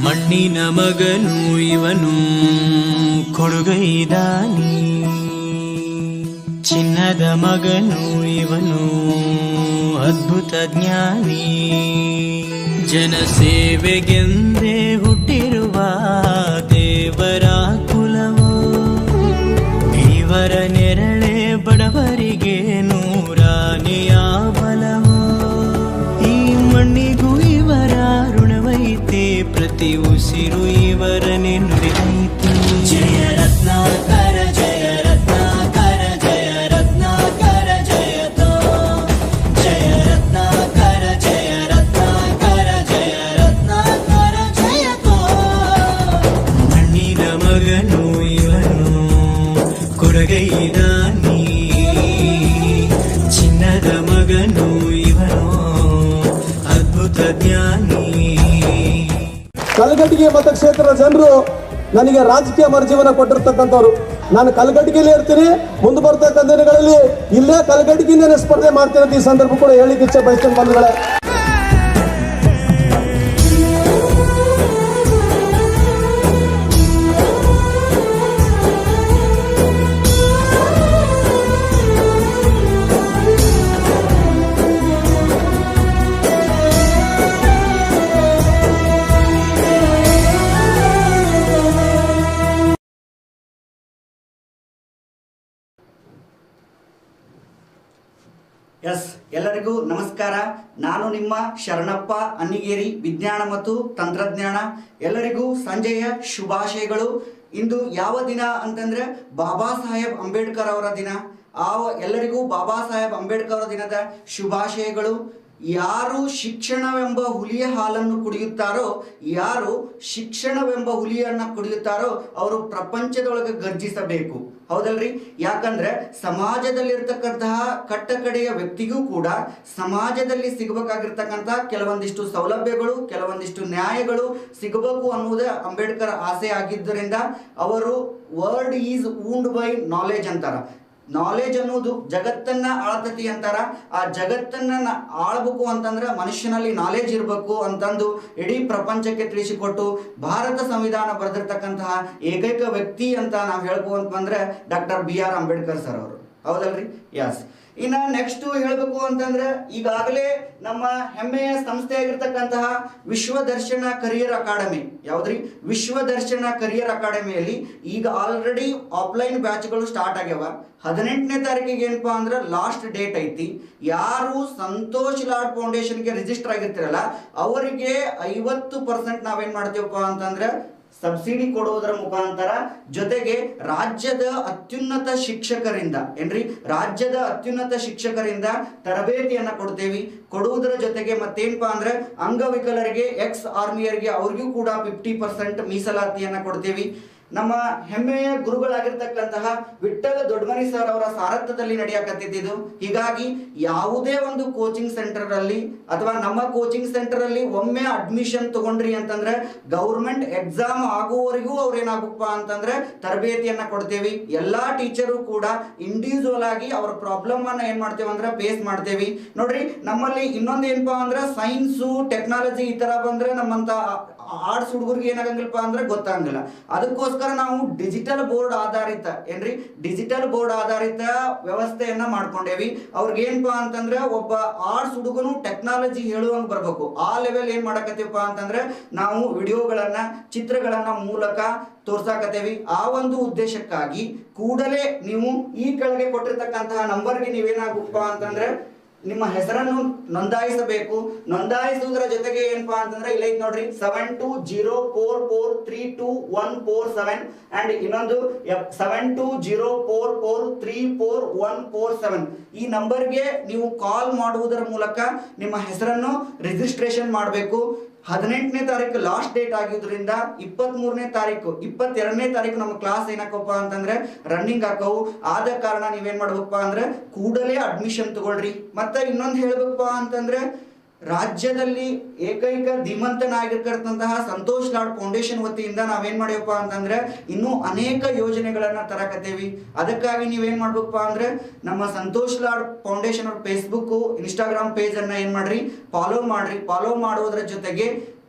ಮಣ್ಣಿನ ಮಗನು ಇವನು ಕೊಡುಗೈದಾನಿ, ಚಿನ್ನದ ಮಗನು ಇವನು ಅದ್ಭುತ ಜ್ಞಾನಿ. ಜನಸೇವೆಗೆಂದೇ ಹುಟ್ಟಿರುವ ದೇವರ ಕುಲವೋ, ಇವರ ನೆರಳೆ ಬಡವರಿಗೆ ನೂರಾನೆಯ ಬಲವೋ. ಈ ಮಣ್ಣಿಗೂ ಇವರ ಋಣವೈತೆ, ಪ್ರತಿ ಉಸಿರು ಇವರನ್ನೇ ನುಡಿದೈತೆ. ಜಯ ರತ್ನಾಕರ ಜಯ ರತ್ನಾಕರ ಜಯ ರತ್ನಾಕರ ಜಯತೋ, ಜಯ ರತ್ನಾಕರ ಜಯ ರತ್ನಾಕರ ಜಯ ರತ್ನಾಕರ ಜಯತೋ. ಮಣ್ಣಿನ ಮಗನು ಇವನು ಕೊಡುಗೈದಾನಿ, ಚಿನ್ನದ ಮಗನು ಇವನು ಅದ್ಭುತ ಜ್ಞಾನಿ. ಕಲಘಟಗಿ ಮತಕ್ಷೇತ್ರದ ಜನರು ನನಗೆ ರಾಜಕೀಯ ಮರುಜೀವನ ಕೊಟ್ಟಿರ್ತಕ್ಕಂಥವ್ರು. ನಾನು ಕಲಘಟಗಿಯಲ್ಲಿ ಇರ್ತೀನಿ, ಮುಂದೆ ಬರ್ತಕ್ಕಂಥ ದಿನಗಳಲ್ಲಿ ಇಲ್ಲೇ ಕಲಘಟಗಿಯಿಂದ ಸ್ಪರ್ಧೆ ಮಾಡ್ತೀನಿ ಅಂತ ಈ ಸಂದರ್ಭ ಕೂಡ ಹೇಳಿಕ್ಕೆ ಇಚ್ಛೆ ಬಯಸ್ತೇನೆ ಬಂಧುಗಳೇ. ಎಲ್ಲರಿಗೂ ನಮಸ್ಕಾರ. ನಾನು ನಿಮ್ಮ ಶರಣಪ್ಪ ಅನ್ನಿಗೇರಿ, ವಿಜ್ಞಾನ ಮತ್ತು ತಂತ್ರಜ್ಞಾನ. ಎಲ್ಲರಿಗೂ ಸಂಜೆಯ ಶುಭಾಶಯಗಳು. ಇಂದು ಯಾವ ದಿನ ಅಂತಂದ್ರೆ ಬಾಬಾ ಸಾಹೇಬ್ ಅಂಬೇಡ್ಕರ್ ಅವರ ದಿನ. ಎಲ್ಲರಿಗೂ ಬಾಬಾ ಸಾಹೇಬ್ ಅಂಬೇಡ್ಕರ್ ಅವರ ದಿನದ ಶುಭಾಶಯಗಳು. ಯಾರು ಶಿಕ್ಷಣವೆಂಬ ಹುಲಿಯ ಹಾಲನ್ನು ಕುಡಿಯುತ್ತಾರೋ, ಯಾರು ಶಿಕ್ಷಣವೆಂಬ ಹುಲಿಯನ್ನು ಕುಡಿಯುತ್ತಾರೋ ಅವರು ಪ್ರಪಂಚದೊಳಗೆ ಗರ್ಜಿಸಬೇಕು. ಹೌದಲ್ರಿ? ಯಾಕಂದ್ರೆ ಸಮಾಜದಲ್ಲಿರ್ತಕ್ಕಂತಹ ಕಟ್ಟಕಡೆಯ ವ್ಯಕ್ತಿಗೂ ಕೂಡ ಸಮಾಜದಲ್ಲಿ ಸಿಗಬೇಕಾಗಿರ್ತಕ್ಕಂತಹ ಕೆಲವೊಂದಿಷ್ಟು ಸೌಲಭ್ಯಗಳು, ಕೆಲವೊಂದಿಷ್ಟು ನ್ಯಾಯಗಳು ಸಿಗಬೇಕು ಅನ್ನುವುದೇ ಅಂಬೇಡ್ಕರ್ ಆಸೆ ಆಗಿದ್ದರಿಂದ ಅವರು word is wound by knowledge ಅಂತಾರ. ನಾಲೆಜ್ ಅನ್ನೋದು ಜಗತ್ತನ್ನ ಆಳ್ತತಿ ಅಂತಾರ. ಆ ಜಗತ್ತನ್ನ ಆಳ್ಬೇಕು ಅಂತಂದ್ರೆ ಮನುಷ್ಯನಲ್ಲಿ ನಾಲೆಜ್ ಇರಬೇಕು ಅಂತಂದು ಇಡೀ ಪ್ರಪಂಚಕ್ಕೆ ತಿಳಿಸಿಕೊಟ್ಟು ಭಾರತ ಸಂವಿಧಾನ ಬರೆದಿರ್ತಕ್ಕಂತಹ ಏಕೈಕ ವ್ಯಕ್ತಿ ಅಂತ ನಾವು ಹೇಳ್ಬೋದು ಅಂತಂದ್ರೆ ಡಾಕ್ಟರ್ BR ಅಂಬೇಡ್ಕರ್ ಸರ್ ಅವರು. ಹೌದಲ್ರಿ? ಯಸ್. ಇನ್ನು ನೆಕ್ಸ್ಟ್ ಹೇಳಬೇಕು ಅಂತಂದ್ರೆ ಈಗಾಗಲೇ ನಮ್ಮ ಹೆಮ್ಮೆಯ ಸಂಸ್ಥೆ ಆಗಿರ್ತಕ್ಕಂತಹ Vishwadarshana career academy, ಯಾವ್ದ್ರಿ? Vishwadarshana career ಅಕಾಡೆಮಿಯಲ್ಲಿ ಈಗ ಆಲ್ರೆಡಿ ಆಫ್ಲೈನ್ ಬ್ಯಾಚ್ಗಳು ಸ್ಟಾರ್ಟ್ ಆಗ್ಯಾವ. 18ನೇ ತಾರೀಕಿಗೆ ಏನಪ್ಪಾ ಅಂದ್ರೆ ಲಾಸ್ಟ್ ಡೇಟ್ ಐತಿ. ಯಾರು ಸಂತೋಷ್ ಲಾಡ್ ಫೌಂಡೇಶನ್ಗೆ ರಿಜಿಸ್ಟರ್ ಆಗಿರ್ತಿರಲ್ಲ ಅವರಿಗೆ 50% ನಾವೇನ್ ಮಾಡ್ತೀವಪ್ಪ ಅಂತಂದ್ರೆ ಸಬ್ಸಿಡಿ ಕೊಡುವುದರ ಮುಖಾಂತರ, ಜೊತೆಗೆ ರಾಜ್ಯದ ಅತ್ಯುನ್ನತ ಶಿಕ್ಷಕರಿಂದ ರಾಜ್ಯದ ಅತ್ಯುನ್ನತ ಶಿಕ್ಷಕರಿಂದ ತರಬೇತಿಯನ್ನ ಕೊಡುವುದರ ಜೊತೆಗೆ ಮತ್ತೇನಪ್ಪಾ ಅಂದ್ರೆ ಅಂಗವಿಕಲರಿಗೆ, ಎಕ್ಸ್ ಆರ್ಮಿಯರಿಗೆ ಅವ್ರಿಗೂ ಕೂಡ 50% ಮೀಸಲಾತಿಯನ್ನ ಕೊಡ್ತೇವಿ. ನಮ್ಮ ಹೆಮ್ಮೆಯ ಗುರುಗಳಾಗಿರ್ತಕ್ಕಂತಹ ವಿಠ್ಠಲ ದೊಡ್ಡಮನಿ ಸರ್ ಅವರ ಸಾರಥ್ಯದಲ್ಲಿ ನಡೆಯಕತ್ತಿದ್ದು. ಹೀಗಾಗಿ ಯಾವುದೇ ಒಂದು ಕೋಚಿಂಗ್ ಸೆಂಟರ್ ಅಲ್ಲಿ ಅಥವಾ ನಮ್ಮ ಕೋಚಿಂಗ್ ಸೆಂಟರ್ ಅಲ್ಲಿ ಒಮ್ಮೆ ಅಡ್ಮಿಷನ್ ತಗೊಂಡ್ರಿ ಅಂತಂದ್ರೆ ಗೌರ್ಮೆಂಟ್ ಎಕ್ಸಾಮ್ ಆಗುವವರೆಗೂ ಅವ್ರೇನಾಗಪ್ಪ ಅಂತಂದ್ರೆ ತರಬೇತಿಯನ್ನ ಕೊಡ್ತೇವಿ. ಎಲ್ಲಾ ಟೀಚರು ಕೂಡ ಇಂಡಿವಿಜುವಲ್ ಆಗಿ ಅವ್ರ ಪ್ರಾಬ್ಲಮ್ ಅನ್ನ ಏನ್ ಮಾಡ್ತೇವೆ ಅಂದ್ರೆ ಫೇಸ್ ಮಾಡ್ತೇವಿ. ನೋಡ್ರಿ, ನಮ್ಮಲ್ಲಿ ಇನ್ನೊಂದು ಏನಪ್ಪಾ ಅಂದ್ರೆ ಸೈನ್ಸು, ಟೆಕ್ನಾಲಜಿ ಈ ತರ ಬಂದ್ರೆ ನಮ್ಮಂತ ಆರ್ಟ್ಸ್ ಹುಡುಗರಿಗೆ ಏನಾಗಂಗಿಲ್ಲಪ್ಪ ಅಂದ್ರೆ ಗೊತ್ತಾಗಂಗಿಲ್ಲ. ಅದಕ್ಕೋಸ್ಕರ ನಾವು ಡಿಜಿಟಲ್ ಬೋರ್ಡ್ ಆಧಾರಿತ ಡಿಜಿಟಲ್ ಬೋರ್ಡ್ ಆಧಾರಿತ ವ್ಯವಸ್ಥೆಯನ್ನ ಮಾಡ್ಕೊಂಡೇವಿ. ಅವ್ರಿಗೆ ಏನಪ್ಪಾ ಅಂತಂದ್ರೆ ಒಬ್ಬ ಆರ್ಟ್ಸ್ ಹುಡುಗನು ಟೆಕ್ನಾಲಜಿ ಹೇಳುವಂಗ್ ಬರ್ಬೇಕು. ಆ ಲೆವೆಲ್ ಏನ್ ಮಾಡಕತ್ತೀವಪ್ಪ ಅಂತಂದ್ರೆ ನಾವು ವಿಡಿಯೋಗಳನ್ನ, ಚಿತ್ರಗಳನ್ನ ಮೂಲಕ ತೋರ್ಸಾಕತ್ತೇವಿ. ಆ ಒಂದು ಉದ್ದೇಶಕ್ಕಾಗಿ ಕೂಡಲೇ ನೀವು ಈ ಕೆಳಗೆ ಕೊಟ್ಟಿರ್ತಕ್ಕಂತಹ ನಂಬರ್ಗೆ ನೀವೇನಾಗಪ್ಪ ಅಂತಂದ್ರೆ ನಿಮ್ಮ ಹೆಸರನ್ನು ನೋಂದಾಯಿಸಬೇಕು. ನೋಂದಾಯಿಸುವುದರ ಜೊತೆಗೆ ಏನಪ್ಪಾ ಅಂತಂದ್ರೆ ಇಲ್ಲ ನೋಡ್ರಿ 7204432147 ಅಂಡ್ ಇನ್ನೊಂದು 7204434147 ಈ ನಂಬರ್ಗೆ ನೀವು ಕಾಲ್ ಮಾಡುವುದರ ಮೂಲಕ ನಿಮ್ಮ ಹೆಸರನ್ನು ರಿಜಿಸ್ಟ್ರೇಷನ್ ಮಾಡಬೇಕು. 18ನೇ ತಾರೀಕು ಲಾಸ್ಟ್ ಡೇಟ್ ಆಗಿದ್ರಿಂದ 23ನೇ ತಾರೀಕು 22ನೇ ತಾರೀಕು ನಮ್ಮ ಕ್ಲಾಸ್ ಏನಾಕಪ್ಪ ಅಂತಂದ್ರೆ ರನ್ನಿಂಗ್ ಹಾಕವು. ಆದ ಕಾರಣ ನೀವೇನ್ ಮಾಡ್ಬೇಕಪ್ಪ ಅಂದ್ರೆ ಕೂಡಲೇ ಅಡ್ಮಿಷನ್ ತಗೊಳ್ರಿ. ಮತ್ತೆ ಇನ್ನೊಂದು ಹೇಳ್ಬೇಕಪ್ಪ ಅಂತಂದ್ರೆ ರಾಜ್ಯದಲ್ಲಿ ಏಕೈಕ ಧೀಮಂತನಾಗಿರ್ತಕ್ಕಂತಹ ಸಂತೋಷ್ ಲಾಡ್ ಫೌಂಡೇಶನ್ ವತಿಯಿಂದ ನಾವೇನ್ ಮಾಡಿವಪ್ಪ ಅಂತಂದ್ರೆ ಇನ್ನೂ ಅನೇಕ ಯೋಜನೆಗಳನ್ನ ತರಕತ್ತೇವಿ. ಅದಕ್ಕಾಗಿ ನೀವೇನ್ ಮಾಡ್ಬೇಕಪ್ಪ ಅಂದ್ರೆ ನಮ್ಮ ಸಂತೋಷ್ ಲಾಡ್ ಫೌಂಡೇಶನ್ ಅವ್ರ ಫೇಸ್ಬುಕ್, ಇನ್ಸ್ಟಾಗ್ರಾಮ್ ಪೇಜ್ ಅನ್ನ ಏನ್ ಮಾಡ್ರಿ, ಫಾಲೋ ಮಾಡ್ರಿ. ಫಾಲೋ ಮಾಡುವುದರ ಜೊತೆಗೆ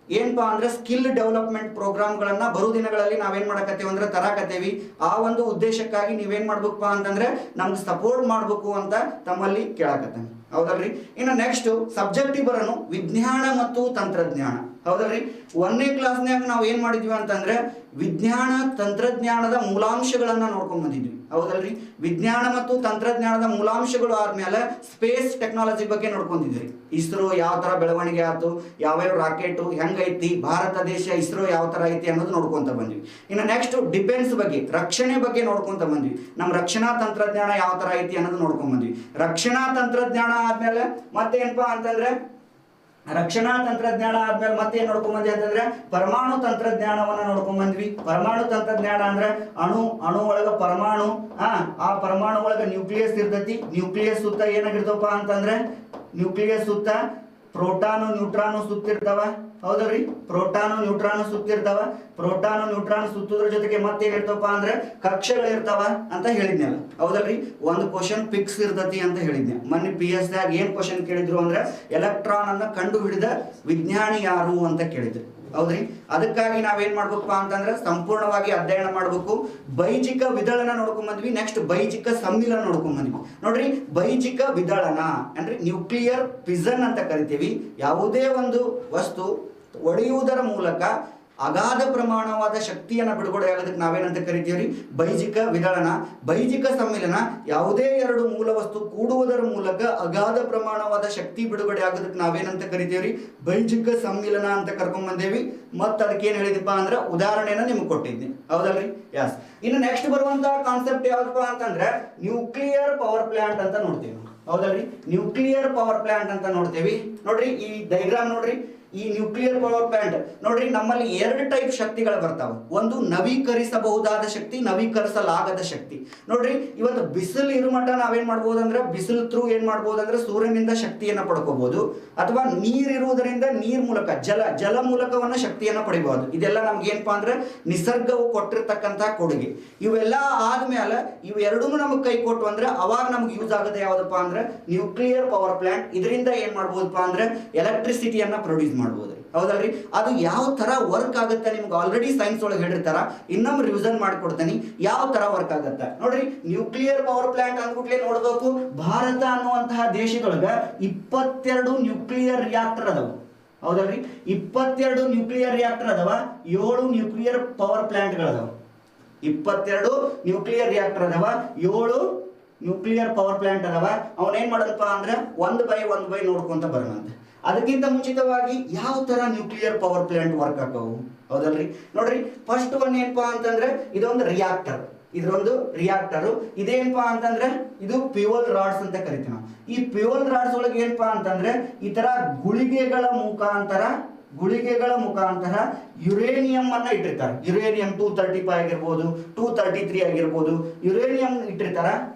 ಏನಪ್ಪಾ ಅಂದ್ರೆ ಸ್ಕಿಲ್ ಡೆವಲಪ್ಮೆಂಟ್ ಪ್ರೋಗ್ರಾಮ್ಗಳನ್ನ ಬರೋ ದಿನಗಳಲ್ಲಿ ನಾವೇನ್ ಮಾಡಕತ್ತೇವೆ ಅಂದ್ರೆ ತರಾಕತ್ತೇವಿ. ಆ ಒಂದು ಉದ್ದೇಶಕ್ಕಾಗಿ ನೀವೇನ್ ಮಾಡ್ಬೇಕಪ್ಪ ಅಂತಂದ್ರೆ ನಮ್ಗೆ ಸಪೋರ್ಟ್ ಮಾಡ್ಬೇಕು ಅಂತ ತಮ್ಮಲ್ಲಿ ಕೇಳಕತ್ತೇನೆ. ಹೌದಲ್ರಿ? ಇನ್ನು ನೆಕ್ಸ್ಟ್ ಸಬ್ಜೆಕ್ಟಿವ್ ಬರೋನು ವಿಜ್ಞಾನ ಮತ್ತು ತಂತ್ರಜ್ಞಾನ. ಹೌದಲ್ರಿ? 1ನೇ ಕ್ಲಾಸ್ನ್ಯಾಗ ನಾವು ಏನ್ ಮಾಡಿದ್ವಿ ಅಂತಂದ್ರೆ ವಿಜ್ಞಾನ ತಂತ್ರಜ್ಞಾನದ ಮೂಲಾಂಶಗಳನ್ನ ನೋಡ್ಕೊಂಡ್ ಬಂದಿದ್ವಿ. ಹೌದಲ್ರಿ? ವಿಜ್ಞಾನ ಮತ್ತು ತಂತ್ರಜ್ಞಾನದ ಮೂಲಾಂಶಗಳು ಆದ್ಮೇಲೆ ಸ್ಪೇಸ್ ಟೆಕ್ನಾಲಜಿ ಬಗ್ಗೆ ನೋಡ್ಕೊಂಡಿದ್ವಿ. ಇಸ್ರೋ ಯಾವ ತರ ಬೆಳವಣಿಗೆ ಆಯ್ತು, ಯಾವ್ಯಾವ ರಾಕೆಟ್ ಹೆಂಗೈತಿ, ಭಾರತ ದೇಶ ಇಸ್ರೋ ಯಾವ ತರ ಐತಿ ಅನ್ನೋದು ನೋಡ್ಕೊಂತ ಬಂದ್ವಿ. ಇನ್ನು ನೆಕ್ಸ್ಟ್ ಡಿಫೆನ್ಸ್ ಬಗ್ಗೆ, ರಕ್ಷಣೆ ಬಗ್ಗೆ ನೋಡ್ಕೊಂತ ಬಂದ್ವಿ. ನಮ್ಮ ರಕ್ಷಣಾ ತಂತ್ರಜ್ಞಾನ ಯಾವ ತರ ಐತಿ ಅನ್ನೋದು ನೋಡ್ಕೊಂಡ್ ಬಂದ್ವಿ. ರಕ್ಷಣಾ ತಂತ್ರಜ್ಞಾನ ಆದ್ಮೇಲೆ ಮತ್ತೇನಪ್ಪಾ ಅಂತಂದ್ರೆ ಮತ್ತೆ ಏನ್ ನೋಡ್ಕೊಂಡ್ ಬಂದ್ವಿ ಅಂತಂದ್ರೆ ಪರಮಾಣು ತಂತ್ರಜ್ಞಾನವನ್ನ ನೋಡ್ಕೊಂಡ್ ಬಂದ್ವಿ. ಪರಮಾಣು ತಂತ್ರಜ್ಞಾನ ಅಂದ್ರೆ ಅಣು ಒಳಗ ಪರಮಾಣು, ಆ ಪರಮಾಣು ಒಳಗ ನ್ಯೂಕ್ಲಿಯಸ್ ಇರ್ತೈತಿ. ನ್ಯೂಕ್ಲಿಯಸ್ ಸುತ್ತ ಏನಾಗಿರ್ತವಪ್ಪ ಅಂತಂದ್ರೆ ನ್ಯೂಕ್ಲಿಯಸ್ ಸುತ್ತ ಪ್ರೋಟಾನು ನ್ಯೂಟ್ರಾನು ಸುತ್ತಿರ್ತಾವ. ಹೌದಲ್ರಿ? Proton neutron ಸುತ್ತಿರ್ತಾವ. ಪ್ರೋಟಾನು ನ್ಯೂಟ್ರಾನು ಸುತ್ತೋದ್ರ ಜೊತೆಗೆ ಮತ್ತೇನಿರ್ತಾವಪ್ಪ ಅಂದ್ರೆ ಕಕ್ಷೆಗಳಿರ್ತಾವ ಅಂತ ಹೇಳಿದ್ನಲ್ಲ. ಹೌದಲ್ರಿ? ಒಂದು ಕ್ವಶನ್ ಫಿಕ್ಸ್ ಇರ್ತತಿ ಅಂತ ಹೇಳಿದ್ನೆ. ಮೊನ್ನೆ PS ದಾಗ ಏನ್ ಕ್ವಶನ್ ಕೇಳಿದ್ರು ಅಂದ್ರೆ ಎಲೆಕ್ಟ್ರಾನ್ ಅನ್ನ ಕಂಡು ಹಿಡಿದ ವಿಜ್ಞಾನಿ ಯಾರು ಅಂತ ಕೇಳಿದ್ರು. ಹೌದ್ರಿ? ಅದಕ್ಕಾಗಿ ನಾವೇನ್ ಮಾಡ್ಬೇಕಪ್ಪ ಅಂತಂದ್ರೆ ಸಂಪೂರ್ಣವಾಗಿ ಅಧ್ಯಯನ ಮಾಡ್ಬೇಕು. ಬೈಜಿಕ ವಿದಳನ ನೋಡ್ಕೊಂಡ್ ಬಂದ್ವಿ. ನೆಕ್ಸ್ಟ್ ಬೈಜಿಕ ಸಮ್ಮಿಲನ ನೋಡ್ಕೊಂಡ್ ಬಂದ್ವಿ. ನೋಡ್ರಿ, ಬೈಜಿಕ ವಿದಳನ ಅಂದ್ರೆ ನ್ಯೂಕ್ಲಿಯರ್ ಫಿಸನ್ ಅಂತ ಕರಿತೀವಿ. ಯಾವುದೇ ಒಂದು ವಸ್ತು ಒಡೆಯುವುದರ ಮೂಲಕ ಅಗಾಧ ಪ್ರಮಾಣವಾದ ಶಕ್ತಿಯನ್ನ ಬಿಡುಗಡೆ ಆಗೋದಕ್ಕೆ ನಾವೇನಂತ ಕರಿತೀವ್ರಿ? ಬೈಜಿಕ ವಿದಳನ. ಬೈಜಿಕ ಸಮ್ಮಿಲನ ಯಾವುದೇ ಎರಡು ಮೂಲ ವಸ್ತು ಕೂಡುವುದರ ಮೂಲಕ ಅಗಾಧ ಪ್ರಮಾಣವಾದ ಶಕ್ತಿ ಬಿಡುಗಡೆ ಆಗೋದಕ್ಕೆ ನಾವೇನಂತ ಕರಿತೀವ್ರಿ? ಬೈಜಿಕ ಸಮ್ಮಿಲನ ಅಂತ ಕರ್ಕೊಂಡ್ ಬಂದೇವಿ. ಮತ್ತೆ ಅದಕ್ಕೆ ಏನ್ ಹೇಳಿದಪ್ಪ ಅಂದ್ರೆ ಉದಾಹರಣೆನ ನಿಮ್ಗೆ ಕೊಟ್ಟಿದ್ನಿ. ಹೌದಲ್ರಿ? ಯಸ್. ಇನ್ನು ನೆಕ್ಸ್ಟ್ ಬರುವಂತಹ ಕಾನ್ಸೆಪ್ಟ್ ಯಾವ್ದಪ್ಪ ಅಂತಂದ್ರೆ ನ್ಯೂಕ್ಲಿಯರ್ ಪವರ್ ಪ್ಲಾಂಟ್ ಅಂತ ನೋಡ್ತೀವಿ. ಹೌದಲ್ರಿ? ನ್ಯೂಕ್ಲಿಯರ್ ಪವರ್ ಪ್ಲಾಂಟ್ ಅಂತ ನೋಡ್ತೇವಿ. ನೋಡ್ರಿ ಈ ಡೈಗ್ರಾಮ್ ನೋಡ್ರಿ. ಈ ನ್ಯೂಕ್ಲಿಯರ್ ಪವರ್ ಪ್ಲಾಂಟ್ ನೋಡ್ರಿ, ನಮ್ಮಲ್ಲಿ 2 ಟೈಪ್ ಶಕ್ತಿಗಳು ಬರ್ತಾವೆ. ಒಂದು ನವೀಕರಿಸಬಹುದಾದ ಶಕ್ತಿ, ನವೀಕರಿಸಲಾಗದ ಶಕ್ತಿ. ನೋಡ್ರಿ, ಇವತ್ತು ಬಿಸಿಲು ಇರೋ ಮಟ್ಟ ನಾವೇನ್ ಮಾಡ್ಬೋದು ಅಂದ್ರೆ ಬಿಸಿಲು ಥ್ರೂ ಏನ್ ಮಾಡ್ಬೋದು ಅಂದ್ರೆ ಸೂರ್ಯನಿಂದ ಶಕ್ತಿಯನ್ನ ಪಡ್ಕೋಬಹುದು, ಅಥವಾ ನೀರಿರುವುದರಿಂದ ನೀರ್ ಮೂಲಕ ಜಲ ಮೂಲಕವನ್ನ ಶಕ್ತಿಯನ್ನ ಪಡಿಬಹುದು. ಇದೆಲ್ಲ ನಮ್ಗೆ ಏನಪ್ಪಾ ಅಂದ್ರೆ ನಿಸರ್ಗವು ಕೊಟ್ಟಿರ್ತಕ್ಕಂತ ಕೊಡುಗೆ. ಇವೆಲ್ಲ ಆದ್ಮೇಲೆ ಇವೆರಡೂ ನಮಗೆ ಕೈ ಕೊಟ್ಟು ಅಂದ್ರೆ ಅವಾಗ ನಮ್ಗೆ ಯೂಸ್ ಆಗೋದು ಯಾವ್ದಪ್ಪ ಅಂದ್ರೆ ನ್ಯೂಕ್ಲಿಯರ್ ಪವರ್ ಪ್ಲಾಂಟ್. ಇದರಿಂದ ಏನ್ ಮಾಡ್ಬೋದಪ್ಪ ಅಂದ್ರೆ ಎಲೆಕ್ಟ್ರಿಸಿಟಿಯನ್ನ ಪ್ರೊಡ್ಯೂಸ್ ಮಾಡ್ಬೋದು. ಹೌದಲ್ರಿ? ಅದು ಯಾವ ತರ ವರ್ಕ್ ಆಗುತ್ತೆ ನಿಮ್ಗೆ ಆಲ್ರೆಡಿ ಸೈನ್ಸ್ ಒಳಗೆ ಹೇಳಿರ್ತಾರ. ಇನ್ನೊಮ್ಮೆ ರಿವಿಷನ್ ಮಾಡಿಕೊಡ್ತೀನಿ ಯಾವ ತರ ವರ್ಕ್ ಆಗುತ್ತೆ. ನೋಡ್ರಿ, ನ್ಯೂಕ್ಲಿಯರ್ ಪವರ್ ಪ್ಲಾಂಟ್ ಅಂದ್ಬಿಟ್ಲೆ ನೋಡ್ಬೇಕು, ಭಾರತ ಅನ್ನುವಂತಹ ದೇಶದೊಳಗ 22 ನ್ಯೂಕ್ಲಿಯರ್ ರಿಯಾಕ್ಟರ್ ಅದಾವ. ಹೌದಲ್ರಿ? 22 ನ್ಯೂಕ್ಲಿಯರ್ ರಿಯಾಕ್ಟರ್ ಅದಾವ. 7 ನ್ಯೂಕ್ಲಿಯರ್ ಪವರ್ ಪ್ಲಾಂಟ್ ಗಳದಾವ. 22 ನ್ಯೂಕ್ಲಿಯರ್ ರಿಯಾಕ್ಟರ್ ಅದಾವ, 7 ನ್ಯೂಕ್ಲಿಯರ್ ಪವರ್ ಪ್ಲಾಂಟ್ ಅದಾವ. ಅವನೇನ್ ಮಾಡದಪ್ಪ ಅಂದ್ರೆ 1 by 1 ನೋಡ್ಕೊಂತ ಬರೋಣಂತೆ. ಅದಕ್ಕಿಂತ ಮುಂಚಿತವಾಗಿ ಯಾವ ತರ ನ್ಯೂಕ್ಲಿಯರ್ ಪವರ್ ಪ್ಲಾಂಟ್ ವರ್ಕ್ ಆಕವು. ಹೌದಲ್ರಿ? ನೋಡ್ರಿ, ಫಸ್ಟ್ ಒನ್ ಏನಪ್ಪಾ ಅಂತಂದ್ರೆ ಇದೊಂದು ರಿಯಾಕ್ಟರ್. ಇದೊಂದು ರಿಯಾಕ್ಟರ್. ಇದೇನಪ್ಪಾ ಅಂತಂದ್ರೆ ಇದು ಫ್ಯೂಯಲ್ ರಾಡ್ಸ್ ಅಂತ ಕರಿತೀವಿ ನಾವು. ಈ ಫ್ಯೂಯಲ್ ರಾಡ್ಸ್ ಒಳಗೆ ಏನಪ್ಪಾ ಅಂತಂದ್ರೆ ಈ ತರ ಗುಳಿಗೆಗಳ ಮುಖಾಂತರ ಯುರೇನಿಯಂ ಅನ್ನ ಇಟ್ಟಿರ್ತಾರೆ. ಯುರೇನಿಯಂ 235 ಆಗಿರ್ಬೋದು, 233 ಆಗಿರ್ಬೋದು, ಯುರೇನಿಯಂ ಇಟ್ಟಿರ್ತಾರ.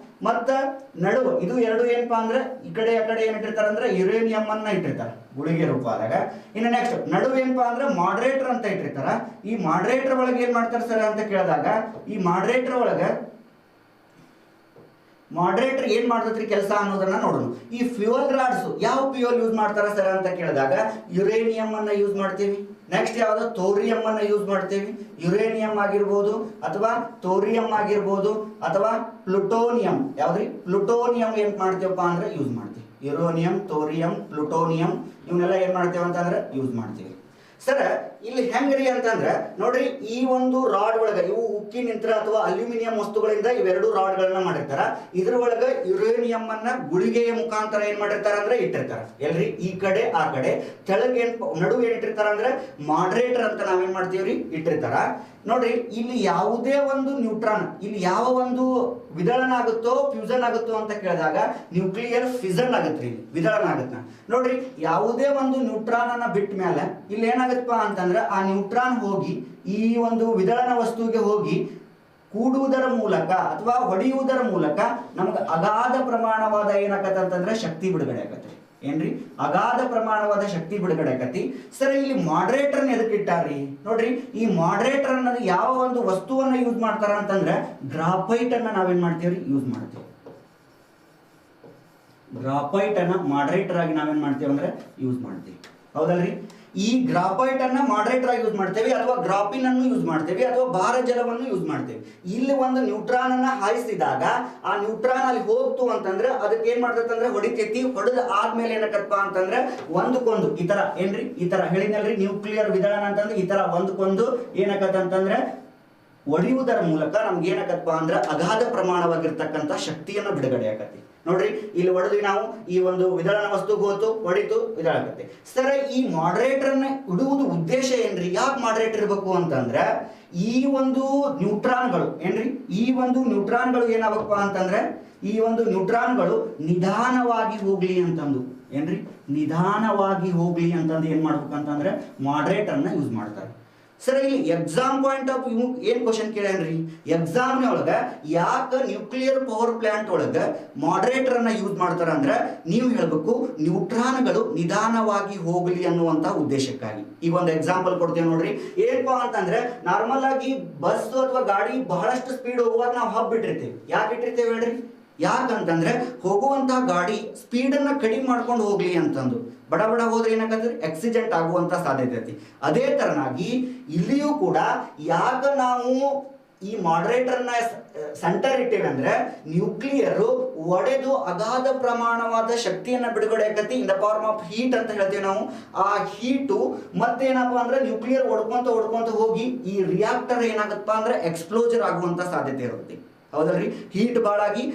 ಮತ್ತ ನಡುವ ಇದು ಎರಡು ಏನಪ್ಪಾ ಅಂದ್ರೆ ಈ ಕಡೆ ಆ ಕಡೆ ಏನ್ ಇಟ್ಟಿರ್ತಾರೆ ಅಂದ್ರೆ ಯುರೇನಿಯಂ ಅನ್ನ ಇಟ್ಟಿರ್ತಾರೆ ಗುಳಿಗೆ ರೂಪದಾಗ. ಇನ್ನು ನೆಕ್ಸ್ಟ್ ನಡುವ ಏನಪ್ಪಾ ಅಂದ್ರೆ ಮಾಡರೇಟರ್ ಅಂತ ಇಟ್ಟಿರ್ತಾರ. ಈ ಮಾಡರೇಟರ್ ಒಳಗೆ ಏನ್ ಮಾಡ್ತಾರೆ ಸರ್ ಅಂತ ಕೇಳಿದಾಗ, ಈ ಮಾಡರೇಟರ್ ಒಳಗೆ ಮಾಡರೇಟರ್ ಏನ್ ಮಾಡ್ತೈತ್ರಿ ಕೆಲಸ ಅನ್ನೋದನ್ನ ನೋಡೋಣ. ಈ ಫ್ಯೂಯಲ್ ರಾಡ್ಸ್ ಯಾವ ಫ್ಯೂಯಲ್ ಯೂಸ್ ಮಾಡ್ತಾರ ಸರ್ ಅಂತ ಕೇಳಿದಾಗ ಯುರೇನಿಯಂ ಅನ್ನ ಯೂಸ್ ಮಾಡ್ತೀವಿ. ನೆಕ್ಸ್ಟ್ ಯಾವ್ದು ಥೋರಿಯಂ ಅನ್ನ ಯೂಸ್ ಮಾಡ್ತೀವಿ. ಯುರೇನಿಯಂ ಆಗಿರ್ಬೋದು ಅಥವಾ ಥೋರಿಯಂ ಆಗಿರ್ಬೋದು ಅಥವಾ ಪ್ಲುಟೋನಿಯಂ. ಯಾವ್ದ್ರಿ? ಪ್ಲುಟೋನಿಯಂ ಏನ್ ಮಾಡ್ತೀವಪ್ಪ ಅಂದ್ರೆ ಯೂಸ್ ಮಾಡ್ತೀವಿ. ಯುರೇನಿಯಂ, ಥೋರಿಯಂ, ಪ್ಲುಟೋನಿಯಂ ಇವನ್ನೆಲ್ಲ ಏನ್ ಮಾಡ್ತೇವೆ ಅಂತಂದ್ರೆ ಯುಸ್ ಮಾಡ್ತೀವಿ. ಸರ್ ಇಲ್ಲಿ ಹೆಂಗ್ರಿ ಅಂತಂದ್ರೆ ನೋಡ್ರಿ, ಈ ಒಂದು ರಾಡ್ ಒಳಗ ಇವು ಉಕ್ಕಿನಿಂತ್ರ ಅಥವಾ ಅಲ್ಯೂಮಿನಿಯಂ ವಸ್ತುಗಳಿಂದ ಇವೆರಡು ರಾಡ್ಗಳನ್ನ ಮಾಡಿರ್ತಾರ. ಇದ್ರ ಒಳಗ ಯುರೇನಿಯಂ ಅನ್ನ ಗುಳಿಗೆಯ ಮುಖಾಂತರ ಏನ್ ಮಾಡಿರ್ತಾರ ಅಂದ್ರೆ ಇಟ್ಟಿರ್ತಾರ. ಎಲ್ರಿ? ಈ ಕಡೆ ಆ ಕಡೆ. ಕೆಳಗೆ ನಡುವೆ ಏನ್ ಇಟ್ಟಿರ್ತಾರ ಅಂದ್ರೆ ಮಾಡರೇಟರ್ ಅಂತ ನಾವೇನ್ ಮಾಡ್ತೀವ್ರಿ ಇಟ್ಟಿರ್ತಾರ. ನೋಡ್ರಿ, ಇಲ್ಲಿ ಯಾವುದೇ ಒಂದು ನ್ಯೂಟ್ರಾನ್ ಇಲ್ಲಿ ಯಾವ ಒಂದು ವಿದಳನ ಆಗುತ್ತೋ ಫ್ಯೂಸನ್ ಆಗುತ್ತೋ ಅಂತ ಕೇಳಿದಾಗ ನ್ಯೂಕ್ಲಿಯರ್ ಫಿಸನ್ ಆಗುತ್ತೆ. ಇಲ್ಲಿ ವಿದಳನ ಆಗುತ್ತೆ. ನೋಡ್ರಿ, ಯಾವುದೇ ಒಂದು ನ್ಯೂಟ್ರಾನ್ ಅನ್ನ ಬಿಟ್ಟ ಮೇಲೆ ಇಲ್ಲಿ ಏನಾಗತ್ತಪ್ಪ ಅಂತಂದ್ರೆ ಆ ನ್ಯೂಟ್ರಾನ್ ಹೋಗಿ ಈ ಒಂದು ವಿದಳನ ವಸ್ತುವಿಗೆ ಹೋಗಿ ಕೂಡುವುದರ ಮೂಲಕ ಅಥವಾ ಹೊಡೆಯುವುದರ ಮೂಲಕ ನಮ್ಗೆ ಅಗಾಧ ಪ್ರಮಾಣವಾದ ಏನಾಗತ್ತೆ ಅಂತಂದ್ರೆ ಶಕ್ತಿ ಬಿಡುಗಡೆ ಆಗತ್ತೆ. ಏನ್ರಿ? ಅಗಾಧ ಪ್ರಮಾಣವಾದ ಶಕ್ತಿ ಬಿಡುಗಡೆ ಆಕತಿ. ಸರ್ ಇಲ್ಲಿ ಮಾಡರೇಟರ್ ಎದಕ್ಕೆ ಇಟ್ಟಾರ್ರಿ? ನೋಡ್ರಿ, ಈ ಮಾಡರೇಟರ್ ಅನ್ನೋದು ಯಾವ ಒಂದು ವಸ್ತುವನ್ನ ಯೂಸ್ ಮಾಡ್ತಾರ ಅಂತಂದ್ರೆ ಗ್ರಾಫೈಟ್ ಅನ್ನ ನಾವೇನ್ ಮಾಡ್ತೀವ್ರಿ ಯೂಸ್ ಮಾಡ್ತೀವಿ. ಗ್ರಾಫೈಟ್ ಅನ್ನ ಮಾಡರೇಟರ್ ಆಗಿ ನಾವೇನ್ ಮಾಡ್ತೀವಿ ಅಂದ್ರೆ ಯೂಸ್ ಮಾಡ್ತೀವಿ. ಹೌದಲ್ರಿ? ಈ ಗ್ರಾಫೈಟ್ ಅನ್ನ ಮಾಡರೇಟರ್ ಆಗಿ ಯೂಸ್ ಮಾಡ್ತೇವೆ, ಅಥವಾ ಗ್ರಾಫಿನ್ ಅನ್ನು ಯೂಸ್ ಮಾಡ್ತೇವೆ, ಅಥವಾ ಭಾರ ಜಲವನ್ನು ಯೂಸ್ ಮಾಡ್ತೇವೆ. ಇಲ್ಲಿ ಒಂದು ನ್ಯೂಟ್ರಾನ್ ಅನ್ನ ಹಾಯಿಸಿದಾಗ ಆ ನ್ಯೂಟ್ರಾನ್ ಅಲ್ಲಿ ಹೋಗ್ತು ಅಂತಂದ್ರೆ ಅದಕ್ಕೆ ಏನ್ ಮಾಡ್ತೈತೆ ಅಂದ್ರೆ ಹೊಡಿತೈತಿ. ಹೊಡೆದ ಆದ್ಮೇಲೆ ಏನಕ್ಕಪ್ಪ ಅಂತಂದ್ರೆ ಒಂದಕ್ಕೊಂದು ಈ ತರ ಏನ್ರಿ, ಈ ತರ ಹೇಳಿನಲ್ರಿ ನ್ಯೂಕ್ಲಿಯರ್ ವಿದಳನ ಅಂತಂದ್ರೆ ಈ ತರ ಒಂದಕ್ಕೊಂದು ಏನಕ್ಕಂತಂದ್ರೆ ಒಡೆಯುವುದರ ಮೂಲಕ ನಮ್ಗೆ ಏನಕ್ಕಪ್ಪ ಅಂದ್ರೆ ಅಗಾಧ ಪ್ರಮಾಣವಾಗಿರ್ತಕ್ಕಂಥ ಶಕ್ತಿಯನ್ನು ಬಿಡುಗಡೆ ಆಗತ್ತೆ. ನೋಡ್ರಿ ಇಲ್ಲಿ ಹೊಡೆದ್ವಿ ನಾವು, ಈ ಒಂದು ವಿದಳನ ವಸ್ತು ಹೋತು, ಹೊಡಿತು, ಇದಾಗತ್ತೆ. ಸರ್ ಈ ಮಾಡರೇಟರ್ನ ಇಡುವುದು ಉದ್ದೇಶ ಏನ್ರಿ? ಯಾಕೆ ಮಾಡರೇಟರ್ ಇರಬೇಕು ಅಂತಂದ್ರೆ ಈ ಒಂದು ನ್ಯೂಟ್ರಾನ್ಗಳು ಏನ್ರಿ, ಈ ಒಂದು ನ್ಯೂಟ್ರಾನ್ಗಳು ಏನಾಗಬೇಕಪ್ಪ ಅಂತಂದ್ರೆ ಈ ಒಂದು ನ್ಯೂಟ್ರಾನ್ಗಳು ನಿಧಾನವಾಗಿ ಹೋಗ್ಲಿ ಅಂತಂದು ಏನ್ರಿ, ನಿಧಾನವಾಗಿ ಹೋಗ್ಲಿ ಅಂತಂದು ಏನ್ ಮಾಡ್ಬೇಕಂತಂದ್ರೆ ಮಾಡರೇಟರ್ನ ಯೂಸ್ ಮಾಡ್ತಾರೆ. ಸರ್ ಇಲ್ಲಿ ಎಕ್ಸಾಮ್ ಪಾಯಿಂಟ್ ಆಫ್ ವ್ಯೂ ಏನ್ ಕ್ವಶನ್ ಕೇಳ್ಯಾನ್ರಿ, ಎಕ್ಸಾಮ್ ಒಳಗ ಯಾಕೆ ನ್ಯೂಕ್ಲಿಯರ್ ಪವರ್ ಪ್ಲಾಂಟ್ ಒಳಗ ಮಾಡರೇಟರ್ ಅನ್ನ ಯೂಸ್ ಮಾಡ್ತಾರ ಅಂದ್ರೆ ನೀವು ಹೇಳ್ಬೇಕು ನ್ಯೂಟ್ರಾನ್ಗಳು ನಿಧಾನವಾಗಿ ಹೋಗಲಿ ಅನ್ನುವಂತ ಉದ್ದೇಶಕ್ಕಾಗಿ. ಈಗ ಒಂದು ಎಕ್ಸಾಂಪಲ್ ಕೊಡ್ತೇವೆ ನೋಡ್ರಿ. ಏನಪ್ಪಾ ಅಂತಂದ್ರೆ ನಾರ್ಮಲ್ ಆಗಿ ಬಸ್ ಅಥವಾ ಗಾಡಿ ಬಹಳಷ್ಟು ಸ್ಪೀಡ್ ಹೋಗುವಾಗ ನಾವು ಹಬ್ ಇಟ್ಟಿರ್ತೇವೆ. ಯಾಕೆ ಇಟ್ಟಿರ್ತೇವೆ ಹೇಳ್ರಿ? ಯಾಕಂತಂದ್ರೆ ಹೋಗುವಂತಹ ಗಾಡಿ ಸ್ಪೀಡ್ ಅನ್ನ ಕಡಿಮೆ ಮಾಡ್ಕೊಂಡು ಹೋಗ್ಲಿ ಅಂತಂದು. ಬಡ ಬಡ ಹೋದ್ರೆ ಏನಾಗತ್ತೆ, ಆಕ್ಸಿಡೆಂಟ್ ಆಗುವಂತ ಸಾಧ್ಯತೆ ಐತಿ. ಅದೇ ತರನಾಗಿ ಇಲ್ಲಿಯೂ ಕೂಡ ಯಾಕೆ ನಾವು ಈ ಮಾಡರೇಟರ್ನ ಸೆಂಟರ್ ಇಟ್ಟೇವೆ ಅಂದ್ರೆ ನ್ಯೂಕ್ಲಿಯರ್ ಒಡೆದು ಅಗಾಧ ಪ್ರಮಾಣವಾದ ಶಕ್ತಿಯನ್ನ ಬಿಡುಗಡೆ ಆಕತಿ in the form of heat ಅಂತ ಹೇಳ್ತೀವಿ ನಾವು. ಆ ಹೀಟು ಮತ್ತೇನಪ್ಪ ಅಂದ್ರೆ ನ್ಯೂಕ್ಲಿಯರ್ ಒಡ್ಕೊಂತ ಹೋಗಿ ಈ ರಿಯಾಕ್ಟರ್ ಏನಾಗತ್ತಪ್ಪ ಅಂದ್ರೆ ಎಕ್ಸ್ಪ್ಲೋಜರ್ ಆಗುವಂತ ಸಾಧ್ಯತೆ ಇರುತ್ತೆ. ಹೌದಲ್ರಿ? ಹೀಟ್ ಬಾಳಾಗಿ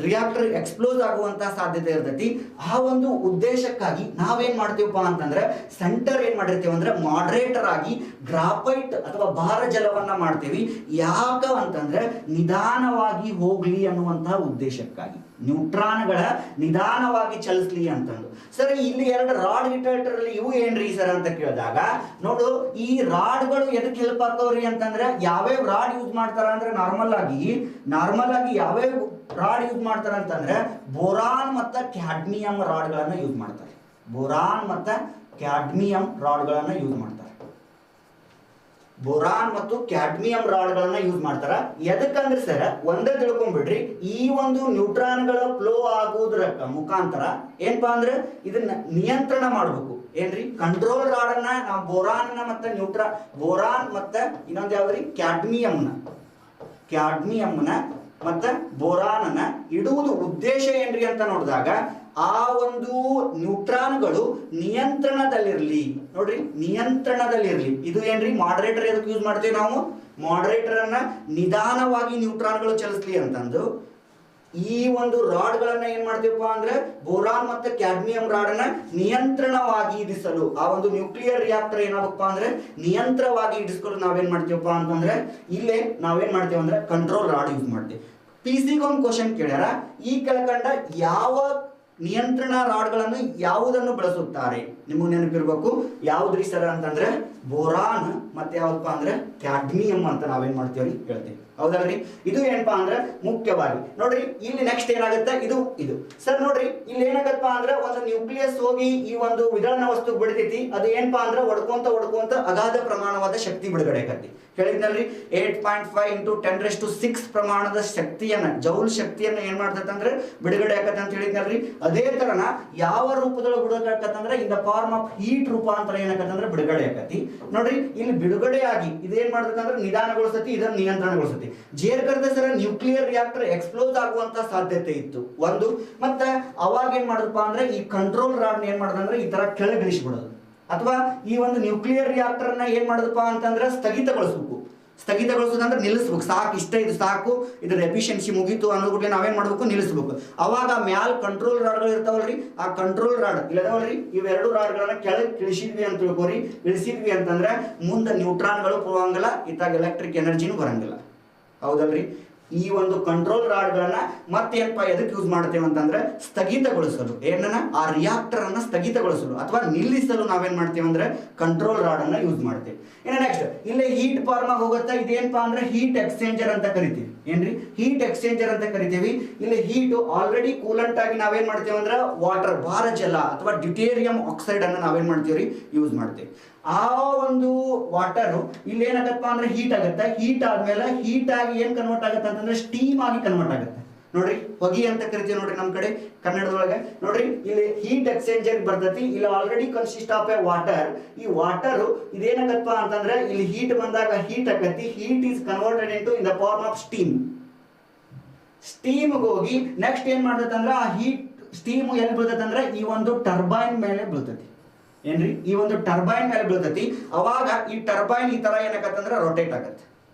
ರಿಯಾಕ್ಟರ್ ಎಕ್ಸ್ಪ್ಲೋಸ್ ಆಗುವಂತಹ ಸಾಧ್ಯತೆ ಇರ್ತೈತಿ. ಆ ಒಂದು ಉದ್ದೇಶಕ್ಕಾಗಿ ನಾವೇನ್ ಮಾಡ್ತೀವಪ್ಪ ಅಂತಂದ್ರೆ ಸೆಂಟರ್ ಏನ್ ಮಾಡಿರ್ತೀವಿ ಅಂದ್ರೆ ಮಾಡರೇಟರ್ ಆಗಿ ಗ್ರಾಫೈಟ್ ಅಥವಾ ಭಾರ ಜಲವನ್ನ ಮಾಡ್ತೀವಿ. ಯಾಕ ಅಂತಂದ್ರೆ ನಿಧಾನವಾಗಿ ಹೋಗ್ಲಿ ಅನ್ನುವಂತಹ ಉದ್ದೇಶಕ್ಕಾಗಿ, ನ್ಯೂಟ್ರಾನ್ಗಳ ನಿಧಾನವಾಗಿ ಚಲಿಸ್ಲಿ ಅಂತಂದು. ಸರ್ ಇಲ್ಲಿ ಎರಡು ರಾಡ್ ಗಿಟರಲ್ಲಿ ಇವು ಏನ್ರಿ ಸರ್ ಅಂತ ಕೇಳಿದಾಗ ನೋಡು, ಈ ರಾಡ್ಗಳು ಎದಕ್ಕೆ ಹೆಲ್ಪ್ ಆಗ್ತಾವ್ರಿ ಅಂತಂದ್ರೆ ಯಾವ್ಯಾವ ರಾಡ್ ಯೂಸ್ ಮಾಡ್ತಾರ ಅಂದ್ರೆ ನಾರ್ಮಲ್ ಆಗಿ ಯಾವ್ಯಾವ ರಾಡ್ ಯೂಸ್ ಮಾಡ್ತಾರ ಅಂತಂದ್ರೆ ಬೋರಾನ್ ಮತ್ತು ಕ್ಯಾಡ್ಮಿಯಂ ರಾಡ್ಗಳನ್ನ ಯೂಸ್ ಮಾಡ್ತಾರೆ. ಬೋರಾನ್ ಮತ್ತು ಕ್ಯಾಡ್ಮಿಯಂ ರಾಡ್ಗಳನ್ನ ಯೂಸ್ ಮಾಡ್ತಾರೆ. ಬೋರಾನ್ ಮತ್ತು ಕ್ಯಾಡ್ಮಿಯಂ ರಾಡ್ಗಳನ್ನ ಯೂಸ್ ಮಾಡ್ತಾರ. ಎದಕ್ಕಂದ್ರೆ ಸರ್ ಒಂದೇ ತಿಳ್ಕೊಂಡ್ಬಿಡ್ರಿ, ಈ ಒಂದು ನ್ಯೂಟ್ರಾನ್ಗಳ ಫ್ಲೋ ಆಗುವುದರ ಮುಖಾಂತರ ಏನಪ್ಪಾ ಅಂದ್ರೆ ಇದನ್ನ ನಿಯಂತ್ರಣ ಮಾಡ್ಬೇಕು. ಏನ್ರಿ? ಕಂಟ್ರೋಲ್ ರಾಡ್ ಅನ್ನ ನಾವು ಬೋರಾನ್ ಮತ್ತೆ ಬೋರಾನ್ ಮತ್ತೆ ಇನ್ನೊಂದು ಯಾವ್ದ್ರಿ ಕ್ಯಾಡ್ಮಿಯಂನ ಮತ್ತೆ ಬೋರಾನನ್ನ ಇಡುವುದು ಉದ್ದೇಶ ಏನ್ರಿ ಅಂತ ನೋಡಿದಾಗ ಆ ಒಂದು ನ್ಯೂಟ್ರಾನ್ಗಳು ನಿಯಂತ್ರಣದಲ್ಲಿರ್ಲಿ. ನೋಡ್ರಿ, ನಿಯಂತ್ರಣದಲ್ಲಿರ್ಲಿ. ಇದು ಏನ್ರಿ ಮಾಡರೇಟರ್ ಎದಕ್ಕೆ ಯೂಸ್ ಮಾಡ್ತೀವಿ ನಾವು? ಮಾಡರೇಟರ್ ಅನ್ನ ನಿಧಾನವಾಗಿ ನ್ಯೂಟ್ರಾನ್ಗಳು ಚಲಿಸ್ಲಿ ಅಂತಂದು ಈ ಒಂದು ರಾಡ್ಗಳನ್ನ ಏನ್ ಮಾಡ್ತೀವಪ್ಪ ಅಂದ್ರೆ ಬೋರಾನ್ ಮತ್ತೆ ಕ್ಯಾಡ್ಮಿಯಂ ರಾಡ್ ಅನ್ನ ನಿಯಂತ್ರಣವಾಗಿ ಇಡಿಸಲು, ಆ ಒಂದು ನ್ಯೂಕ್ಲಿಯರ್ ರಿಯಾಕ್ಟರ್ ಏನಾಗಪ್ಪ ಅಂದ್ರೆ ನಿಯಂತ್ರವಾಗಿ ಇಡಿಸ್ಕೊಂಡು ನಾವೇನ್ ಮಾಡ್ತೀವಪ್ಪ ಅಂತಂದ್ರೆ ಇಲ್ಲೇ ನಾವೇನ್ ಮಾಡ್ತೀವಿ ಅಂದ್ರೆ ಕಂಟ್ರೋಲ್ ರಾಡ್ ಯೂಸ್ ಮಾಡ್ತೀವಿ. PC-ಗೆ ಒಂದು ಕ್ವಶನ್ ಕೇಳ್ಯಾರ, ಈ ಕೆಳಕಂಡ ಯಾವ ನಿಯಂತ್ರಣ ರಾಡ್ಗಳನ್ನು ಯಾವುದನ್ನು ಬಳಸುತ್ತಾರೆ? ನಿಮಗೆ ನೆನಪಿರ್ಬೇಕು ಯಾವ್ದ್ರಿ ಸರ್ ಅಂತಂದ್ರೆ ಬೋರಾನ್ ಮತ್ತೆ ಯಾವಪ್ಪ ಅಂದ್ರೆ ಕ್ಯಾಡ್ಮಿಯಂ ಅಂತ ನಾವೇನ್ ಮಾಡ್ತೀವ್ರಿ ಹೇಳ್ತೀವಿ. ಹೌದಲ್ರಿ? ಇದು ಏನಪ್ಪಾ ಅಂದ್ರೆ ಮುಖ್ಯವಾಗಿ ನೋಡ್ರಿ ಇಲ್ಲಿ ನೆಕ್ಸ್ಟ್ ಏನಾಗುತ್ತೆ, ಇದು ಸರ್ ನೋಡ್ರಿ ಇಲ್ಲಿ ಏನಾಗತ್ತಪ್ಪ ಅಂದ್ರೆ ಒಂದು ನ್ಯೂಕ್ಲಿಯಸ್ ಹೋಗಿ ಈ ಒಂದು ವಿದಳನ ವಸ್ತು ಬಿಡ್ತೈತಿ. ಅದು ಏನಪ್ಪಾ ಅಂದ್ರೆ ಒಡ್ಕೊಂತ ಅಗಾಧ ಪ್ರಮಾಣವಾದ ಶಕ್ತಿ ಬಿಡುಗಡೆ ಆಕತಿ. ಹೇಳಿದ್ನಲ್ರಿ 8.5 × 10⁶ ಪ್ರಮಾಣದ ಶಕ್ತಿಯನ್ನ, ಜೌಲ್ ಶಕ್ತಿಯನ್ನ ಏನ್ ಮಾಡ್ತೈತೆ ಅಂದ್ರೆ ಬಿಡುಗಡೆ ಆಕತ್ತೆ ಅಂತ ಹೇಳಿದ್ನಲ್ರಿ. ಅದೇ ತರನ ಯಾವ ರೂಪದೊಳಗೆ ಬಿಡುಗಡೆ ಆಕತ್ತಂದ್ರೆ in the form of heat ರೂಪಾಂತರ ಏನಾಕತ್ತಂದ್ರೆ ಬಿಡುಗಡೆ ಆಕತಿ. ನೋಡ್ರಿ ಇಲ್ಲಿ ಬಿಡುಗಡೆ ಆಗಿ ಇದೇನ್ ಮಾಡ್ತೈತೆ ಅಂದ್ರೆ ನಿಧಾನಗೊಳಿಸತಿ, ಇದನ್ನ ನಿಯಂತ್ರಣಗೊಳಿಸತಿ. ಜೇರ್ ಕರೆದ ಸರ ನ್ಯೂಕ್ಲಿಯರ್ ರಿಯಾಕ್ಟರ್ ಎಕ್ಸ್ಪ್ಲೋಸ್ ಆಗುವಂತ ಸಾಧ್ಯತೆ ಇತ್ತು ಒಂದು. ಮತ್ತೆ ಅವಾಗ ಏನ್ ಮಾಡಿದಪ್ಪ ಅಂದ್ರೆ ಈ ಕಂಟ್ರೋಲ್ ರಾಡ್ ಏನ್ ಮಾಡದಂದ್ರೆ ಈ ತರ ಕೆಳಗಿಳಿಸ್ಬಿಡೋದು, ಅಥವಾ ಈ ಒಂದು ನ್ಯೂಕ್ಲಿಯರ್ ರಿಯಾಕ್ಟರ್ ನ ಏನ್ ಮಾಡೋದಪ್ಪ ಅಂತಂದ್ರೆ ಸ್ಥಗಿತಗೊಳಿಸ್ಬೇಕು. ಸ್ಥಗಿತಗೊಳಿಸೋದಂದ್ರೆ ನಿಲ್ಲಿಸ್ಬೇಕು. ಸಾಕು, ಇಷ್ಟ ಇದು ಸಾಕು, ಇದ್ರ ಎಫಿಷಿಯನ್ಸಿ ಮುಗೀತು ಅನ್ನೋದ್ಬಿಟ್ಟು ನಾವೇನ್ ಮಾಡ್ಬೇಕು, ನಿಲ್ಲಿಸ್ಬೇಕು. ಅವಾಗ ಮ್ಯಾಲ್ ಕಂಟ್ರೋಲ್ ರಾಡ್ಗಳು ಇರ್ತಾವಲ್ರಿ, ಆ ಕಂಟ್ರೋಲ್ ರಾಡ್ ಇಲ್ಲದವಲ್ರಿ ಇವೆರಡು ರಾಡ್ಗಳನ್ನ ಕೆಳಗೆ ಇಳಿಸಿದ್ವಿ ಅಂತ ತಿಳ್ಕೊರಿ. ಇಳಿಸಿದ್ವಿ ಅಂತಂದ್ರೆ ಮುಂದೆ ನ್ಯೂಟ್ರಾನ್ಗಳು ಹೋಗಂಗಿಲ್ಲ, ಇತ್ತಾಗ ಎಲೆಕ್ಟ್ರಿಕ್ ಎನರ್ಜಿನೂ ಬರಂಗಿಲ್ಲ. ಹೌದಲ್ರಿ? ಈ ಒಂದು ಕಂಟ್ರೋಲ್ ರಾಡ್ಗಳನ್ನ ಮತ್ತೇನಪ್ಪ ಎದಕ್ಕೆ ಯೂಸ್ ಮಾಡ್ತೇವೆ ಅಂತಂದ್ರೆ ಸ್ಥಗಿತಗೊಳಿಸಲು, ಏನನ್ನ ಆ ರಿಯಾಕ್ಟರ್ ಅನ್ನ ಸ್ಥಗಿತಗೊಳಿಸಲು ಅಥವಾ ನಿಲ್ಲಿಸಲು ನಾವೇನ್ ಮಾಡ್ತೇವೆ ಅಂದ್ರೆ ಕಂಟ್ರೋಲ್ ರಾಡ್ ಅನ್ನ ಯೂಸ್ ಮಾಡ್ತೇವೆ. ಇನ್ನು ನೆಕ್ಸ್ಟ್ ಇಲ್ಲೇ ಹೀಟ್ ಫಾರ್ಮ್ ಆಗಿ ಹೋಗುತ್ತೆ. ಇದೇನಪ್ಪಾ ಅಂದ್ರೆ ಹೀಟ್ ಎಕ್ಸ್ಚೇಂಜರ್ ಅಂತ ಕರಿತೀವಿ. ಏನ್ರಿ? ಹೀಟ್ ಎಕ್ಸ್ಚೇಂಜರ್ ಅಂತ ಕರಿತೀವಿ. ಇಲ್ಲಿ ಹೀಟ್ ಆಲ್ರೆಡಿ ಕೂಲೆಂಟ್ ಆಗಿ ನಾವೇನ್ ಮಾಡ್ತೇವೆ ಅಂದ್ರೆ ವಾಟರ್, ಭಾರ ಜಲ ಅಥವಾ ಡ್ಯೂಟೇರಿಯಂ ಆಕ್ಸೈಡ್ ಅನ್ನ ನಾವೇನ್ ಮಾಡ್ತೀವ್ರಿ ಯೂಸ್ ಮಾಡ್ತೇವೆ. ಆ ಒಂದು ವಾಟರ್ ಇಲ್ಲಿ ಏನಾಗತ್ತಪ್ಪ ಅಂದ್ರೆ ಹೀಟ್ ಆಗುತ್ತೆ. ಹೀಟ್ ಆದ್ಮೇಲೆ ಹೀಟ್ ಆಗಿ ಏನ್ ಕನ್ವರ್ಟ್ ಆಗುತ್ತೆ ಅಂತಂದ್ರೆ ಸ್ಟೀಮ್ ಆಗಿ ಕನ್ವರ್ಟ್ ಆಗುತ್ತೆ. ನೋಡ್ರಿ ಹೊಗಿ ಅಂತ ಕರಿತೀವಿ ನೋಡ್ರಿ ನಮ್ಮ ಕಡೆ ಕನ್ನಡದೊಳಗೆ. ನೋಡ್ರಿ ಇಲ್ಲಿ ಹೀಟ್ ಎಕ್ಸ್ಚೇಂಜರ್ ಬರ್ತೈತಿ, ಇಲ್ಲಿ already consist of a water. ಈ ವಾಟರ್ ಇದೇನಾಗತ್ತಪ್ಪ ಅಂತಂದ್ರೆ ಇಲ್ಲಿ ಹೀಟ್ ಬಂದಾಗ ಹೀಟ್ ಆಗತ್ತಿ, heat is converted into in the form of steam. ಸ್ಟೀಮ್ಗೆ ಹೋಗಿ ನೆಕ್ಸ್ಟ್ ಏನ್ ಮಾಡ್ತೈತೆ ಅಂದ್ರೆ ಆ ಹೀಟ್ ಸ್ಟೀಮ್ ಎಲ್ಲಿ ಬೀಳ್ತೈತೆ ಅಂದ್ರೆ ಈ ಒಂದು ಟರ್ಬೈನ್ ಮೇಲೆ ಬೀಳ್ತೈತಿ. ಏನ್ರಿ ಈ ಒಂದು ಟರ್ಬೈನ್ ಮೇಲೆ ಬೀಳ್ತೈತಿ. ಅವಾಗ ಈ ಟರ್ಬೈನ್ ಈ ತರ ಏನಾಗತ್ತಂದ್ರೆ ರೊಟೇಟ್ ಆಗತ್ತೆ.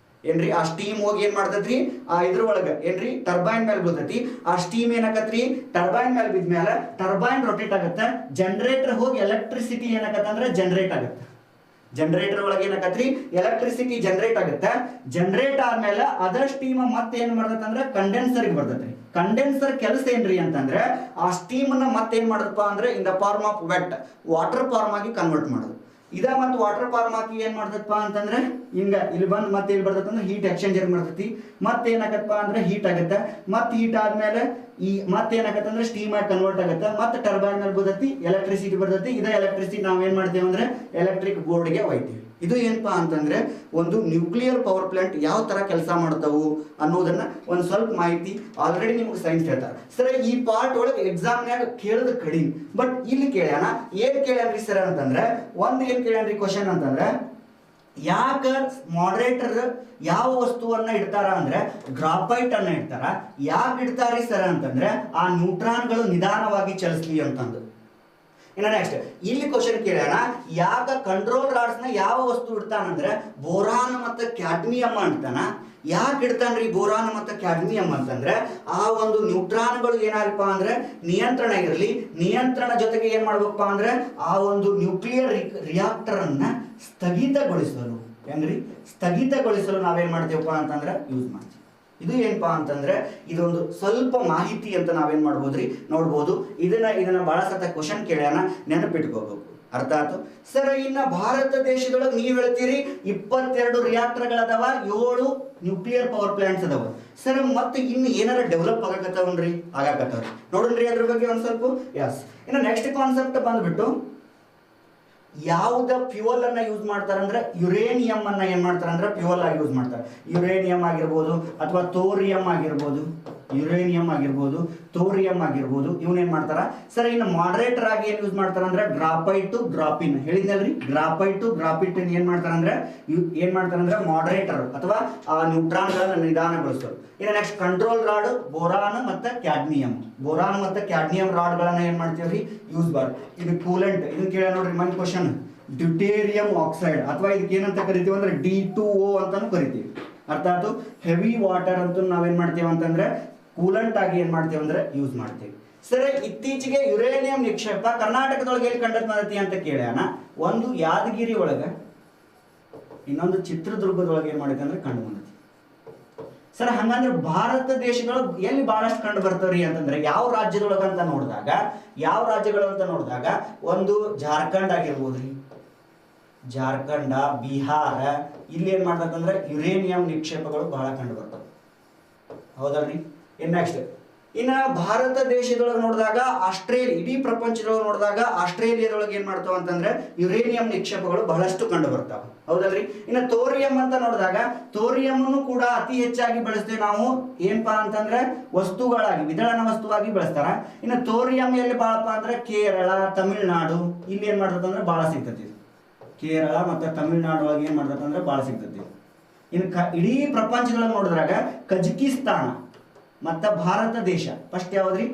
ಏನ್ರಿ ಆ ಸ್ಟೀಮ್ ಹೋಗಿ ಏನ್ ಮಾಡ್ತೈತ್ರಿ ಆ ಇದ್ರೊಳಗ ಏನ್ರಿ ಟರ್ಬೈನ್ ಮೇಲೆ ಬೀಳ್ತೈತಿ. ಆ ಸ್ಟೀಮ್ ಏನಾಗತ್ರಿ ಟರ್ಬೈನ್ ಮೇಲೆ ಬಿದ್ಮೇಲೆ ಟರ್ಬೈನ್ ರೊಟೇಟ್ ಆಗತ್ತೆ. ಜನರೇಟರ್ ಹೋಗಿ ಎಲೆಕ್ಟ್ರಿಸಿಟಿ ಏನಾಗತ್ತಂದ್ರೆ ಜನರೇಟ್ ಆಗತ್ತೆ. ಜನರೇಟರ್ ಒಳಗೆ ಏನಾಗತ್ರಿ ಎಲೆಕ್ಟ್ರಿಸಿಟಿ ಜನರೇಟ್ ಆಗುತ್ತೆ. ಜನರೇಟ್ ಆದ್ಮೇಲೆ ಅದರ ಸ್ಟೀಮ್ ಮತ್ತೆ ಏನ್ ಮಾಡ್ತೈತೆ ಅಂದ್ರೆ ಕಂಡೆನ್ಸರ್ಗೆ ಬರ್ತೈತ್ರಿ. ಕಂಡೆನ್ಸರ್ ಕೆಲಸ ಏನ್ರಿ ಅಂತಂದ್ರೆ ಆ ಸ್ಟೀಮ್ ಅನ್ನ ಮತ್ತೆ ಏನ್ ಮಾಡದಪ್ಪ ಅಂದ್ರೆ in the form of wet water form ಆಗಿ ಕನ್ವರ್ಟ್ ಮಾಡೋದು. ಇದ ಮತ್ತೆ ವಾಟರ್ ಫಾರ್ಮ್ ಆಗಿ ಏನ್ ಮಾಡ್ತೈತಪ್ಪ ಅಂತಂದ್ರೆ ಹಿಂಗ ಇಲ್ಲಿ ಬಂದ್ ಮತ್ತೆ ಇಲ್ಲಿ ಬರ್ತೈತೆ ಅಂದ್ರೆ ಹೀಟ್ ಎಕ್ಸ್ಚೇಂಜರ್ ಮಾಡ್ತೈತಿ. ಮತ್ತೆ ಏನಾಗತ್ತಪ್ಪ ಅಂದ್ರೆ ಹೀಟ್ ಆಗುತ್ತೆ. ಮತ್ತೆ ಹೀಟ್ ಆದ್ಮೇಲೆ ಈ ಮತ್ತೆ ಏನಾಗತ್ತೆ ಅಂದ್ರೆ ಸ್ಟೀಮ್ ಆಗಿ ಕನ್ವರ್ಟ್ ಆಗುತ್ತೆ. ಮತ್ತೆ ಟರ್ಬೈನ್ ಮೇಲೆ ಬರ್ತೈತಿ, ಎಲೆಕ್ಟ್ರಿಸಿಟಿ ಬರ್ತೈತಿ. ಇದೇ ಎಲೆಕ್ಟ್ರಿಸಿಟಿ ನಾವ್ ಏನ್ ಮಾಡ್ತೇವೆ ಅಂದ್ರೆ ಎಲೆಕ್ಟ್ರಿಕ್ ಬೋರ್ಡ್ಗೆ ಒಯ್ತೀವಿ. ಇದು ಏನಪ್ಪಾ ಅಂತಂದ್ರೆ ಒಂದು ನ್ಯೂಕ್ಲಿಯರ್ ಪವರ್ ಪ್ಲಾಂಟ್ ಯಾವ ತರ ಕೆಲಸ ಮಾಡ್ತಾವು ಅನ್ನೋದನ್ನ ಒಂದ್ ಸ್ವಲ್ಪ ಮಾಹಿತಿ ಆಲ್ರೆಡಿ ನಿಮ್ಗೆ ಸೈನ್ಸ್ ಹೇಳ್ತಾರೆ. ಸರ್ ಈ ಪಾರ್ಟ್ ಒಳಗೆ ಎಕ್ಸಾಮ್ನ್ಯಾಗ ಕೇಳೋದು ಕಡಿಮೆ, ಬಟ್ ಇಲ್ಲಿ ಕೇಳ್ಯಾನ ಏನ್ ಕೇಳ್ಯಾನ್ರಿ ಸರ್ ಅಂತಂದ್ರೆ ಒಂದ್ ಏನ್ ಕೇಳ್ಯಾನ್ರಿ ಕ್ವಶನ್ ಅಂತಂದ್ರೆ ಯಾಕ ಮಾಡರೇಟರ್ ಯಾವ ವಸ್ತುವನ್ನ ಇಡ್ತಾರ ಅಂದ್ರೆ ಗ್ರಾಫೈಟ್ ಅನ್ನ ಇಡ್ತಾರ. ಯಾಕೆ ಇಡ್ತಾರಿ ಸರ್ ಅಂತಂದ್ರೆ ಆ ನ್ಯೂಟ್ರಾನ್ಗಳು ನಿಧಾನವಾಗಿ ಚಲಿಸ್ಲಿ ಅಂತಂದು. ಇನ್ನು ನೆಕ್ಸ್ಟ್ ಇಲ್ಲಿ ಕ್ವಶನ್ ಕೇಳ್ಯಾನ ಯಾಕ ಕಂಟ್ರೋಲ್ ರಾಡ್ಸ್ ನ ಯಾವ ವಸ್ತು ಇಡ್ತಾನಂದ್ರೆ ಬೋರಾನ್ ಮತ್ತೆ ಕ್ಯಾಡ್ಮಿಯಂ ಇಡ್ತಾನ. ಯಾಕೆ ಇಡ್ತಾನ್ರಿ ಬೋರಾನ್ ಮತ್ತೆ ಕ್ಯಾಡ್ಮಿಯಂ ಅಂತಂದ್ರೆ ಆ ಒಂದು ನ್ಯೂಟ್ರಾನ್ಗಳು ಏನಾಗಪ್ಪ ಅಂದ್ರೆ ನಿಯಂತ್ರಣ ಇರಲಿ. ನಿಯಂತ್ರಣ ಜೊತೆಗೆ ಏನ್ ಮಾಡ್ಬೇಕಪ್ಪ ಅಂದ್ರೆ ಆ ಒಂದು ನ್ಯೂಕ್ಲಿಯರ್ ರಿಯಾಕ್ಟರ್ ಅನ್ನ ಸ್ಥಗಿತಗೊಳಿಸಲು ಹೆಂಗ್ರಿ ಸ್ಥಗಿತಗೊಳಿಸಲು ನಾವೇನ್ ಮಾಡ್ತೀವಪ್ಪ ಅಂತಂದ್ರೆ ಯೂಸ್ ಮಾಡ್ತೀವಿ. ಇದು ಏನಪ್ಪಾ ಅಂತಂದ್ರೆ ಇದೊಂದು ಸ್ವಲ್ಪ ಮಾಹಿತಿ ಅಂತ ನಾವೇನ್ ಮಾಡ್ಬೋದ್ರಿ ನೋಡ್ಬೋದು. ಇದನ್ನ ಬಹಳ ಸತ ಕ್ವಶನ್ ಕೇಳ್ಯಾನ, ನೆನಪಿಟ್ಕೋಬೇಕು. ಅರ್ಥ ಆಯ್ತು ಸರ್. ಇನ್ನ ಭಾರತ ದೇಶದೊಳಗೆ ನೀವ್ ಹೇಳ್ತೀರಿ 22 ರಿಯಾಕ್ಟರ್ಗಳದಾವ, 7 ನ್ಯೂಕ್ಲಿಯರ್ ಪವರ್ ಪ್ಲಾಂಟ್ಸ್ ಅದಾವ. ಸರ್ ಮತ್ತೆ ಇನ್ನು ಏನಾರ ಡೆವಲಪ್ ಆಗಕತ್ತಾವನ್ರಿ ಆಗಾಕತ್ತಾವ್ರಿ ನೋಡ್ರಿ ಅದ್ರ ಬಗ್ಗೆ ಒಂದ್ ಸ್ವಲ್ಪ. ಎಸ್ ಇನ್ನು ನೆಕ್ಸ್ಟ್ ಕಾನ್ಸೆಪ್ಟ್ ಬಂದ್ಬಿಟ್ಟು ಯಾವುದ ಫ್ಯೂಯಲ್ ಅನ್ನ ಯೂಸ್ ಮಾಡ್ತಾರೆ ಅಂದ್ರೆ ಯುರೇನಿಯಂ ಅನ್ನ ಏನ್ ಮಾಡ್ತಾರೆ ಅಂದ್ರೆ ಫ್ಯೂಯಲ್ ಆಗಿ ಯೂಸ್ ಮಾಡ್ತಾರೆ. ಯುರೇನಿಯಂ ಆಗಿರ್ಬೋದು ಅಥವಾ ಥೋರಿಯಂ ಆಗಿರ್ಬೋದು, ಯುರೇನಿಯಂ ಆಗಿರ್ಬೋದು, ಥೋರಿಯಂ ಆಗಿರ್ಬೋದು, ಇವನೇನ್ ಮಾಡ್ತಾರ ಸರ್. ಇನ್ನು ಮಾಡರೇಟರ್ ಆಗಿ ಏನ್ ಯೂಸ್ ಮಾಡ್ತಾರ ಅಂದ್ರೆ ಗ್ರಾಫೈಟ್ ಗ್ರಾಫಿನ್ ಹೇಳಿದ್ನಲ್ರಿ. ಗ್ರಾಫೈಟ್ ಗ್ರಾಫಿಟ್ ಏನ್ ಮಾಡ್ತಾರ ಅಂದ್ರೆ ಮಾಡರೇಟರ್ ಅಥವಾ ಆ ನ್ಯೂಟ್ರಾನ್ ಗಳನ್ನ ನಿಧಾನಗೊಳಿಸೋದು. ಇನ್ನು ನೆಕ್ಸ್ಟ್ ಕಂಟ್ರೋಲ್ ರಾಡ್ ಬೋರಾನ್ ಮತ್ತೆ ಕ್ಯಾಡ್ಮಿಯಂ. ಬೋರಾನ್ ಮತ್ತೆ ಕ್ಯಾಡ್ಮಿಯಂ ರಾಡ್ ಗಳನ್ನ ಏನ್ ಮಾಡ್ತೀವ್ರಿ ಯೂಸ್ ಮಾಡಿ. ಇದು ಕೂಲೆಂಟ್ ಇದನ್ನ ಕೇಳ ನೋಡ್ರಿ ಮನ್ ಕ್ವಶನ್. ಡ್ಯೂಟೇರಿಯಂ ಆಕ್ಸೈಡ್ ಅಥವಾ ಇದಕ್ಕೆ ಏನಂತ ಕರಿತೀವಿ ಅಂದ್ರೆ D2O ಅಂತಾನು ಕರಿತೀವಿ. ಅರ್ಥ ಆಯ್ತು. ಹೆವಿ ವಾಟರ್ ಅಂತೂ ನಾವೇನ್ ಮಾಡ್ತೀವಿ ಅಂತಂದ್ರೆ ಕೂಲೆಂಟ್ ಆಗಿ ಏನ್ ಮಾಡ್ತೀವಿ ಅಂದ್ರೆ ಯೂಸ್ ಮಾಡ್ತೀವಿ. ಸರ್ ಇತ್ತೀಚೆಗೆ ಯುರೇನಿಯಂ ನಿಕ್ಷೇಪ ಕರ್ನಾಟಕದೊಳಗೆ ಎಲ್ಲಿ ಕಂಡು ಬಂದೈತಿ ಅಂತ ಕೇಳ್ಯಾನ. ಒಂದು ಯಾದಗಿರಿ ಒಳಗ, ಇನ್ನೊಂದು ಚಿತ್ರದುರ್ಗದೊಳಗೆ ಏನ್ ಮಾಡೈತೆ ಅಂದ್ರೆ ಕಂಡು ಬಂದೈತಿ. ಸರ್ ಹಂಗಂದ್ರೆ ಭಾರತ ದೇಶಗಳು ಎಲ್ಲಿ ಬಹಳಷ್ಟು ಕಂಡು ಬರ್ತಾವ್ರಿ ಅಂತಂದ್ರೆ ಯಾವ ರಾಜ್ಯದೊಳಗ ಅಂತ ನೋಡಿದಾಗ, ಯಾವ ರಾಜ್ಯಗಳು ಅಂತ ನೋಡಿದಾಗ ಒಂದು ಜಾರ್ಖಂಡ್ ಆಗಿರ್ಬೋದ್ರಿ, ಜಾರ್ಖಂಡ, ಬಿಹಾರ, ಇಲ್ಲಿ ಏನ್ ಮಾಡ್ತಂದ್ರೆ ಯುರೇನಿಯಂ ನಿಕ್ಷೇಪಗಳು ಬಹಳ ಕಂಡು ಬರ್ತವೆ. ಹೌದಲ್ರಿ. ಇನ್ ನೆಕ್ಸ್ಟ್ ಇನ್ನ ಭಾರತ ದೇಶದೊಳಗೆ ನೋಡಿದಾಗ ಆಸ್ಟ್ರೇಲಿಯಾ, ಇಡೀ ಪ್ರಪಂಚದೊಳಗೆ ನೋಡಿದಾಗ ಆಸ್ಟ್ರೇಲಿಯಾದೊಳಗೆ ಏನ್ ಮಾಡ್ತಾವ ಅಂತಂದ್ರೆ ಯುರೇನಿಯಂ ನಿಕ್ಷೇಪಗಳು ಬಹಳಷ್ಟು ಕಂಡು ಬರ್ತಾವ. ಹೌದಲ್ರಿ. ಇನ್ನು ಥೋರಿಯಂ ಅಂತ ನೋಡಿದಾಗ ಥೋರಿಯಂ ಕೂಡ ಅತಿ ಹೆಚ್ಚಾಗಿ ಬಳಸ್ತೇವೆ ನಾವು ಏನಪ್ಪಾ ಅಂತಂದ್ರೆ ವಸ್ತುಗಳಾಗಿ, ವಿದಳನ ವಸ್ತುವಾಗಿ ಬಳಸ್ತಾರ. ಇನ್ನು ಥೋರಿಯಂ ಎಲ್ಲಿ ಬಾಳಪ್ಪ ಅಂದ್ರೆ ಕೇರಳ, ತಮಿಳುನಾಡು, ಇಲ್ಲಿ ಏನ್ ಮಾಡ್ತಂದ್ರೆ ಬಹಳ ಸಿಗ್ತತಿ. ಕೇರಳ ಮತ್ತೆ ತಮಿಳುನಾಡು ಒಳಗೆ ಏನ್ ಮಾಡ್ತಂದ್ರೆ ಬಹಳ ಸಿಗ್ತತಿ. ಇನ್ನು ಇಡೀ ಪ್ರಪಂಚದೊಳಗೆ ನೋಡಿದ್ರಾಗ ಕಜಕಿಸ್ತಾನ ಮತ್ತ ಭಾರತ ದೇಶ ಫಸ್ಟ್ ಯಾವ್ದ್ರಿ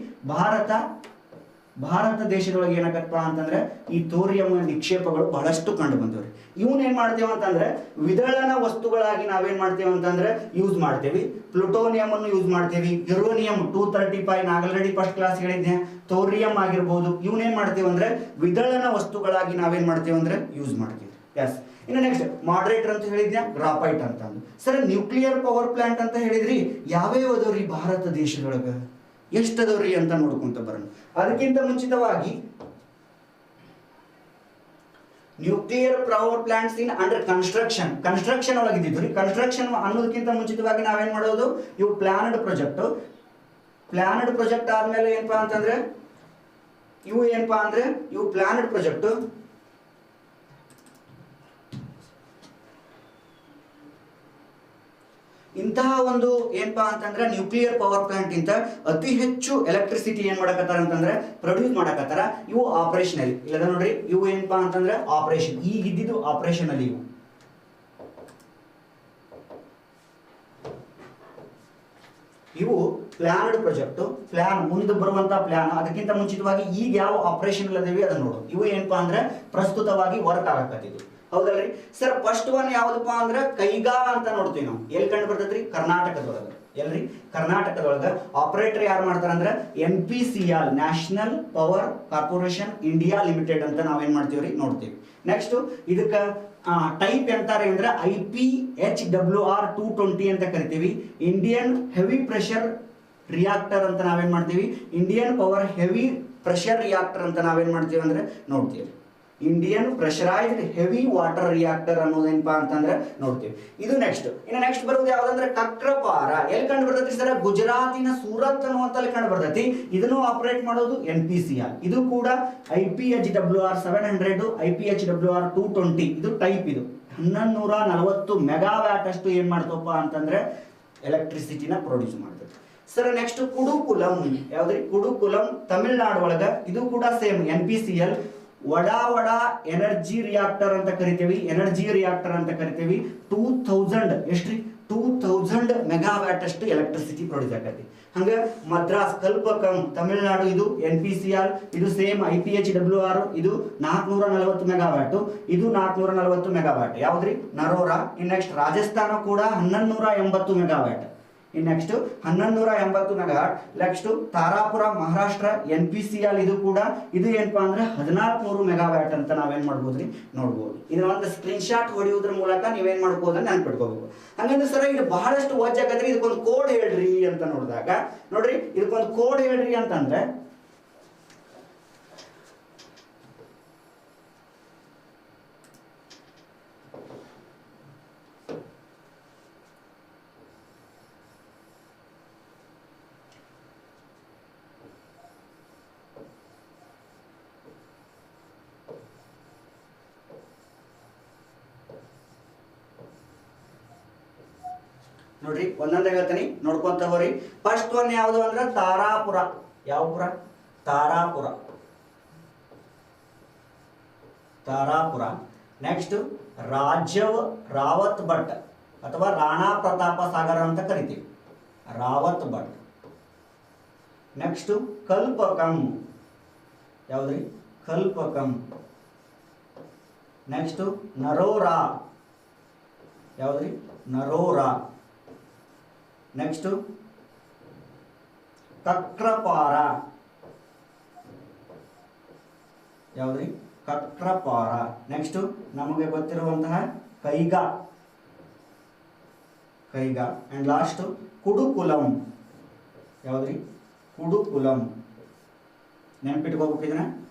ಭಾರತ ದೇಶದೊಳಗೆ ಏನಾಗತ್ತಪ್ಪ ಅಂತಂದ್ರೆ ಈ ಥೋರಿಯಂ ನಿಕ್ಷೇಪಗಳು ಬಹಳಷ್ಟು ಕಂಡು ಬಂದವ್ರಿ. ಇವನ್ ಏನ್ ಮಾಡ್ತೇವೆ ಅಂತಂದ್ರೆ ವಿದಳನ ವಸ್ತುಗಳಾಗಿ ನಾವೇನ್ ಮಾಡ್ತೇವೆ ಅಂತಂದ್ರೆ ಯೂಸ್ ಮಾಡ್ತೇವಿ. ಪ್ಲುಟೋನಿಯಂ ಅನ್ನು ಯೂಸ್ ಮಾಡ್ತೇವಿ, ಯುರೇನಿಯಂ 235 ಆಲ್ರೆಡಿ ಫಸ್ಟ್ ಕ್ಲಾಸ್ ಹೇಳಿದ್ದೆ. ಥೋರಿಯಂ ಆಗಿರ್ಬೋದು, ಇವನೇನ್ ಮಾಡ್ತೇವೆ ಅಂದ್ರೆ ವಿದಳನ ವಸ್ತುಗಳಾಗಿ ನಾವೇನ್ ಮಾಡ್ತೇವೆ ಅಂದ್ರೆ ಯೂಸ್ ಮಾಡ್ತೀವಿ. ಎಸ್ ಇನ್ನು ನೆಕ್ಸ್ಟ್ ಮಾಡರೇಟರ್ ಅಂತ ಹೇಳಿದ್ಯಾ ಗ್ರಾಫೈಟ್ ಅಂತ ಅಂದು. ಸರ್ ನ್ಯೂಕ್ಲಿಯರ್ ಪವರ್ ಪ್ಲಾಂಟ್ ಅಂತ ಹೇಳಿದ್ರಿ, ಯಾವ್ಯಾವ ಅದಾವ್ರಿ ಭಾರತ ದೇಶದೊಳಗ ಎಷ್ಟದವ್ರಿ ಅಂತ ನೋಡ್ಕೊಂತ ಬರೋಣ. ಅದಕ್ಕಿಂತ ಮುಂಚಿತವಾಗಿ nuclear power plants in under construction ಒಳಗಿದ್ದು. ಕನ್ಸ್ಟ್ರಕ್ಷನ್ ಅನ್ನೋದಕ್ಕಿಂತ ಮುಂಚಿತವಾಗಿ ನಾವೇನ್ ಮಾಡೋದು, ಇವು ಪ್ಲಾನಡ್ ಪ್ರಾಜೆಕ್ಟ್ ಆದ್ಮೇಲೆ ಏನಪ್ಪಾ ಅಂತಂದ್ರೆ ಇವು ಪ್ಲಾನಡ್ ಪ್ರಾಜೆಕ್ಟ್. ಇಂತಹ ಒಂದು ಏನಪ್ಪಾ ಅಂತಂದ್ರೆ ನ್ಯೂಕ್ಲಿಯರ್ ಪವರ್ ಪ್ಲಾಂಟ್ ಇಂತ ಅತಿ ಹೆಚ್ಚು ಎಲೆಕ್ಟ್ರಿಸಿಟಿ ಏನ್ ಮಾಡಕತ್ತಾರ ಅಂತಂದ್ರೆ ಪ್ರೊಡ್ಯೂಸ್ ಮಾಡಕತ್ತಾರ. ಇವು ಆಪರೇಷನಲ್ ಇಲ್ಲದ ನೋಡ್ರಿ, ಇವು ಏನಪ್ಪಾ ಅಂತಂದ್ರೆ ಆಪರೇಷನ್, ಈಗ ಇದ್ದಿದ್ದು ಆಪರೇಷನ್ ಅಲ್ಲಿ ಇವು. ಇವು ಪ್ಲಾನ್ಡ್ ಪ್ರಾಜೆಕ್ಟ್, ಪ್ಲಾನ್ ಮುಂದೆ ಬರುವಂತ ಪ್ಲಾನ್. ಅದಕ್ಕಿಂತ ಮುಂಚಿತವಾಗಿ ಈಗ ಯಾವ ಆಪರೇಷನ್ ಅದೇವಿ ಅದನ್ನ ನೋಡು. ಇವು ಏನಪ್ಪಾ ಅಂದ್ರೆ ಪ್ರಸ್ತುತವಾಗಿ ವರ್ಕ್ ಆಗಕತ್ತಿದ್ದು, ಹೌದಲ್ರಿ ಸರ್. ಫಸ್ಟ್ ಒನ್ ಯಾವ್ದಪ್ಪ ಅಂದ್ರೆ ಕೈಗಾ ಅಂತ ನೋಡ್ತೀವಿ ನಾವು. ಎಲ್ಲಿ ಕಂಡು ಬರ್ತೈತ್ರಿ? ಕರ್ನಾಟಕದೊಳಗ. ಎಲ್ರಿ? ಕರ್ನಾಟಕದೊಳಗ. ಆಪರೇಟರ್ ಯಾರು ಮಾಡ್ತಾರಂದ್ರೆ NPCL, national power corporation India limited ಅಂತ ನಾವೇನ್ ಮಾಡ್ತೀವ್ರಿ ನೋಡ್ತೀವಿ. ನೆಕ್ಸ್ಟ್ ಇದಕ್ಕ ಟೈಪ್ ಎಂತಾರೆ ಅಂದ್ರೆ IPHWR 220 ಅಂತ ಕರಿತೀವಿ. ಇಂಡಿಯನ್ ಹೆವಿ ಪ್ರೆಷರ್ ರಿಯಾಕ್ಟರ್ ಅಂತ ನಾವೇನ್ ಮಾಡ್ತೀವಿ, Indian power heavy pressure reactor ಅಂತ ನಾವೇನ್ ಮಾಡ್ತೀವಿ ಅಂದ್ರೆ ನೋಡ್ತೀವಿ. Indian pressurised heavy water reactor ಅನ್ನೋದೇನಪ್ಪಾ ಅಂತಂದ್ರೆ ನೋಡ್ತೀವಿ. ಇದು ನೆಕ್ಸ್ಟ್. ಇನ್ನು ನೆಕ್ಸ್ಟ್ ಬರೋದು ಯಾವ್ದಂದ್ರೆ ಕಕ್ರಪಾರ. ಎಲ್ಲಿ ಕಂಡು ಬರ್ತೈತಿ ಸರ್? ಗುಜರಾತಿನ ಸೂರತ್ ಅನ್ನುವಂತಲ್ಲಿ ಕಂಡು ಬರ್ತೈತಿ. ಇದನ್ನು ಆಪರೇಟ್ ಮಾಡೋದು NPCL. ಇದು ಕೂಡ IPHWR 700, IPHWR 220 ಇದು ಟೈಪ್. ಇದು 1140 ಮೆಗಾವ್ಯಾಟ್ ಅಷ್ಟು ಏನ್ ಮಾಡ್ತಪ್ಪ ಅಂತಂದ್ರೆ ಎಲೆಕ್ಟ್ರಿಸಿಟಿನ ಪ್ರೊಡ್ಯೂಸ್ ಮಾಡ್ತದೆ ಸರ್. ನೆಕ್ಸ್ಟ್ ಕುಡುಕುಲಂ. ಯಾವ್ದ್ರಿ? ಕುಡುಕುಲಂ ತಮಿಳುನಾಡು ಒಳಗ. ಇದು ಕೂಡ same NPCL. Vada energy reactor ಅಂತ ಕರಿತೀವಿ. ಎನರ್ಜಿ ರಿಯಾಕ್ಟರ್ ಅಂತ ಕರಿತೀವಿ. 2000 ಎಷ್ಟ್ರಿ? 2000 ಮೆಗಾವ್ಯಾಟ್ ಅಷ್ಟು ಎಲೆಕ್ಟ್ರಿಸಿಟಿ ಪ್ರೊಡ್ಯೂಸ್ ಆಗತ್ತೆ. ಹಂಗ ಮದ್ರಾಸ್ ಕಲ್ಪಕಂ ತಮಿಳುನಾಡು, ಇದು NPCL. ಇದು ಸೇಮ್ IPHWR. ಇದು 440 ಮೆಗಾವ್ಯಾಟ್. ಇದು 440 ಮೆಗಾವ್ಯಾಟ್. ಯಾವ್ದ್ರಿ? ನರೋರಾ. ಇನ್ ನೆಕ್ಸ್ಟ್ ರಾಜಸ್ಥಾನ ಕೂಡ 1180 megawatt. In next 1180 megawatt. Next Tarapur Maharashtra NPCL. ಇದು ಕೂಡ ಇದು ಏನಪ್ಪಾ ಅಂದ್ರೆ 1400 ಮೆಗಾವ್ಯಾಟ್ ಅಂತ ನಾವೇನ್ ಮಾಡ್ಬೋದ್ರಿ ನೋಡ್ಬೋದು. ಇದನ್ನ ಒಂದು ಸ್ಕ್ರೀನ್ ಶಾಟ್ ಹೊಡೆಯುವುದ್ರ ಮೂಲಕ ನೀವೇನ್ ಮಾಡ್ಬೋದು ಅಂತ ನೆನ್ಪಿಟ್ಕೋಬೇಕು. ಹಂಗಂದ್ರೆ ಸರ್ ಇದು ಬಹಳಷ್ಟು ವಜ್ಜಾಗತ್ರಿ. ಇದಕ್ಕೊಂದು ಕೋಡ್ ಹೇಳ್ರಿ ಅಂತ ನೋಡಿದಾಗ ನೋಡ್ರಿ, ಇದಕ್ಕೊಂದು ಕೋಡ್ ಹೇಳ್ರಿ ಅಂತಂದ್ರೆ ನೋಡ್ರಿ ಒಂದೊಂದೇ ಹೇಳ್ತೀನಿ, ನೋಡ್ಕೊಂತ ಹೋರಿ. ಫಸ್ಟ್ ಒನ್ ಯಾವುದು ಅಂದ್ರೆ ತಾರಾಪುರ. ಯಾವ ಪುರ? ತಾರಾಪುರ. ತಾರಾಪುರ. ನೆಕ್ಸ್ಟ್ ರಾವತ್ ಭಟ್ ಅಥವಾ ರಾಣಾ ಪ್ರತಾಪ ಸಾಗರ ಅಂತ ಕರಿತೀವಿ. ರಾವತ್ ಭಟ್. ನೆಕ್ಸ್ಟ್ ಕಲ್ಪಕಂ. ಯಾವ್ದ್ರಿ? ಕಲ್ಪಕಂ. ನೆಕ್ಸ್ಟ್ ನರೋರಾ. ಯಾವ್ದ್ರಿ? ನರೋರಾ. ನೆಕ್ಸ್ಟ್ ಕಕ್ರಪಾರ. ಯಾವ್ದ್ರಿ? ಕಕ್ರಪಾರ. ನೆಕ್ಸ್ಟ್ ನಮಗೆ ಗೊತ್ತಿರುವಂತಹ ಕೈಗಾ. ಕೈಗಾ. And last Kudankulam. ಯಾವ್ದ್ರಿ? ಕುಡುಕುಲಂ. ನೆನ್ಪಿಟ್ಕೋಬೇಕು ಇದನ್ನ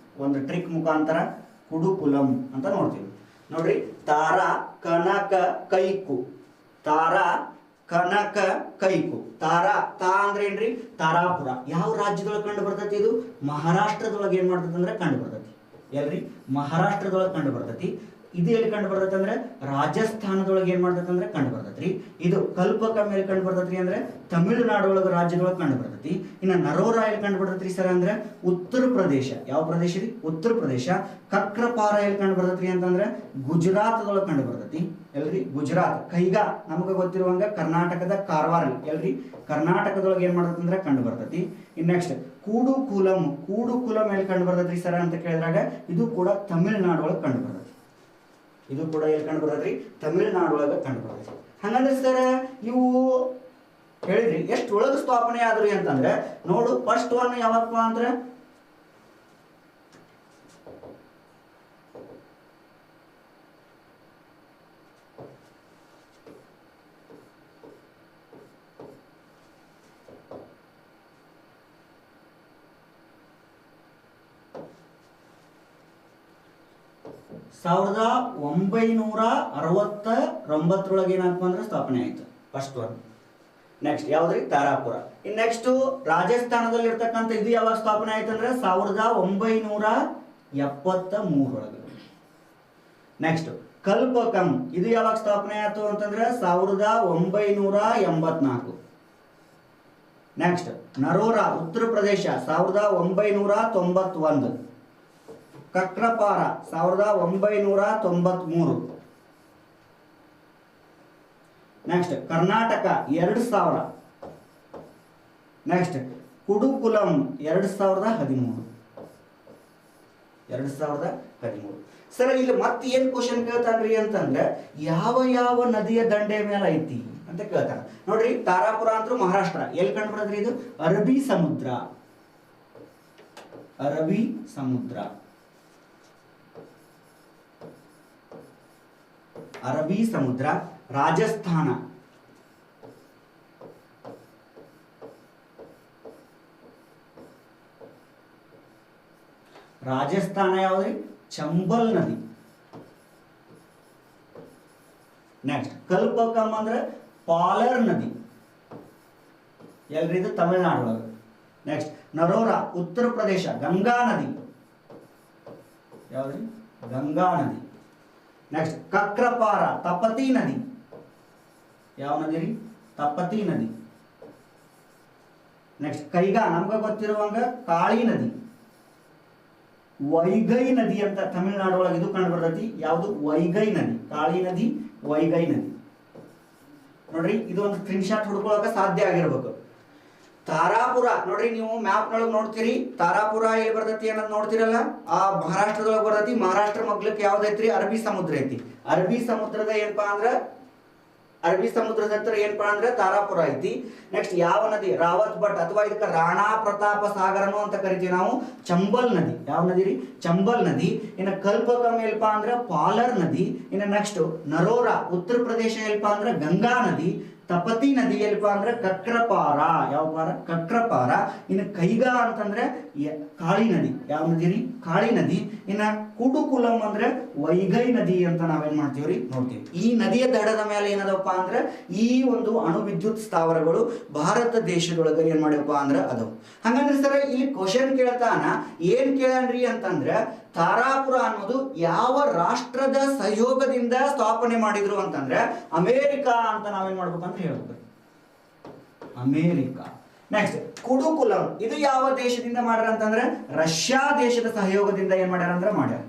ಒಂದು ಟ್ರಿಕ್ ಮುಖಾಂತರ. ಕುಡುಕುಲಂ ಅಂತ ನೋಡ್ತೀವಿ. ನೋಡ್ರಿ, ತಾರಾ ಕನಕ ಕೈಕು. ತಾರಾ ಕನಕ ಕೈಕು. ತಾರಾ ತಾ ಅಂದ್ರೆ ಏನ್ರಿ? ತಾರಾಪುರ. ಯಾವ ರಾಜ್ಯದೊಳಗೆ ಕಂಡು ಬರ್ತೈತಿ? ಇದು ಮಹಾರಾಷ್ಟ್ರದೊಳಗೆ ಏನ್ ಮಾಡ್ತೈತಿ ಅಂದ್ರೆ ಕಂಡು ಬರ್ತೈತಿ. ಎಲ್ರಿ? ಮಹಾರಾಷ್ಟ್ರದೊಳಗೆ ಕಂಡು ಬರ್ತೈತಿ. ಇದು ಎಲ್ಲಿ ಕಂಡು ಬರ್ತೈತಿ ಅಂದ್ರೆ ರಾಜಸ್ಥಾನದೊಳಗೆ ಏನ್ ಮಾಡ್ತೈತಿ ಅಂದ್ರೆ ಕಂಡು ಬರ್ತೈತ್ರಿ. ಇದು ಕಲ್ಪಕ ಮೇಲೆ ಕಂಡು ಬರ್ತೈತ್ರಿ ಅಂದ್ರೆ ತಮಿಳುನಾಡು ಒಳಗ ರಾಜ್ಯದೊಳಗೆ ಕಂಡು ಬರ್ತೈತಿ. ಇನ್ನು ನರೋರಾ ಎಲ್ಲಿ ಕಂಡು ಬರ್ತೈತ್ರಿ ಸರ್ ಅಂದ್ರೆ ಉತ್ತರ ಪ್ರದೇಶ. ಯಾವ ಪ್ರದೇಶ ರೀ? ಉತ್ತರ ಪ್ರದೇಶ. ಕಕ್ರಪಾರ ಎಲ್ಲಿ ಕಂಡು ಬರ್ತೈತ್ರಿ ಅಂತಂದ್ರೆ ಗುಜರಾತ್ದೊಳಗೆ ಕಂಡು ಬರ್ತೈತಿ. ಎಲ್ರಿ? ಗುಜರಾತ್. ಕೈಗಾ ನಮಗೆ ಗೊತ್ತಿರುವಂಗ ಕರ್ನಾಟಕದ ಕಾರವಾರ. ಎಲ್ರಿ? ಕರ್ನಾಟಕದೊಳಗೆ ಏನ್ ಮಾಡ್ತೈತಿ ಅಂದ್ರೆ ಕಂಡು ಬರ್ತೈತಿ. ಇನ್ ನೆಕ್ಸ್ಟ್ ಕೂಡುಕುಲಂ. ಕೂಡುಕುಲಂ ಎಲ್ಲಿ ಕಂಡು ಬರ್ತೈತ್ರಿ ಸರ್ ಅಂತ ಕೇಳಿದಾಗ ಇದು ಕೂಡ ತಮಿಳುನಾಡು ಒಳಗೆ ಕಂಡು ಬರ್ತೈತಿ. ಇದು ಕೂಡ ಎಲ್ಲಿ ಕಂಡು ಬರ್ತೈತ್ರಿ? ತಮಿಳುನಾಡು ಒಳಗೆ ಕಂಡು ಬರ್ತೈತಿ. ಹಂಗಂದ್ರೆ ಸರ್ ಇವು ಹೇಳಿದ್ರಿ ಎಷ್ಟು ಒಳಗೆ ಸ್ಥಾಪನೆ ಆದ್ರಿ ಅಂತಂದ್ರೆ ನೋಡು, ಫಸ್ಟ್ ಒನ್ ಯಾವಪ್ಪ ಅಂದ್ರೆ ಸಾವಿರದ 1969 ಏನಪ್ಪ ಅಂದ್ರೆ ಸ್ಥಾಪನೆ ಆಯ್ತು ಫಸ್ಟ್ ಒನ್. ನೆಕ್ಸ್ಟ್ ಯಾವ್ದ್ರಿ? ತಾರಾಪುರ. ಇನ್ ನೆಕ್ಸ್ಟ್ ರಾಜಸ್ಥಾನದಲ್ಲಿ ಇರ್ತಕ್ಕಂಥ ಇದು ಯಾವಾಗ ಸ್ಥಾಪನೆ ಆಯ್ತು ಅಂದ್ರೆ 1973 ಒಳಗೆ. ನೆಕ್ಸ್ಟ್ ಕಲ್ಪಕಂ ಇದು ಯಾವಾಗ ಸ್ಥಾಪನೆ ಆಯ್ತು ಅಂತಂದ್ರೆ 1984. Next Narora Uttar Pradesh 1991. Kakrapar 1993. Next Karnataka 2000. Next Kudankulam 2013. Sir ಇಲ್ಲಿ ಮತ್ತೆ ಏನ್ ಕ್ವಶನ್ ಕೇಳ್ತಾನ್ರಿ ಅಂತಂದ್ರೆ ಯಾವ ಯಾವ ನದಿಯ ದಂಡೆ ಮೇಲೆ ಐತಿ ಅಂತ ಕೇಳ್ತಾನ ನೋಡ್ರಿ. ತಾರಾಪುರ ಅಂತೂ ಮಹಾರಾಷ್ಟ್ರ. ಎಲ್ಲಿ ಕಂಡು ಬರೋದ್ರಿ ಇದು? ಅರಬ್ಬಿ ಸಮುದ್ರ. ರಾಜಸ್ಥಾನ. ಯಾವ್ದ್ರಿ? ಚಂಬಲ್ ನದಿ. ನೆಕ್ಸ್ಟ್ ಕಲ್ಪಕಂ ಅಂದ್ರೆ ಪಾಲರ್ ನದಿ. ಎಲ್ರಿ? ಇದು ತಮಿಳುನಾಡು ಒಳಗೆ. ನೆಕ್ಸ್ಟ್ ನರೋರಾ ಉತ್ತರ ಪ್ರದೇಶ. ಗಂಗಾ ನದಿ. ಯಾವ್ದ್ರಿ? ಗಂಗಾ ನದಿ. ನೆಕ್ಸ್ಟ್ ಕಕ್ರಪಾರ ತಪತಿ ನದಿ. ಯಾವ ನದಿ ರೀ? ತಪತಿ ನದಿ. ನೆಕ್ಸ್ಟ್ ಕೈಗಾ ನಮ್ಗೆ ಗೊತ್ತಿರುವಂಗ ಕಾಳಿ ನದಿ. ವೈಗೈ ನದಿ ಅಂತ ತಮಿಳುನಾಡು ಒಳಗೆ ಇದು ಕಂಡು ಬರ್ತೈತಿ. ಯಾವುದು? ವೈಗೈ ನದಿ. ಕಾಳಿ ನದಿ, ವೈಗೈ ನದಿ. ನೋಡ್ರಿ ಇದು ಒಂದು ಸ್ಕ್ರೀನ್ ಶಾಟ್ ಹುಡ್ಕೊಳಕ ಸಾಧ್ಯ ಆಗಿರ್ಬೇಕು. ತಾರಾಪುರ ನೋಡ್ರಿ, ನೀವು ಮ್ಯಾಪ್ ನೊಳಗೆ ನೋಡ್ತೀರಿ ತಾರಾಪುರ ಎಲ್ಲಿ ಬರ್ತೈತಿ ಅನ್ನೋದು ನೋಡ್ತಿರಲ್ಲ, ಆ ಮಹಾರಾಷ್ಟ್ರದೊಳಗೆ ಬರ್ತೈತಿ. ಮಹಾರಾಷ್ಟ್ರ ಮಗ್ಲಕ್ಕೆ ಯಾವ್ದೈತ್ರಿ? ಅರಬ್ಬಿ ಸಮುದ್ರ ಐತಿ. ಅರಬ್ಬಿ ಸಮುದ್ರದ ಏನಪ್ಪಾ ಅಂದ್ರೆ ಅರಬ್ಬಿ ಸಮುದ್ರದ ಹತ್ರ ಏನಪ್ಪಾ ಅಂದ್ರೆ ತಾರಾಪುರ ಐತಿ. ನೆಕ್ಸ್ಟ್ ಯಾವ ನದಿ? ರಾವತ್ ಭಟ್ ಅಥವಾ ಇದಕ್ಕೆ ರಾಣಾ ಪ್ರತಾಪ ಸಾಗರನು ಅಂತ ಕರಿತೀವಿ ನಾವು. ಚಂಬಲ್ ನದಿ. ಯಾವ ನದಿ ರೀ? ಚಂಬಲ್ ನದಿ. ಇನ್ನು ಕಲ್ಪಕಂ ಎಲ್ಪಾ ಅಂದ್ರೆ ಪಾಲರ್ ನದಿ. ಇನ್ನು ನೆಕ್ಸ್ಟ್ ನರೋರಾ ಉತ್ತರ ಪ್ರದೇಶ ಎಲ್ಪಾ ಅಂದ್ರೆ ಗಂಗಾ ನದಿ. ತಪತಿ ನದಿ ಎಲ್ಪಾ ಅಂದ್ರೆ ಕಕ್ರಪಾರ. ಯಾವ ಪಾರ? ಕಕ್ರಪಾರ. ಇನ್ನು ಕೈಗಾ ಅಂತಂದ್ರೆ ಕಾಳಿ ನದಿ. ಯಾವ ನದಿ ರೀ? ಕಾಳಿ ನದಿ. ಇನ್ನ ಕುಡುಕುಲಂ ಅಂದ್ರೆ ವೈಗೈ ನದಿ ಅಂತ ನಾವೇನ್ ಮಾಡ್ತೀವ್ರಿ? ನೋಡ್ತೀವಿ. ಈ ನದಿಯ ದಡದ ಮೇಲೆ ಏನದಪ್ಪ ಅಂದ್ರೆ ಈ ಒಂದು ಅಣು ವಿದ್ಯುತ್ ಸ್ಥಾವರಗಳು ಭಾರತ ದೇಶದೊಳಗೆ ಏನ್ ಮಾಡ್ಯಪ್ಪ ಅಂದ್ರೆ ಅದಾವ. ಹಂಗಂದ್ರೆ ಸರ್ ಇಲ್ಲಿ ಕ್ವಶನ್ ಕೇಳ್ತಾನ ಏನ್ ಕೇಳನ್ರಿ ಅಂತಂದ್ರೆ ತಾರಾಪುರ ಅನ್ನೋದು ಯಾವ ರಾಷ್ಟ್ರದ ಸಹಯೋಗದಿಂದ ಸ್ಥಾಪನೆ ಮಾಡಿದ್ರು ಅಂತಂದ್ರೆ ಅಮೇರಿಕಾ ಅಂತ ನಾವೇನ್ ಮಾಡ್ಬೇಕಂತ ಹೇಳ್ಬೇಕು. ಅಮೇರಿಕಾ. ನೆಕ್ಸ್ಟ್ ಕುಡುಕುಲಂ ಇದು ಯಾವ ದೇಶದಿಂದ ಮಾಡ್ಯಾರ ಅಂತಂದ್ರೆ ರಷ್ಯಾ ದೇಶದ ಸಹಯೋಗದಿಂದ ಏನ್ ಮಾಡ್ಯಾರ ಅಂದ್ರೆ ಮಾಡ್ಯಾರ.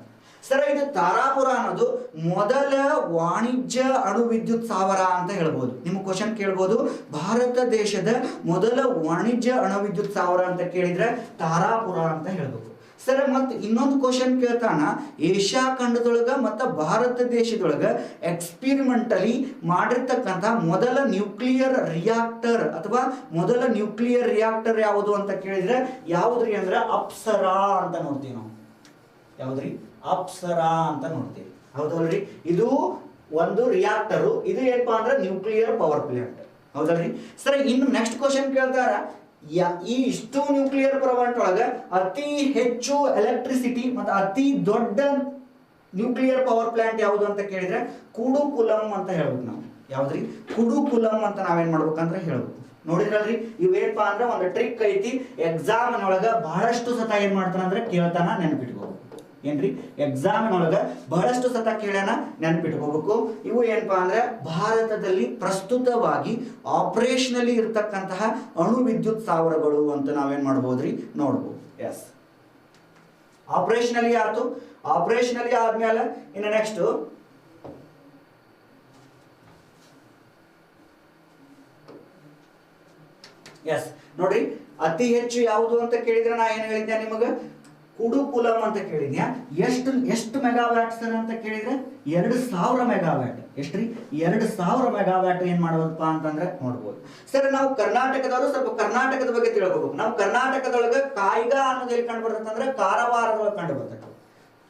ಸರ್ ಇದು ತಾರಾಪುರ ಅನ್ನೋದು ಮೊದಲ ವಾಣಿಜ್ಯ ಅಣು ವಿದ್ಯುತ್ ಸ್ಥಾವರ ಅಂತ ಹೇಳ್ಬೋದು. ನಿಮ್ಗೆ ಕ್ವಶನ್ ಕೇಳ್ಬೋದು, ಭಾರತ ದೇಶದ ಮೊದಲ ವಾಣಿಜ್ಯ ಅಣು ವಿದ್ಯುತ್ ಸ್ಥಾವರ ಅಂತ ಕೇಳಿದ್ರೆ ತಾರಾಪುರ ಅಂತ ಹೇಳ್ಬೇಕು. ಸರ್ ಮತ್ತೆ ಇನ್ನೊಂದು ಕ್ವಶನ್ ಕೇಳ್ತಾನ, ಏಷ್ಯಾ ಖಂಡದೊಳಗ ಮತ್ತು ಭಾರತ ದೇಶದೊಳಗ ಎಕ್ಸ್ಪಿರಿಮೆಂಟಲಿ ಮಾಡಿರ್ತಕ್ಕಂಥ ಮೊದಲ ನ್ಯೂಕ್ಲಿಯರ್ ರಿಯಾಕ್ಟರ್ ಅಥವಾ ಮೊದಲ ನ್ಯೂಕ್ಲಿಯರ್ ರಿಯಾಕ್ಟರ್ ಯಾವುದು ಅಂತ ಕೇಳಿದ್ರೆ ಯಾವುದ್ರಿ ಅಂದ್ರೆ ಅಪ್ಸರಾ ಅಂತ ನೋಡ್ತೀವಿ ನಾವು. ಯಾವ್ದ್ರಿ? ಅಪ್ಸರಾ ಅಂತ ನೋಡ್ತೀವಿ. ಹೌದಲ್ರಿ? ಇದು ಒಂದು ರಿಯಾಕ್ಟರು. ಇದು ಏನಪ್ಪಾ ಅಂದ್ರೆ ನ್ಯೂಕ್ಲಿಯರ್ ಪವರ್ ಪ್ಲಾಂಟ್. ಹೌದಲ್ರಿ? ಸರಿ, ಇನ್ನು ನೆಕ್ಸ್ಟ್ ಕ್ವಶನ್ ಕೇಳ್ತಾರ, ಈ ಇಷ್ಟು ನ್ಯೂಕ್ಲಿಯರ್ ಪ್ಲಾಂಟ್ ಒಳಗ ಅತಿ ಹೆಚ್ಚು ಎಲೆಕ್ಟ್ರಿಸಿಟಿ ಮತ್ತು ಅತಿ ದೊಡ್ಡ ನ್ಯೂಕ್ಲಿಯರ್ ಪವರ್ ಪ್ಲಾಂಟ್ ಯಾವುದು ಅಂತ ಕೇಳಿದ್ರೆ ಕುಡುಕುಲಂ ಅಂತ ಹೇಳ್ಬೇಕು ನಾವು. ಯಾವ್ದ್ರಿ? ಕುಡುಕುಲಂ ಅಂತ ನಾವೇನ್ ಮಾಡ್ಬೇಕಂದ್ರೆ ಹೇಳ್ಬೇಕು. ನೋಡಿದ್ರಲ್ರಿ, ಇವೇನಪ್ಪ ಅಂದ್ರೆ ಒಂದು ಟ್ರಿಕ್ ಐತಿ. ಎಕ್ಸಾಮ್ ಒಳಗ ಬಹಳಷ್ಟು ಸತ ಏನ್ ಮಾಡ್ತಾನಂದ್ರೆ ಕೇಳ್ತಾನ, ನೆನಪಿಟ್ಕೋಬೇಕು. ಏನ್ರಿ? ಎಕ್ಸಾಮ್ ಒಳಗ ಬಹಳಷ್ಟು ಸತ ಕೇಳ್ಯಾನ, ನೆನಪಿಟ್ಕೋಬೇಕು. ಇವು ಏನಪ್ಪಾ ಅಂದ್ರೆ ಭಾರತದಲ್ಲಿ ಪ್ರಸ್ತುತವಾಗಿ ಆಪರೇಷನಲ್ಲಿ ಇರ್ತಕ್ಕಂತಹ ಅಣು ವಿದ್ಯುತ್ ಸ್ಥಾವರಗಳು ಅಂತ ನಾವೇನ್ ಮಾಡ್ಬೋದ್ರಿ? ನೋಡ್ಬೋದು. ಎಸ್, ಆಪರೇಷನಲ್ಲಿ ಆಯ್ತು. ಆಪರೇಷನಲ್ಲಿ ಆದ್ಮೇಲೆ ಇನ್ನು ನೆಕ್ಸ್ಟ್ ಎಸ್ ನೋಡ್ರಿ, ಅತಿ ಹೆಚ್ಚು ಯಾವುದು ಅಂತ ಕೇಳಿದ್ರೆ ನಾ ಏನ್ ಹೇಳಿದ್ದೆ ನಿಮಗ? ಕುಡುಕುಲಂ ಅಂತ ಕೇಳಿದ್ಯಾ. ಎಷ್ಟು ಮೆಗಾವ್ಯಾಟ್ ಸರ್ ಅಂತ ಕೇಳಿದ್ರೆ 2000 ಮೆಗಾವ್ಯಾಟ್. ಎಷ್ಟ್ರಿ? 2000 ಮೆಗಾವ್ಯಾಟ್ ಏನ್ ಮಾಡೋದಪ್ಪ ಅಂತಂದ್ರೆ ನೋಡ್ಬೋದು. ಸರ್ ನಾವು ಕರ್ನಾಟಕದವರು ಸ್ವಲ್ಪ ಕರ್ನಾಟಕದ ಬಗ್ಗೆ ತಿಳ್ಕೋಬೇಕು. ನಾವು ಕರ್ನಾಟಕದೊಳಗೆ ಕಾಯ್ಗಾ ಅನ್ನೋದು ಎಲ್ಲಿ ಕಂಡು ಬರ್ತದೆ ಅಂದ್ರೆ ಕಾರವಾರದೊಳಗೆ ಕಂಡು ಬರ್ತದೆ.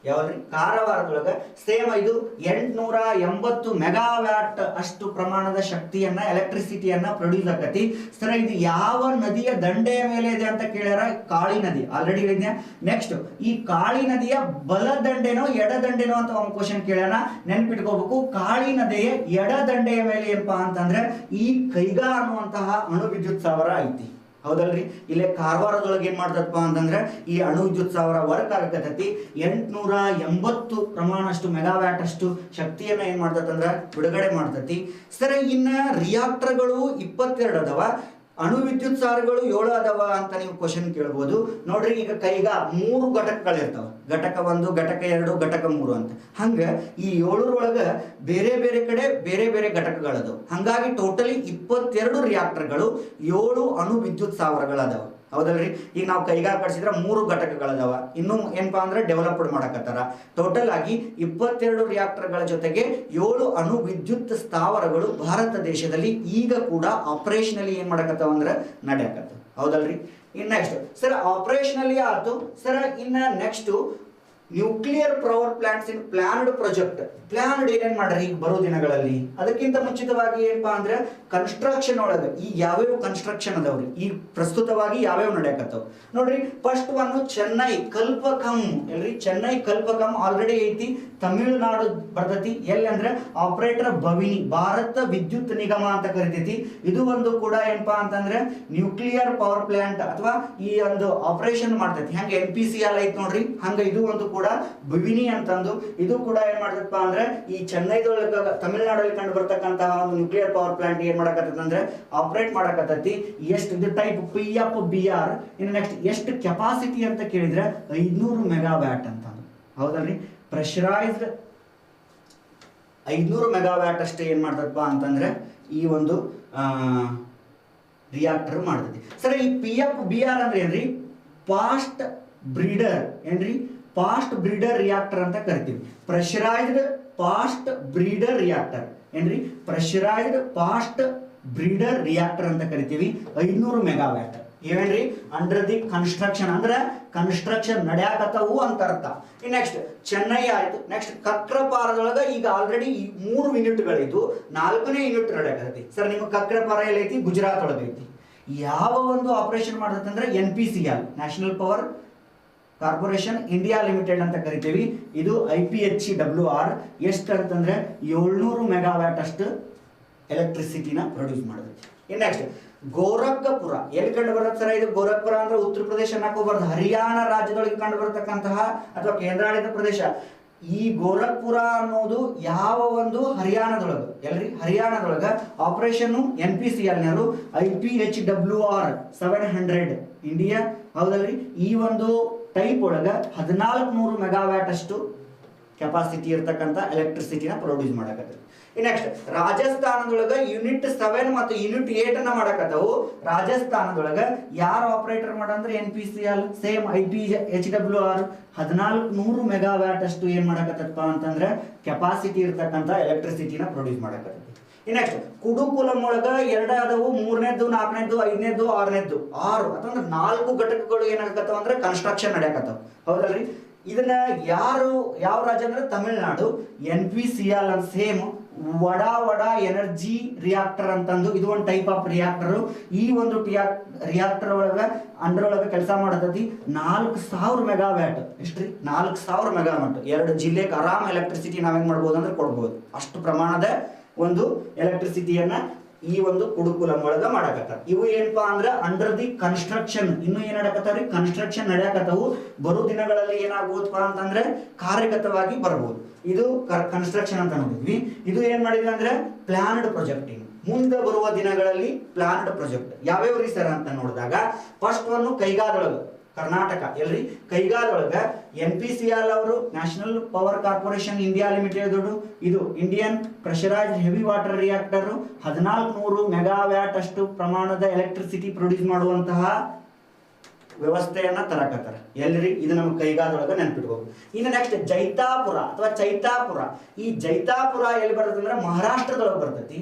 ಯಾವ್ದ್ರಿ? ಕಾರವಾರದೊಳಗೆ ಸೇಮ್ ಇದು 880 ಮೆಗಾವ್ಯಾಟ್ ಅಷ್ಟು ಪ್ರಮಾಣದ ಶಕ್ತಿಯನ್ನ, ಎಲೆಕ್ಟ್ರಿಸಿಟಿಯನ್ನ ಪ್ರೊಡ್ಯೂಸ್ ಆಗತಿ. ಸರ್ ಇದು ಯಾವ ನದಿಯ ದಂಡೆಯ ಮೇಲೆ ಇದೆ ಅಂತ ಕೇಳ್ಯಾರ? ಕಾಳಿ ನದಿ. ಆಲ್ರೆಡಿ ಹೇಳಿದ್ಯಾ. ನೆಕ್ಸ್ಟ್ ಈ ಕಾಳಿ ನದಿಯ ಬಲ ದಂಡೆನೋ ಎಡ ದಂಡೆನೋ ಅಂತ ಒಂದು ಕ್ವಶನ್ ಕೇಳ್ಯಾನ, ನೆನ್ಪಿಟ್ಕೋಬೇಕು. ಕಾಳಿ ನದಿಯ ಎಡ ದಂಡೆಯ ಮೇಲೆ ಏನಪ್ಪಾ ಅಂತಂದ್ರೆ ಈ ಕೈಗಾ ಅನ್ನುವಂತಹ ಅಣು ವಿದ್ಯುತ್ ಸ್ಥಾವರ ಐತಿ. ಹೌದಲ್ರಿ. ಇಲ್ಲೇ ಕಾರವಾರದೊಳಗೆ ಏನ್ ಮಾಡ್ತಪ್ಪ ಅಂತಂದ್ರೆ ಈ ಅಣು ವಿದ್ಯುತ್ ಸ್ಥಾವರ ವರ್ಕ್ ಆಗತೈತಿ. 880 ಪ್ರಮಾಣಷ್ಟು ಮೆಗಾವ್ಯಾಟ್ ಅಷ್ಟು ಶಕ್ತಿಯನ್ನ ಏನ್ ಮಾಡ್ತಂದ್ರ ಬಿಡುಗಡೆ ಮಾಡ್ತತಿ. ಸರಿ, ಇನ್ನ ರಿಯಾಕ್ಟರ್ಗಳು 22 ಅದಾವ, ಅಣು ವಿದ್ಯುತ್ ಸ್ಥಾವರಗಳು 7 ಅದಾವ ಅಂತ ನೀವು ಕ್ವಶನ್ ಕೇಳ್ಬೋದು. ನೋಡ್ರಿ, ಈಗ ಕೈಗ 3 ಘಟಕಗಳಿರ್ತಾವ, ಘಟಕ 1, ಘಟಕ 2, ಘಟಕ 3 ಅಂತ. ಹಂಗ ಈ 7ರೊಳಗ ಬೇರೆ ಬೇರೆ ಕಡೆ ಬೇರೆ ಬೇರೆ ಘಟಕಗಳದಾವ. ಹಂಗಾಗಿ ಟೋಟಲಿ 22 ರಿಯಾಕ್ಟರ್ಗಳು, 7 ಅಣು ವಿದ್ಯುತ್ ಸ್ಥಾವರಗಳದಾವ. ಹೌದಲ್ರಿ. ಈಗ ನಾವು ಕೈಗಾ ಕಟ್ಸಿದ್ರೆ 3 ಘಟಕಗಳದಾವ, ಇನ್ನು ಏನಪ್ಪಾ ಅಂದ್ರೆ ಡೆವಲಪ್ಡ್ ಮಾಡಕತ್ತಾರ. ಟೋಟಲ್ ಆಗಿ 22 ರಿಯಾಕ್ಟರ್ಗಳ ಜೊತೆಗೆ 7 ಅಣು ವಿದ್ಯುತ್ ಸ್ಥಾವರಗಳು ಭಾರತ ದೇಶದಲ್ಲಿ ಈಗ ಕೂಡ ಆಪರೇಷನಲಿ ಏನ್ ಮಾಡಕತ್ತಾವ ಅಂದ್ರೆ ನಡೆಯಕತ್ತಾವ. ಹೌದಲ್ರಿ. ಇನ್ ನೆಕ್ಸ್ಟ್ ಸರ್ ಆಪರೇಷನಲಿ ಆಯ್ತು ಸರ್. ಇನ್ನ ನೆಕ್ಸ್ಟ್ ನ್ಯೂಕ್ಲಿಯರ್ ಪವರ್ ಪ್ಲಾಂಟ್ಸ್ ಇನ್ ಪ್ಲಾನ್ಡ್ ಪ್ರಾಜೆಕ್ಟ್. ಪ್ಲಾನ್ಡ್ ಏನೇನ್ ಮಾಡ್ರಿ ಈಗ ಬರೋ ದಿನಗಳಲ್ಲಿ. ಅದಕ್ಕಿಂತ ಮುಂಚಿತವಾಗಿ ಏನಪ್ಪಾ ಅಂದ್ರೆ ಕನ್ಸ್ಟ್ರಕ್ಷನ್ ಒಳಗೆ ಈಗ ಯಾವ್ಯಾವ ಕನ್ಸ್ಟ್ರಕ್ಷನ್ ಅದಾವ್ರಿ, ಈಗ ಪ್ರಸ್ತುತವಾಗಿ ಯಾವ್ಯಾವ ನಡೆಯಕತ್ತಾವ ನೋಡ್ರಿ. ಫಸ್ಟ್ ಒಂದು ಚೆನ್ನೈ ಕಲ್ಪಕಂ. ಎಲ್ರಿ, ಚೆನ್ನೈ ಕಲ್ಪಕಂ ಆಲ್ರೆಡಿ ಐತಿ, ತಮಿಳುನಾಡು ಬರ್ತೈತಿ. ಎಲ್ಲಿ ಅಂದ್ರೆ ಆಪರೇಟರ್ ಭವಿನಿ, ಭಾರತ ವಿದ್ಯುತ್ ನಿಗಮ ಅಂತ ಕರಿತೈತಿ. ಇದು ಒಂದು ಕೂಡ ಏನಪ್ಪಾ ಅಂತಂದ್ರೆ ನ್ಯೂಕ್ಲಿಯರ್ ಪವರ್ ಪ್ಲಾಂಟ್ ಅಥವಾ ಈ ಒಂದು ಆಪರೇಷನ್ ಮಾಡ್ತೈತಿ. ಹಂಗ NPCL ಐತಿ ನೋಡ್ರಿ, ಹಂಗ ಇದು ಒಂದು ಕೂಡ ಭವಿನಿ ಅಂತಂದು ಇದು ಕೂಡ ಏನ್ ಮಾಡ್ತಪ್ಪ ಅಂದ್ರೆ ಈ ಚೆನ್ನೈದೊಳಗ ತಮಿಳುನಾಡಲ್ಲಿ ಕಂಡು ಬರ್ತಕ್ಕಂತಹ ಒಂದು ನ್ಯೂಕ್ಲಿಯರ್ ಪವರ್ ಪ್ಲಾಂಟ್ ಏನ್ ಮಾಡಕತ್ತೈತಿ ಅಂದ್ರೆ ಆಪರೇಟ್ ಮಾಡಕತ್ತೈತಿ. ಎಷ್ಟು ಇದು ಟೈಪ್ PFBR. ಇನ್ನು ನೆಕ್ಸ್ಟ್ ಎಷ್ಟು ಕೆಪಾಸಿಟಿ ಅಂತ ಕೇಳಿದ್ರೆ 500 ಮೆಗಾವ್ಯಾಟ್ ಅಂತ. ಹೌದಲ್ರಿ. ಪ್ರೆಷರೈಸ್ಡ್ 500 ಮೆಗಾವ್ಯಾಟ್ ಅಷ್ಟು ಏನ್ ಮಾಡ್ತಪ್ಪ ಅಂತಂದ್ರೆ ಈ ಒಂದು ರಿಯಾಕ್ಟರ್ ಮಾಡ್ತೈತಿ. ಸರಿ, ಈ PFBR ಅಂದ್ರೆ ಏನ್ರಿ, ಫಾಸ್ಟ್ ಬ್ರೀಡರ್. ಏನ್ರಿ, ಫಾಸ್ಟ್ ಬ್ರೀಡರ್ ರಿಯಾಕ್ಟರ್ ಅಂತ ಕರಿತೀವಿ. Pressurised fast breeder reactor. ಏನ್ರಿ, ಪ್ರೆಷರೈಸ್ಡ್ ಫಾಸ್ಟ್ ಬ್ರೀಡರ್ ರಿಯಾಕ್ಟರ್ ಅಂತ ಕರಿತೀವಿ. 500 ಮೆಗಾವ್ಯಾಟ್. ಏನ್ರಿ, ಅಂಡರ್ ದಿ ಕನ್ಸ್ಟ್ರಕ್ಷನ್ ಅಂದ್ರೆ ಕನ್ಸ್ಟ್ರಕ್ಷನ್ ನಡೆಯಕತ್ತವು ಅಂತ ಅರ್ಥ. ನೆಕ್ಸ್ಟ್ ಚೆನ್ನೈ ಆಯ್ತು. ನೆಕ್ಸ್ಟ್ ಕಕ್ರಪಾರದೊಳಗ ಈಗ ಆಲ್ರೆಡಿ 3 ಯೂನಿಟ್ಗಳಿದ್ದು 4ನೇ ಯೂನಿಟ್ ನಡೆಯಕತ್ತೈತಿ. ಸರ್, ನಿಮ್ಮ ಕಕ್ರಪಾರ ಎಲ್ಲೈತಿ, ಗುಜರಾತ್ ಒಳಗೈತಿ. ಯಾವ ಒಂದು ಆಪರೇಷನ್ ಮಾಡ್ತೈತೆ ಅಂದ್ರೆ NPCL, national power corporation India limited ಅಂತ ಕರಿತೀವಿ. ಇದು IPHWR ಎಷ್ಟು ಅಂತಂದ್ರೆ 700 ಮೆಗಾವ್ಯಾಟ್ ಅಷ್ಟು ಎಲೆಕ್ಟ್ರಿಸಿಟಿನ ಪ್ರೊಡ್ಯೂಸ್ ಮಾಡುತ್ತೆ. ಇನ್ ನೆಕ್ಸ್ಟ್ ಗೋರಖ್ಪುರ ಎಲ್ಲಿ ಕಂಡು ಬರುತ್ತೆ ಸರ್? ಇದು ಗೋರಖ್ಪುರ ಅಂದ್ರೆ ಉತ್ತರ ಪ್ರದೇಶ ಅನ್ನಕೋಬಾರ್ದು, ಹರಿಯಾಣ ರಾಜ್ಯದೊಳಗೆ ಕಂಡು ಬರತಕ್ಕಂತಹ ಅಥವಾ ಕೇಂದ್ರಾಡಳಿತ ಪ್ರದೇಶ. ಈ ಗೋರಖ್ಪುರ ಅನ್ನೋದು ಯಾವ ಒಂದು ಹರಿಯಾಣದೊಳಗ, ಎಲ್ರಿ ಹರಿಯಾಣದೊಳಗ ಆಪರೇಷನ್ NPCL ನವರು IPHWR 700 ಇಂಡಿಯಾ. ಹೌದಲ್ರಿ. ಈ ಒಂದು ಟೈಪ್ ಒಳಗ 1400 ಮೆಗಾವ್ಯಾಟ್ ಅಷ್ಟು ಕೆಪಾಸಿಟಿ ಇರ್ತಕ್ಕಂಥ ಎಲೆಕ್ಟ್ರಿಸಿಟಿನ ಪ್ರೊಡ್ಯೂಸ್ ಮಾಡಕತ್ತೈತಿ. ನೆಕ್ಸ್ಟ್ ರಾಜಸ್ಥಾನದೊಳಗ ಯೂನಿಟ್ 7 ಮತ್ತು ಯೂನಿಟ್ 8 ಅನ್ನ ಮಾಡಕತ್ತವು. ರಾಜಸ್ಥಾನದೊಳಗ ಯಾರು ಆಪರೇಟರ್ ಮಾಡಂದ್ರೆ NPCL, ಸೇಮ್ IPHWR 1400 ಮೆಗಾವ್ಯಾಟ್ ಅಷ್ಟು ಏನ್ ಮಾಡಕತ್ತಪ್ಪ ಅಂತಂದ್ರೆ ಕೆಪಾಸಿಟಿ ಇರ್ತಕ್ಕಂಥ ಎಲೆಕ್ಟ್ರಿಸಿಟಿನ ಪ್ರೊಡ್ಯೂಸ್ ಮಾಡಕತ್ತೈತಿ. ನೆಕ್ಸ್ಟ್ ಕುಡುಕುಲಂ ಒಳಗ 2 ಆದವು, 3ನೇದ್ದು, 4ನೇದ್ದು, 5ನೇದ್ದು, 6ನೇದ್ದು. 6 ಅಂತಂದ್ರೆ 4 ಘಟಕಗಳು ಏನಾಗತ್ತವ ಅಂದ್ರೆ ಕನ್ಸ್ಟ್ರಕ್ಷನ್ ನಡೆಯಕತ್ತವ. ಹೌದಲ್ರಿ. ಇದನ್ನ ಯಾವ ರಾಜ್ಯ ಅಂದ್ರೆ ತಮಿಳುನಾಡು. NPCL ಅಂತ ಸೇಮ್ ವಡಾ ಎನರ್ಜಿ ರಿಯಾಕ್ಟರ್ ಅಂತಂದು ಇದು ಒಂದು ಟೈಪ್ ಆಫ್ ರಿಯಾಕ್ಟರ್. ಈ ಒಂದು ರಿಯಾಕ್ಟರ್ ಒಳಗ ಅಂಡರೊಳಗ ಕೆಲಸ ಮಾಡತೈತಿ. 4000 ಮೆಗಾವ್ಯಾಟ್. ಎಷ್ಟ್ರಿ? 4000 ಮೆಗಾವ್ಯಾಟ್. 2 ಜಿಲ್ಲೆಗೆ ಆರಾಮ್ ಎಲೆಕ್ಟ್ರಿಸಿಟಿ ನಾವೇನ್ ಮಾಡ್ಬೋದು ಅಂದ್ರೆ ಕೊಡ್ಬೋದು. ಅಷ್ಟು ಪ್ರಮಾಣದ ಒಂದು ಎಲೆಕ್ಟ್ರಿಸಿಟಿಯನ್ನ ಈ ಒಂದು ಕುಡುಕುಲಂ ಒಳಗ ಮಾಡಕತ್ತಾರ. ಇವು ಏನಪ್ಪಾ ಅಂದ್ರೆ ಅಂಡರ್ ದಿ ಕನ್ಸ್ಟ್ರಕ್ಷನ್. ಇನ್ನು ಏನ್ ಮಾಡಕತ್ತಾವ್ರಿ? ಕನ್ಸ್ಟ್ರಕ್ಷನ್ ನಡೆಯಕತ್ತವು. ಬರೋ ದಿನಗಳಲ್ಲಿ ಏನಾಗ್ಬೋದಪ್ಪ ಅಂತಂದ್ರೆ ಕಾರ್ಯಗತವಾಗಿ ಬರ್ಬೋದು. ಇದು ಕನ್ಸ್ಟ್ರಕ್ಷನ್ ಅಂತ ನೋಡಿದ್ವಿ. ಇದು ಏನ್ ಮಾಡಿದ್ವಿ ಅಂದ್ರೆ ಪ್ಲಾನ್ಡ್ ಪ್ರಾಜೆಕ್ಟಿಂಗ್. ಮುಂದೆ ಬರುವ ದಿನಗಳಲ್ಲಿ ಪ್ಲಾನ್ಡ್ ಪ್ರಾಜೆಕ್ಟ್ ಯಾವ್ಯಾವ ರೀ ಸರ್ ಅಂತ ನೋಡಿದಾಗ ಫಸ್ಟ್ ಒಂದು ಕೈಗಾದೊಳಗ ಕರ್ನಾಟಕ. ಎಲ್ರಿ ಕೈಗಾದೊಳಗ NPCL ಅವರು national power corporation India limited ಇದು Indian pressurised heavy water reactor 1400 megawatt ಅಷ್ಟು ಪ್ರಮಾಣದ ಎಲೆಕ್ಟ್ರಿಸಿಟಿ ಪ್ರೊಡ್ಯೂಸ್ ಮಾಡುವಂತಹ ವ್ಯವಸ್ಥೆಯನ್ನ ತರಕತ್ತಾರ. ಎಲ್ರಿ ಇದು ನಮ್ಮ ಕೈಗಾದೊಳಗ ನೆನ್ಪಿಟ್ಕೋಬೇಕು. ಇನ್ನು ನೆಕ್ಸ್ಟ್ ಜೈತಾಪುರ ಅಥವಾ ಚೈತಾಪುರ. ಈ ಜೈತಾಪುರ ಎಲ್ಲಿ ಬರ್ತದೆ ಅಂದ್ರೆ ಮಹಾರಾಷ್ಟ್ರದೊಳಗೆ ಬರ್ತೈತಿ.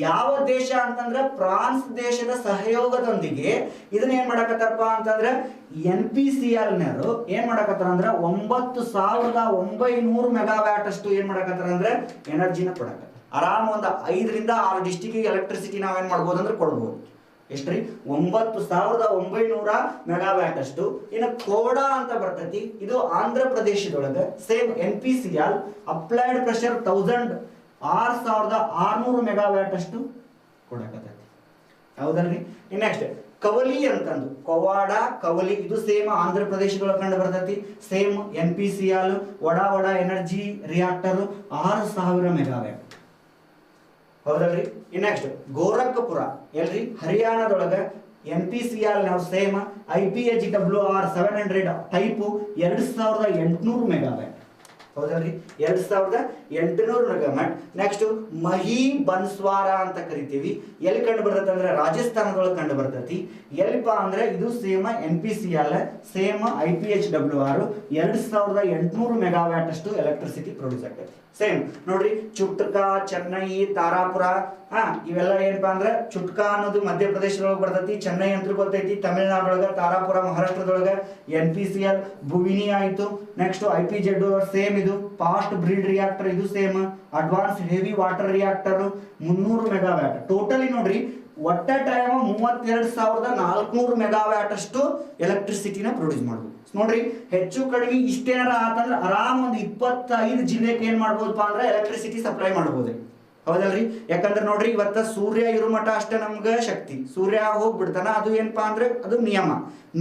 ಯಾವ ದೇಶ ಅಂತಂದ್ರೆ ಫ್ರಾನ್ಸ್ ದೇಶದ ಸಹಯೋಗದೊಂದಿಗೆ ಇದನ್ನ ಏನ್ ಮಾಡಕತ್ತಾರಪ್ಪ ಅಂತಂದ್ರೆ NPCL ನವರು ಏನ್ ಮಾಡಕತ್ತಾರ ಅಂದ್ರೆ 9900 ಮೆಗಾವ್ಯಾಟ್ ಅಷ್ಟು ಏನ್ ಮಾಡಕತ್ತಾರ ಅಂದ್ರೆ ಎನರ್ಜಿನ ಕೊಡಕತ್ತಾರ. ಆರಾಮ್ ಒಂದು 5 ರಿಂದ 6 ಡಿಸ್ಟಿಕ್ಗೆ ಎಲೆಕ್ಟ್ರಿಸಿಟಿ ನಾವೇನ್ ಮಾಡ್ಬೋದು ಅಂದ್ರೆ ಕೊಡ್ಬೋದು. ಎಷ್ಟ್ರಿ? 9900 ಮೆಗಾವ್ಯಾಟ್ ಅಷ್ಟು. ಇನ್ನು ಕೋಡಾ ಅಂತ ಬರ್ತೈತಿ. ಇದು ಆಂಧ್ರ ಪ್ರದೇಶದೊಳಗ same NPCL applied pressure 6600 megawatt ಅಷ್ಟು ಕೊಡಕತ್ತೈತಿ. ಹೌದಲ್ರಿ. ನೆಕ್ಸ್ಟ್ ಕವಲಿ ಅಂತಂದು ಕೊವಾಡ ಕವಲಿ ಇದು ಸೇಮ್ ಆಂಧ್ರ ಪ್ರದೇಶದೊಳಗೆ ಕಂಡು ಬರ್ತೈತಿ. Same NPCL vada energy reactor 6000 megawatt. ಹೌದಲ್ರಿ. ನೆಕ್ಸ್ಟ್ ಗೋರಖ್ಪುರ ಎಲ್ರಿ ಹರಿಯಾಣದೊಳಗ NPCL ನಾವು ಸೇಮ್ IPHWR 700 ಟೈಪ್ 2800 ಮೆಗಾವ್ಯಾಟ್. ಹೌದಲ್ರಿ 2800 ಮೆಗಾವ್ಯಾಟ್. ನೆಕ್ಸ್ಟ್ ಮಹಿ ಬನ್ಸ್ವಾರ ಅಂತ ಕರಿತೀವಿ. ಎಲ್ಲಿ ಕಂಡು ಬರ್ತೈತೆ ಅಂದ್ರೆ ರಾಜಸ್ಥಾನದೊಳಗೆ ಕಂಡು ಬರ್ತೈತಿ. ಎಲ್ಲಿಪ್ಪ ಅಂದ್ರೆ ಇದು same NPCL same IPHWR 2800 megawatt ಅಷ್ಟು ಎಲೆಕ್ಟ್ರಿಸಿಟಿ ಪ್ರೊಡ್ಯೂಸ್ ಆಗ್ತೈತಿ. ಸೇಮ್ ನೋಡ್ರಿ ಚುಟ್ಕಾ, ಚೆನ್ನೈ, ತಾರಾಪುರ ಇವೆಲ್ಲ ಏನಪ್ಪಾ ಅಂದ್ರೆ ಚುಟ್ಕಾ ಅನ್ನೋದು ಮಧ್ಯಪ್ರದೇಶದೊಳಗೆ ಬರ್ತೈತಿ. ಚೆನ್ನೈ ಅಂತ ಗೊತ್ತೈತಿ ತಮಿಳುನಾಡೊಳಗ, ತಾರಾಪುರ ಮಹಾರಾಷ್ಟ್ರದೊಳಗ, NPCL ಭುವಿನಿ ಆಯ್ತು. ನೆಕ್ಸ್ಟ್ IPHWR ಸೇಮ್ ಇದು ಫಾಸ್ಟ್ ಬ್ರೀಡ್ ರಿಯಾಕ್ಟರ್ ಇದು same advance heavy water reactor 300 megawatt. Totally ನೋಡ್ರಿ ಒಟ್ಟ ಟೈಮ್ 32,400 ಮೆಗಾವ್ಯಾಟ್ ಅಷ್ಟು ಎಲೆಕ್ಟ್ರಿಸಿಟಿನ ಪ್ರೊಡ್ಯೂಸ್ ಮಾಡ್ಬೋದು. ನೋಡ್ರಿ ಹೆಚ್ಚು ಕಡಿಮೆ ಇಷ್ಟೇನಾರ ಆತಂದ್ರೆ ಆರಾಮ್ ಒಂದು 25 ಜಿಲ್ಲೆಗೆ ಏನ್ ಮಾಡ್ಬೋದಪ್ಪ ಅಂದ್ರೆ ಎಲೆಕ್ಟ್ರಿಸಿಟಿ ಸಪ್ಲೈ ಮಾಡ್ಬೋದು. ಹೌದಲ್ರಿ. ಯಾಕಂದ್ರೆ ನೋಡ್ರಿ ಇವತ್ತ ಸೂರ್ಯ ಇರೋ ಮಠ ಅಷ್ಟೇ ನಮ್ಗೆ ಶಕ್ತಿ. ಸೂರ್ಯ ಹೋಗ್ಬಿಡ್ತಾನ ಅದು ಏನಪ್ಪಾ ಅಂದ್ರೆ ಅದು ನಿಯಮ.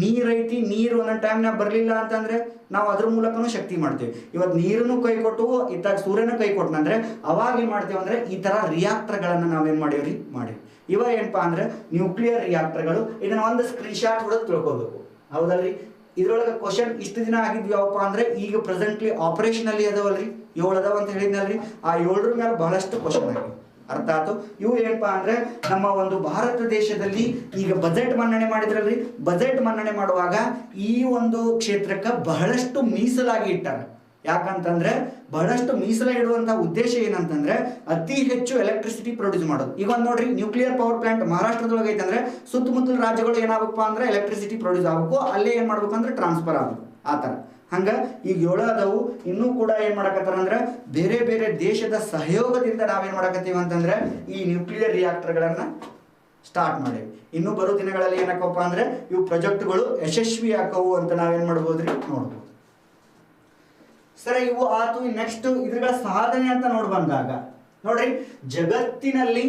ನೀರ್ ಐತಿ, ನೀರು ಒಂದೊಂದು ಟೈಮ್ನಾಗ ಬರ್ಲಿಲ್ಲ ಅಂತಂದ್ರೆ ನಾವು ಅದ್ರ ಮೂಲಕನೂ ಶಕ್ತಿ ಮಾಡ್ತೇವೆ. ಇವತ್ತು ನೀರನ್ನು ಕೈ ಕೊಟ್ಟು ಇತ್ತಾಗ ಸೂರ್ಯನ ಕೈ ಕೊಟ್ಟನಂದ್ರೆ ಅವಾಗ ಏನ್ ಮಾಡ್ತೇವೆ ಅಂದ್ರೆ ಈ ತರ ರಿಯಾಕ್ಟರ್ಗಳನ್ನ ನಾವೇನ್ ಮಾಡೇವ್ರಿ ಮಾಡೇವಿ. ಇವ ಏನಪ್ಪಾ ಅಂದ್ರೆ ನ್ಯೂಕ್ಲಿಯರ್ ರಿಯಾಕ್ಟರ್ಗಳು. ಇದನ್ನ ಒಂದು ಸ್ಕ್ರೀನ್ ಶಾಟ್ ಹೊಡೆದು ತಿಳ್ಕೊಬೇಕು. ಹೌದಲ್ರಿ. ಇದ್ರೊಳಗೆ ಕ್ವಶನ್ ಇಷ್ಟು ದಿನ ಆಗಿದ್ವಿ ಯಾವಪ್ಪ ಅಂದ್ರೆ ಈಗ ಪ್ರೆಸೆಂಟ್ಲಿ ಆಪರೇಷನ್ ಅಲ್ಲಿ ಅದಾವಲ್ರಿ 7 ಅದಾವ ಅಂತ ಹೇಳಿದ್ನಲ್ರಿ. ಆ 7 ಮೇಲೆ ಬಹಳಷ್ಟು ಕ್ವಶನ್ ಆಗಿವೆ. ಅರ್ಥ ಆಯ್ತು. ಇವು ಏನಪ್ಪಾ ಅಂದ್ರೆ ನಮ್ಮ ಒಂದು ಭಾರತ ದೇಶದಲ್ಲಿ ಈಗ ಬಜೆಟ್ ಮನ್ನಣೆ ಮಾಡಿದ್ರಲ್ರಿ. ಬಜೆಟ್ ಮನ್ನಣೆ ಮಾಡುವಾಗ ಈ ಒಂದು ಕ್ಷೇತ್ರಕ್ಕೆ ಬಹಳಷ್ಟು ಮೀಸಲಾಗಿ ಇಟ್ಟಾರ. ಯಾಕಂತಂದ್ರೆ ಬಹಳಷ್ಟು ಮೀಸಲ ಇಡುವಂತಹ ಉದ್ದೇಶ ಏನಂತಂದ್ರೆ ಅತಿ ಹೆಚ್ಚು ಎಲೆಕ್ಟ್ರಿಸಿಟಿ ಪ್ರೊಡ್ಯೂಸ್ ಮಾಡೋದು. ಈಗ ಒಂದು ನೋಡ್ರಿ ನ್ಯೂಕ್ಲಿಯರ್ ಪವರ್ ಪ್ಲಾಂಟ್ ಮಹಾರಾಷ್ಟ್ರದೊಳಗೆ ಐತೆ ಅಂದ್ರೆ ಸುತ್ತಮುತ್ತಲ ರಾಜ್ಯಗಳು ಏನಾಗಬೇಕಪ್ಪ ಅಂದ್ರೆ ಎಲೆಕ್ಟ್ರಿಸಿಟಿ ಪ್ರೊಡ್ಯೂಸ್ ಆಗಬೇಕು. ಅಲ್ಲೇ ಏನ್ ಮಾಡ್ಬೇಕು ಅಂದ್ರೆ ಟ್ರಾನ್ಸ್ಫರ್ ಆಗಬೇಕು. ಆ ತರ ಹಂಗ ಈಗ 7 ಅದಾವು. ಇನ್ನೂ ಕೂಡ ಏನ್ ಮಾಡಕತ್ತಾರ ಅಂದ್ರೆ ಬೇರೆ ಬೇರೆ ದೇಶದ ಸಹಯೋಗದಿಂದ ನಾವೇನ್ ಮಾಡಕತ್ತೀವಿ ಅಂತಂದ್ರೆ ಈ ನ್ಯೂಕ್ಲಿಯರ್ ರಿಯಾಕ್ಟರ್ಗಳನ್ನ ಸ್ಟಾರ್ಟ್ ಮಾಡೇವಿ. ಇನ್ನು ಬರೋ ದಿನಗಳಲ್ಲಿ ಏನಕ್ಕಪ್ಪ ಅಂದ್ರೆ ಇವು ಪ್ರಾಜೆಕ್ಟ್ಗಳು ಯಶಸ್ವಿ ಆಕವು ಅಂತ ನಾವೇನ್ ಮಾಡ್ಬೋದ್ರಿ ನೋಡ್ಬೋದು. ಸರಿ ಇವು ಆತು. ನೆಕ್ಸ್ಟ್ ಇದ್ರಗಳ ಸಾಧನೆ ಅಂತ ಬಂದಾಗ ನೋಡ್ರಿ ಜಗತ್ತಿನಲ್ಲಿ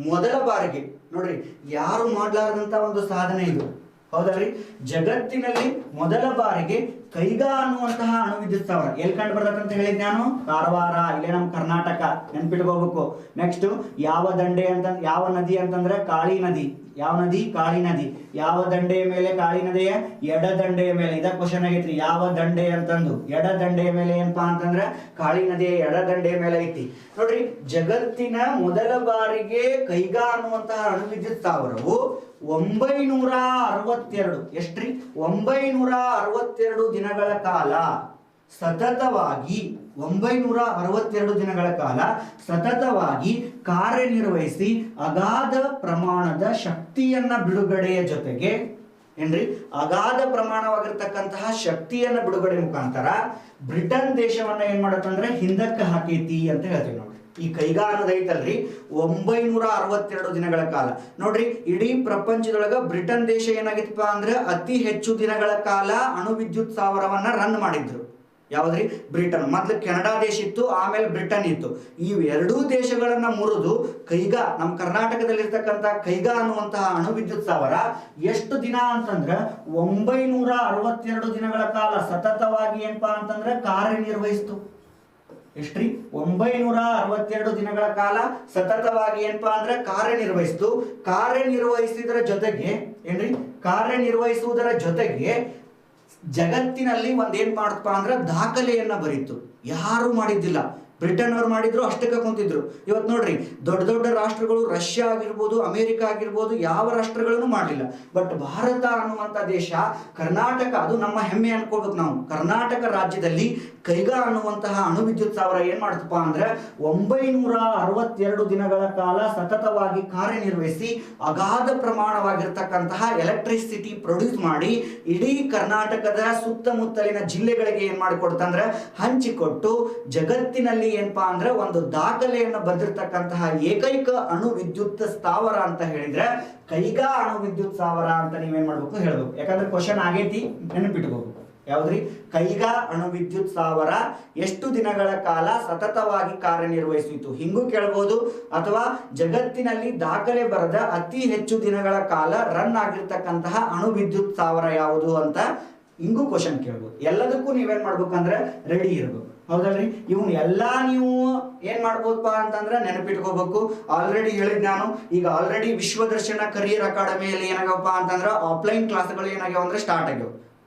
ಮೊದಲ ಬಾರಿಗೆ ನೋಡ್ರಿ ಯಾರು ಮಾಡ್ಲಾರದಂತ ಒಂದು ಸಾಧನೆ ಇದು. ಹೌದಲ್ರಿ. ಜಗತ್ತಿನಲ್ಲಿ ಮೊದಲ ಬಾರಿಗೆ ಕೈಗಾ ಅನ್ನುವಂತಹ ಅಣುವಿದ್ಯುತ್ ಸ್ಥಾವರ ಎಲ್ಲಿ ಕಂಡು ಬರ್ತದೆ ಅಂತ ಹೇಳಿದ್ ನಾನು ಕಾರವಾರ, ಇಲ್ಲೇ ನಮ್ಮ ಕರ್ನಾಟಕ ನೆನ್ಪಿಟ್ಕೋಬೇಕು. ನೆಕ್ಸ್ಟ್ ಯಾವ ದಂಡೆ ಅಂತ ಯಾವ ನದಿ ಅಂತಂದ್ರೆ ಕಾಳಿ ನದಿ. ಯಾವ ನದಿ? ಕಾಳಿ ನದಿ. ಯಾವ ದಂಡೆಯ ಮೇಲೆ? ಕಾಳಿ ನದಿಯ ಎಡ ದಂಡೆಯ ಮೇಲೆ. ಇದ ಕ್ವಶನ್ ಆಗೈತ್ರಿ. ಯಾವ ದಂಡೆ ಅಂತಂದು ಎಡ ದಂಡೆಯ ಮೇಲೆ ಏನಪ್ಪಾ ಅಂತಂದ್ರೆ ಕಾಳಿ ನದಿಯ ಎಡ ದಂಡೆಯ ಮೇಲೆ ಐತಿ. ನೋಡ್ರಿ ಜಗತ್ತಿನ ಮೊದಲ ಬಾರಿಗೆ ಕೈಗಾ ಅನ್ನುವಂತಹ ಅಣುವಿದ್ಯುತ್ ಸ್ಥಾವರವು 962 ಎಷ್ಟ್ರಿ 962 ದಿನಗಳ ಕಾಲ ಸತತವಾಗಿ 962 ದಿನಗಳ ಕಾಲ ಸತತವಾಗಿ ಕಾರ್ಯನಿರ್ವಹಿಸಿ ಅಗಾಧ ಪ್ರಮಾಣದ ಶಕ್ತಿಯನ್ನ ಬಿಡುಗಡೆಯ ಜೊತೆಗೆ ಏನ್ರಿ ಅಗಾಧ ಪ್ರಮಾಣವಾಗಿರ್ತಕ್ಕಂತಹ ಶಕ್ತಿಯನ್ನ ಬಿಡುಗಡೆ ಮುಖಾಂತರ ಬ್ರಿಟನ್ ದೇಶವನ್ನ ಏನ್ ಮಾಡತ್ತಂದ್ರೆ ಹಿಂದಕ್ಕೆ ಹಾಕೈತಿ ಅಂತ ಹೇಳ್ತೀವಿ. ನೋಡ್ರಿ ಈ ಕೈಗಾ ಅನ್ನೋದೈತಲ್ರಿ 962 ದಿನಗಳ ಕಾಲ. ನೋಡ್ರಿ ಇಡೀ ಪ್ರಪಂಚದೊಳಗ ಬ್ರಿಟನ್ ದೇಶ ಏನಾಗಿತ್ತಪ್ಪ ಅಂದ್ರೆ ಅತಿ ಹೆಚ್ಚು ದಿನಗಳ ಕಾಲ ಅಣುವಿದ್ಯುತ್ ಸ್ಥಾವರವನ್ನ ರನ್ ಮಾಡಿದ್ರು. ಯಾವ್ದ್ರಿ? ಬ್ರಿಟನ್. ಮೊದ್ಲು ಕೆನಡಾ ದೇಶ ಇತ್ತು, ಆಮೇಲೆ ಬ್ರಿಟನ್ ಇತ್ತು. ಈ ಎರಡೂ ದೇಶಗಳನ್ನ ಮುರಿದು ಕೈಗಾ ನಮ್ಮ ಕರ್ನಾಟಕದಲ್ಲಿರ್ತಕ್ಕಂಥ ಕೈಗಾ ಅನ್ನುವಂತಹ ಅಣುವಿದ್ಯುತ್ ಸ್ಥಾವರ ಎಷ್ಟು ದಿನ ಅಂತಂದ್ರೆ 962 ದಿನಗಳ ಕಾಲ ಸತತವಾಗಿ ಏನಪ್ಪಾ ಅಂತಂದ್ರೆ ಕಾರ್ಯನಿರ್ವಹಿಸ್ತು. ಎಷ್ಟ್ರಿ 962 ದಿನಗಳ ಕಾಲ ಸತತವಾಗಿ ಏನಪ್ಪಾ ಅಂದ್ರೆ ಕಾರ್ಯನಿರ್ವಹಿಸಿದರ ಜೊತೆಗೆ ಏನ್ರಿ ಕಾರ್ಯನಿರ್ವಹಿಸುವುದರ ಜೊತೆಗೆ ಜಗತ್ತಿನಲ್ಲಿ ಒಂದೇನ್ ಮಾಡಪ್ಪ ಅಂದ್ರೆ ದಾಖಲೆಯನ್ನ ಬರೀತು. ಯಾರು ಮಾಡಿದ್ದಿಲ್ಲ. ಬ್ರಿಟನ್ ಅವ್ರು ಮಾಡಿದ್ರು, ಅಷ್ಟಕ್ಕೆ ಕುಂತಿದ್ರು. ಇವತ್ತು ನೋಡ್ರಿ ದೊಡ್ಡ ದೊಡ್ಡ ರಾಷ್ಟ್ರಗಳು ರಷ್ಯಾ ಆಗಿರ್ಬೋದು, ಅಮೆರಿಕ ಆಗಿರ್ಬೋದು, ಯಾವ ರಾಷ್ಟ್ರಗಳನ್ನು ಮಾಡಲಿಲ್ಲ. ಬಟ್ ಭಾರತ ಅನ್ನುವಂಥ ದೇಶ, ಕರ್ನಾಟಕ, ಅದು ನಮ್ಮ ಹೆಮ್ಮೆ ಅನ್ಕೋಬೇಕು ನಾವು. ಕರ್ನಾಟಕ ರಾಜ್ಯದಲ್ಲಿ ಕೈಗಾ ಅನ್ನುವಂತಹ ಅಣುವಿದ್ಯುತ್ ಸ್ಥಾವರ ಏನ್ ಮಾಡ್ತಪ್ಪ ಅಂದ್ರೆ 962 ದಿನಗಳ ಕಾಲ ಸತತವಾಗಿ ಕಾರ್ಯನಿರ್ವಹಿಸಿ ಅಗಾಧ ಪ್ರಮಾಣವಾಗಿರ್ತಕ್ಕಂತಹ ಎಲೆಕ್ಟ್ರಿಸಿಟಿ ಪ್ರೊಡ್ಯೂಸ್ ಮಾಡಿ ಇಡೀ ಕರ್ನಾಟಕದ ಸುತ್ತಮುತ್ತಲಿನ ಜಿಲ್ಲೆಗಳಿಗೆ ಏನ್ ಮಾಡಿಕೊಡ್ತಂದ್ರೆ ಹಂಚಿಕೊಟ್ಟು ಜಗತ್ತಿನಲ್ಲಿ ಏನಪ್ಪಾ ಅಂದ್ರೆ ಒಂದು ದಾಖಲೆಯನ್ನು ಬರೆದಿರ್ತಕ್ಕಂತಹ ಏಕೈಕ ಅಣು ವಿದ್ಯುತ್ ಸ್ಥಾವರ ಅಂತ ಹೇಳಿದ್ರೆ ಕೈಗಾ ಅಣು ವಿದ್ಯುತ್ ಸ್ಥಾವರ ಅಂತ ನೀವೇನ್ ಮಾಡ್ಬೇಕು ಹೇಳ್ಬೇಕು. ಯಾಕಂದ್ರೆ ಕ್ವಶನ್ ಆಗೈತಿ, ನೆನಪಿಟ್ಕೋಬೇಕು. ಯಾವ್ದ್ರಿ? ಕೈಗಾ ಅಣು ವಿದ್ಯುತ್ ಸ್ಥಾವರ ಎಷ್ಟು ದಿನಗಳ ಕಾಲ ಸತತವಾಗಿ ಕಾರ್ಯನಿರ್ವಹಿಸಿತು? ಹಿಂಗೂ ಕೇಳಬಹುದು. ಅಥವಾ ಜಗತ್ತಿನಲ್ಲಿ ದಾಖಲೆ ಬರೆದ ಅತಿ ಹೆಚ್ಚು ದಿನಗಳ ಕಾಲ ರನ್ ಆಗಿರ್ತಕ್ಕಂತಹ ಅಣು ವಿದ್ಯುತ್ ಸ್ಥಾವರ ಯಾವುದು ಅಂತ ಹಿಂಗೂ ಕ್ವಶನ್ ಕೇಳ್ಬೋದು. ಎಲ್ಲದಕ್ಕೂ ನೀವೇನ್ ಮಾಡ್ಬೇಕಂದ್ರೆ ರೆಡಿ ಇರ್ಬೇಕು, ಹೌದಲ್ರಿ? ಇವನ್ ಎಲ್ಲಾ ನೀವು ಏನ್ ಮಾಡ್ಬೋದಪ್ಪ ಅಂತಂದ್ರೆ ನೆನಪಿಟ್ಕೋಬೇಕು. ಆಲ್ರೆಡಿ ಹೇಳಿದ್ ನಾನು, ಈಗ ಆಲ್ರೆಡಿ ವಿಶ್ವದರ್ಶನ ಕರಿಯರ್ ಅಕಾಡೆಮಿಯಲ್ಲಿ ಏನಾಗ್ಯವಪ್ಪ ಅಂತಂದ್ರೆ ಆಫ್ಲೈನ್ ಕ್ಲಾಸ್ಗಳು ಏನಾಗ್ಯಾವ ಅಂದ್ರೆ ಸ್ಟಾರ್ಟ್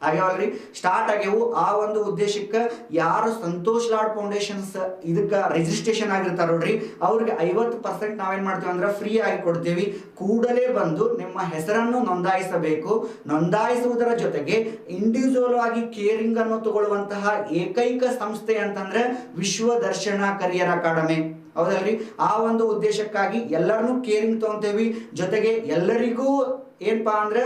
ಆಗ್ಯಾವಲ್ರಿ, ಸ್ಟಾರ್ಟ್ ಆಗ್ಯಾವು. ಆ ಒಂದು ಉದ್ದೇಶಕ್ಕೆ ಯಾರು ಸಂತೋಷ್ ಲಾಡ್ ಫೌಂಡೇಶನ್ಸ್ ಇದಕ್ಕೆ ರಿಜಿಸ್ಟ್ರೇಷನ್ ಆಗಿರ್ತಾರ ನೋಡ್ರಿ, ಅವ್ರಿಗೆ 50% ನಾವೇನ್ ಮಾಡ್ತೀವಿ ಅಂದ್ರೆ ಫ್ರೀ ಆಗಿ ಕೊಡ್ತೀವಿ. ಕೂಡಲೇ ಬಂದು ನಿಮ್ಮ ಹೆಸರನ್ನು ನೋಂದಾಯಿಸಬೇಕು. ನೋಂದಾಯಿಸುವುದರ ಜೊತೆಗೆ ಇಂಡಿವಿಜುವಲ್ ಆಗಿ ಕೇರಿಂಗ್ ಅನ್ನು ತಗೊಳ್ಳುವಂತಹ ಏಕೈಕ ಸಂಸ್ಥೆ ಅಂತಂದ್ರೆ ವಿಶ್ವದರ್ಶನ ಕರಿಯರ್ ಅಕಾಡೆಮಿ, ಹೌದಲ್ರಿ? ಆ ಒಂದು ಉದ್ದೇಶಕ್ಕಾಗಿ ಎಲ್ಲರನ್ನೂ ಕೇರಿಂಗ್ ತಗೊಂತೇವಿ. ಜೊತೆಗೆ ಎಲ್ಲರಿಗೂ ಏನಪ್ಪಾ ಅಂದ್ರೆ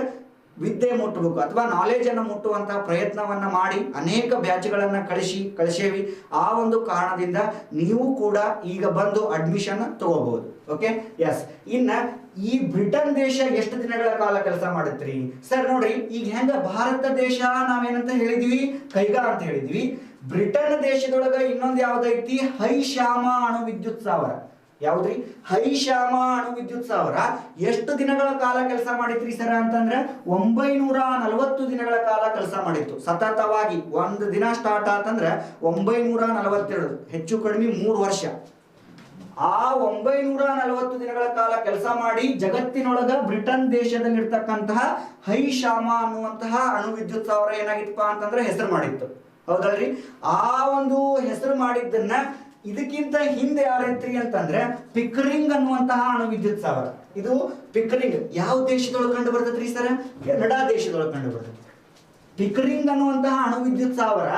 ವಿದ್ಯೆ ಮುಟ್ಟಬೇಕು ಅಥವಾ ನಾಲೆಜ್ ಅನ್ನು ಮುಟ್ಟುವಂತಹ ಪ್ರಯತ್ನವನ್ನ ಮಾಡಿ ಅನೇಕ ಬ್ಯಾಚ್ಗಳನ್ನ ಕಳಿಸೇವಿ. ಆ ಒಂದು ಕಾರಣದಿಂದ ನೀವು ಕೂಡ ಈಗ ಬಂದು ಅಡ್ಮಿಷನ್ ತಗೋಬಹುದು. Okay, yes. ಇನ್ನ ಈ ಬ್ರಿಟನ್ ದೇಶ ಎಷ್ಟು ದಿನಗಳ ಕಾಲ ಕೆಲಸ ಮಾಡುತ್ತೀರಿ ಸರ್? ನೋಡ್ರಿ, ಈಗ ಹೆಂಗ ಭಾರತ ದೇಶ ನಾವೇನಂತ ಹೇಳಿದ್ವಿ, ಕೈಗಾ ಅಂತ ಹೇಳಿದ್ವಿ. ಬ್ರಿಟನ್ ದೇಶದೊಳಗ ಇನ್ನೊಂದು ಯಾವ್ದೈತಿ? ಹೈಶ್ಯಾಮ ಅಣು ವಿದ್ಯುತ್ ಸ್ಥಾವರ. ಯಾವ್ದ್ರಿ? ಹೈಶ್ಯಾಮ ಅಣು ವಿದ್ಯುತ್ ಸ್ಥಾವರ ಎಷ್ಟು ದಿನಗಳ ಕಾಲ ಕೆಲಸ ಮಾಡಿತ್ರಿ ಸರ್ ಅಂತಂದ್ರೆ 940 ದಿನಗಳ ಕಾಲ ಕೆಲಸ ಮಾಡಿತ್ತು ಸತತವಾಗಿ. ಒಂದು ದಿನ ಸ್ಟಾರ್ಟ್ ಆತಂದ್ರೆ 942, ಹೆಚ್ಚು ಕಡಿಮೆ 3 ವರ್ಷ. ಆ 940 ದಿನಗಳ ಕಾಲ ಕೆಲಸ ಮಾಡಿ ಜಗತ್ತಿನೊಳಗ ಬ್ರಿಟನ್ ದೇಶದಲ್ಲಿರ್ತಕ್ಕಂತಹ ಹೈಶ್ಯಾಮ ಅನ್ನುವಂತಹ ಅಣು ವಿದ್ಯುತ್ ಸ್ಥಾವರ ಏನಾಗಿತ್ತಪ್ಪ ಅಂತಂದ್ರೆ ಹೆಸರು ಮಾಡಿತ್ತು, ಹೌದಲ್ರಿ? ಆ ಒಂದು ಹೆಸರು ಮಾಡಿದ್ದನ್ನ ಇದಕ್ಕಿಂತ ಹಿಂದೆ ಯಾರೈತ್ರಿ ಅಂತಂದ್ರೆ ಪಿಕರಿಂಗ್ ಅನ್ನುವಂತಹ ಅಣು ವಿದ್ಯುತ್ ಸ್ಥಾವರ. ಇದು ಪಿಕರಿಂಗ್ ಯಾವ ದೇಶದೊಳಗೆ ಕಂಡು ಬರ್ತೈತ್ರಿ ಸರ್? ಕೆನಡಾ ದೇಶದೊಳಗೆ ಕಂಡು ಬರ್ತೈತಿ. ಪಿಕರಿಂಗ್ ಅನ್ನುವಂತಹ ಅಣು ವಿದ್ಯುತ್ ಸ್ಥಾವರ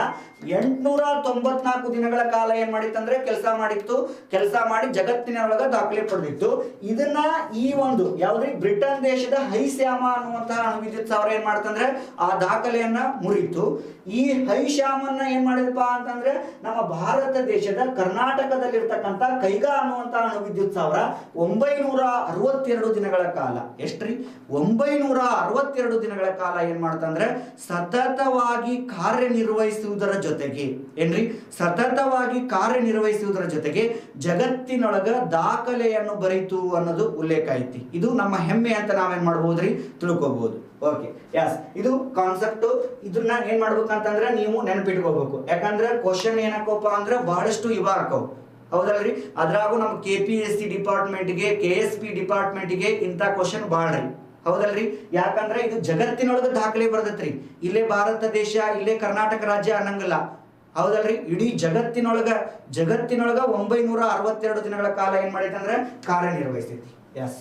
894 ದಿನಗಳ ಕಾಲ ಏನ್ ಮಾಡಿತ್ತಂದ್ರೆ ಕೆಲಸ ಮಾಡಿ ಜಗತ್ತಿನೊಳಗ ದಾಖಲೆ ಪಡೆದಿತ್ತು. ಇದನ್ನ ಈ ಒಂದು ಯಾವ್ದ್ರಿ ಬ್ರಿಟನ್ ದೇಶದ ಹೈಶ್ಯಾಮ ಅನ್ನುವಂತಹ ಅಣು ವಿದ್ಯುತ್ ಸ್ಥಾವರ ಏನ್ ಮಾಡ್ತಂದ್ರೆ ಆ ದಾಖಲೆಯನ್ನ ಮುರಿತು. ಈ ಹೈಶ್ಯಾಮನ್ನ ಏನ್ ಮಾಡಿದಪ್ಪ ಅಂತಂದ್ರೆ ನಮ್ಮ ಭಾರತ ದೇಶದ ಕರ್ನಾಟಕದಲ್ಲಿರ್ತಕ್ಕಂಥ ಕೈಗಾ ಅನ್ನುವಂತಹ ಅಣು ವಿದ್ಯುತ್ ಸ್ಥಾವರ 962 ದಿನಗಳ ಕಾಲ, ಎಷ್ಟ್ರಿ? 962 ದಿನಗಳ ಕಾಲ ಏನ್ ಮಾಡ್ತಂದ್ರೆ ಸತತವಾಗಿ ಕಾರ್ಯನಿರ್ವಹಿಸುವುದರ ಜೊತೆಗೆ ಸತತವಾಗಿ ಕಾರ್ಯನಿರ್ವಹಿಸುವುದರ ಜೊತೆಗೆ ಜಗತ್ತಿನೊಳಗ ದಾಖಲೆಯನ್ನು ಬರೀತು ಅನ್ನೋದು ಉಲ್ಲೇಖ ಐತಿ. ಇದು ನಮ್ಮ ಹೆಮ್ಮೆ ಅಂತ ನಾವೇನ್ ಮಾಡ್ಬೋದ್ರಿ, ತಿಳ್ಕೊಬಹುದು. Okay, yes. ಇದು ಕಾನ್ಸೆಪ್ಟ್. ಇದನ್ನ ಏನ್ ಮಾಡ್ಬೇಕಂತಂದ್ರೆ ನೀವು ನೆನಪಿಟ್ಕೋಬೇಕು. ಯಾಕಂದ್ರೆ ಕ್ವಶನ್ ಏನಕ್ಕಪ್ಪ ಅಂದ್ರೆ ಬಹಳಷ್ಟು ಇವಾಕವು, ಹೌದಲ್ರಿ? ಅದ್ರಾಗೂ ನಮ್ಮ KPSC ಡಿಪಾರ್ಟ್ಮೆಂಟ್ಗೆ, KSP ಡಿಪಾರ್ಟ್ಮೆಂಟ್ಗೆ ಇಂಥ ಕ್ವಶನ್ ಬಾಳ್ರಿ, ಹೌದಲ್ರಿ? ಯಾಕಂದ್ರೆ ಇದು ಜಗತ್ತಿನೊಳಗ ದಾಖಲೆ ಬರ್ತೈತ್ರಿ. ಇಲ್ಲೇ ಭಾರತ ದೇಶ, ಇಲ್ಲೇ ಕರ್ನಾಟಕ ರಾಜ್ಯ ಅನ್ನಂಗಿಲ್ಲ, ಹೌದಲ್ರಿ? ಇಡೀ ಜಗತ್ತಿನೊಳಗ 962 ದಿನಗಳ ಕಾಲ ಏನ್ ಮಾಡೈತೆ ಅಂದ್ರೆ ಕಾರ್ಯನಿರ್ವಹಿಸ್ತೈತಿ. ಎಸ್.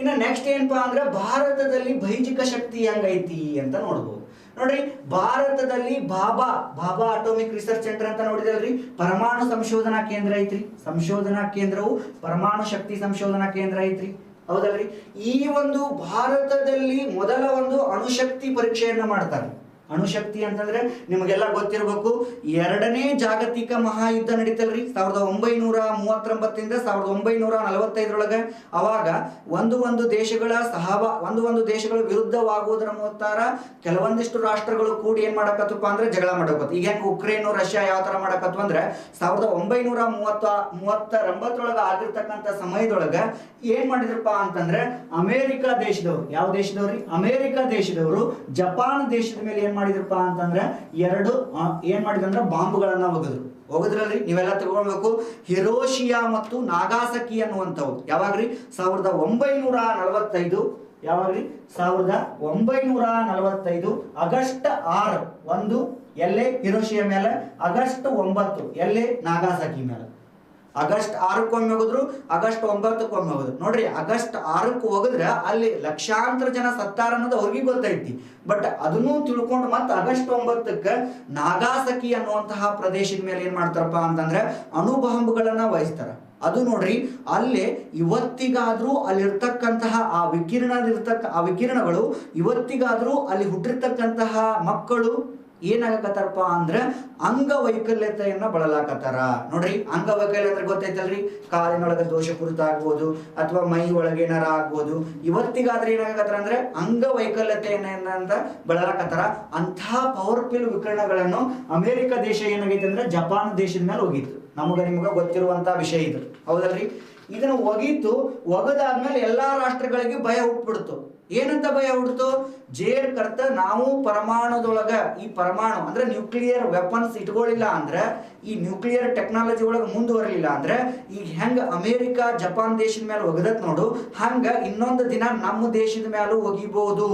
ಇನ್ನು ನೆಕ್ಸ್ಟ್ ಏನಪ್ಪಾ ಅಂದ್ರೆ ಭಾರತದಲ್ಲಿ ಬೈಜಿಕ ಶಕ್ತಿ ಹೆಂಗೈತಿ ಅಂತ ನೋಡ್ಬೋದು. ನೋಡ್ರಿ, ಭಾರತದಲ್ಲಿ ಭಾಬಾ ಅಟೋಮಿಕ್ ರಿಸರ್ಚ್ ಸೆಂಟರ್ ಅಂತ ನೋಡಿದಲ್ರಿ, ಪರಮಾಣು ಸಂಶೋಧನಾ ಕೇಂದ್ರ ಐತ್ರಿ. ಸಂಶೋಧನಾ ಕೇಂದ್ರವು ಪರಮಾಣು ಶಕ್ತಿ ಸಂಶೋಧನಾ ಕೇಂದ್ರ ಐತ್ರಿ, ಹೌದಲ್ರಿ? ಈ ಒಂದು ಭಾರತದಲ್ಲಿ ಮೊದಲ ಒಂದು ಅಣುಶಕ್ತಿ ಪರೀಕ್ಷೆಯನ್ನ ಮಾಡ್ತಾರೆ. ಅಣುಶಕ್ತಿ ಅಂತಂದ್ರೆ ನಿಮಗೆಲ್ಲ ಗೊತ್ತಿರಬೇಕು, 2ನೇ ಜಾಗತಿಕ ಮಹಾಯುದ್ಧ ನಡೀತಲ್ರಿ 1939 1945 ಅವಾಗ ಒಂದು ದೇಶಗಳ ವಿರುದ್ಧವಾಗುವುದರ ಮುಖಾಂತರ ಕೆಲವೊಂದಿಷ್ಟು ರಾಷ್ಟ್ರಗಳು ಕೂಡಿ ಏನ್ ಮಾಡಕತ್ತಪ್ಪ ಅಂದ್ರೆ ಜಗಳ ಮಾಡಕತ್ತು. ಈಗ ಉಕ್ರೇನ್ ರಷ್ಯಾ ಯಾವ ತರ ಮಾಡಕತ್ತು ಅಂದ್ರೆ 1930 ಆಗಿರ್ತಕ್ಕಂಥ ಸಮಯದೊಳಗ ಏನ್ ಮಾಡಿದ್ರಪ್ಪ ಅಂತಂದ್ರೆ ಅಮೆರಿಕ ದೇಶದವರು, ಯಾವ ದೇಶದವ್ರಿ? ಅಮೆರಿಕ ದೇಶದವರು ಜಪಾನ್ ದೇಶದ ಮೇಲೆ ಏನ್ ಮಾಡಿದ್ರಪ್ಪ ಅಂತಂದ್ರೆ ಏನ್ ಮಾಡಿದ್ರೆ ಬಾಂಬ್ಗಳನ್ನ ಹೋಗದ್ರಲ್ಲಿ ನೀವೆಲ್ಲ ತಗೊಳ್ಬೇಕು. ಹಿರೋಶಿಯಾ ಮತ್ತು ನಾಗಾಸಕಿ ಅನ್ನುವಂಥವು ಯಾವಾಗ್ರಿ? 1945. ಯಾವಾಗ್ರಿ? 1945 ಆಗಸ್ಟ್ 6 ಒಂದು ಎಲ್ಲೇ ಹಿರೋಶಿಯಾ ಮೇಲೆ, ಆಗಸ್ಟ್ 9 ಎಲ್ಲೇ ನಾಗಾಸಕಿ ಮೇಲೆ. ಆಗಸ್ಟ್ 6 ಹೋಗಿದ್ರು, ಆಗಸ್ಟ್ 9 ಹೋಗಿದ್ರು. ನೋಡ್ರಿ, ಆಗಸ್ಟ್ 6 ಹೋಗಿದ್ರೆ ಅಲ್ಲಿ ಲಕ್ಷಾಂತರ ಜನ ಸತ್ತಾರ ಅನ್ನೋದು ಅವ್ರಿಗೆ ಗೊತ್ತೈತಿ. ಬಟ್ ಅದನ್ನು ತಿಳ್ಕೊಂಡು ಮತ್ತೆ ಆಗಸ್ಟ್ 9 ನಾಗಾಸಕಿ ಅನ್ನುವಂತಹ ಪ್ರದೇಶದ ಮೇಲೆ ಏನ್ ಮಾಡ್ತಾರಪ್ಪ ಅಂತಂದ್ರೆ ಅಣುಬಾಂಬ್ಗಳನ್ನ ವಹಿಸ್ತಾರ. ಅದು ನೋಡ್ರಿ, ಅಲ್ಲೇ ಇವತ್ತಿಗಾದ್ರೂ ಅಲ್ಲಿರ್ತಕ್ಕಂತಹ ಆ ವಿಕಿರಣಗಳು ಇವತ್ತಿಗಾದ್ರೂ ಅಲ್ಲಿ ಹುಟ್ಟಿರ್ತಕ್ಕಂತಹ ಮಕ್ಕಳು ಏನಾಗಕತ್ತಾರಪ್ಪ ಅಂದ್ರೆ ಅಂಗವೈಕಲ್ಯತೆಯನ್ನ ಬಳಲಾಕತ್ತಾರ. ನೋಡ್ರಿ, ಅಂಗವೈಕಲ್ಯ ಅಂದ್ರೆ ಗೊತ್ತೈತಲ್ರಿ, ಕಾಲಿನೊಳಗೆ ದೋಷಪೂರಿತ ಆಗ್ಬೋದು ಅಥವಾ ಮೈ ಒಳಗೆ ಏನಾರ ಆಗ್ಬೋದು. ಇವತ್ತಿಗಾದ್ರೆ ಏನಾಗತ್ತಾರ ಅಂದ್ರೆ ಅಂಗವೈಕಲ್ಯತೆಯನ್ನ ಬಳಲಾಕತ್ತಾರ. ಅಂಥ ಪವರ್ಫುಲ್ ವಿಕಿರಣಗಳನ್ನು ಅಮೆರಿಕ ದೇಶ ಏನಾಗೈತೆ ಅಂದ್ರೆ ಜಪಾನ್ ದೇಶದ ಮೇಲೆ ಹೋಗಿತ್ತು. ನಿಮ್ಗೆ ಗೊತ್ತಿರುವಂತ ವಿಷಯ ಇದು, ಹೌದಲ್ರಿ? ಇದನ್ನು ಒಗದಾದ್ಮೇಲೆ ಎಲ್ಲಾ ರಾಷ್ಟ್ರಗಳಿಗೆ ಭಯ ಹುಟ್ಬಿಡ್ತು. ಏನಂತ ಭಯ ಹುಡ್ತು? ಜೇರ್ ಕರ್ತ ನಾವು ಪರಮಾಣುದೊಳಗ ಈ ಪರಮಾಣು ಅಂದ್ರೆ ನ್ಯೂಕ್ಲಿಯರ್ ವೆಪನ್ಸ್ ಇಟ್ಕೊಳ್ಳಿಲ್ಲ ಅಂದ್ರೆ, ಈ ನ್ಯೂಕ್ಲಿಯರ್ ಟೆಕ್ನಾಲಜಿ ಒಳಗೆ ಮುಂದುವರಲಿಲ್ಲ ಅಂದ್ರೆ, ಈಗ ಹೆಂಗ ಅಮೆರಿಕ ಜಪಾನ್ ದೇಶದ ಮೇಲೆ ಒಗದತ್ ನೋಡು, ಹಂಗ ಇನ್ನೊಂದು ದಿನ ನಮ್ಮ ದೇಶದ ಮೇಲೂ ಒಗಿಬಹುದು.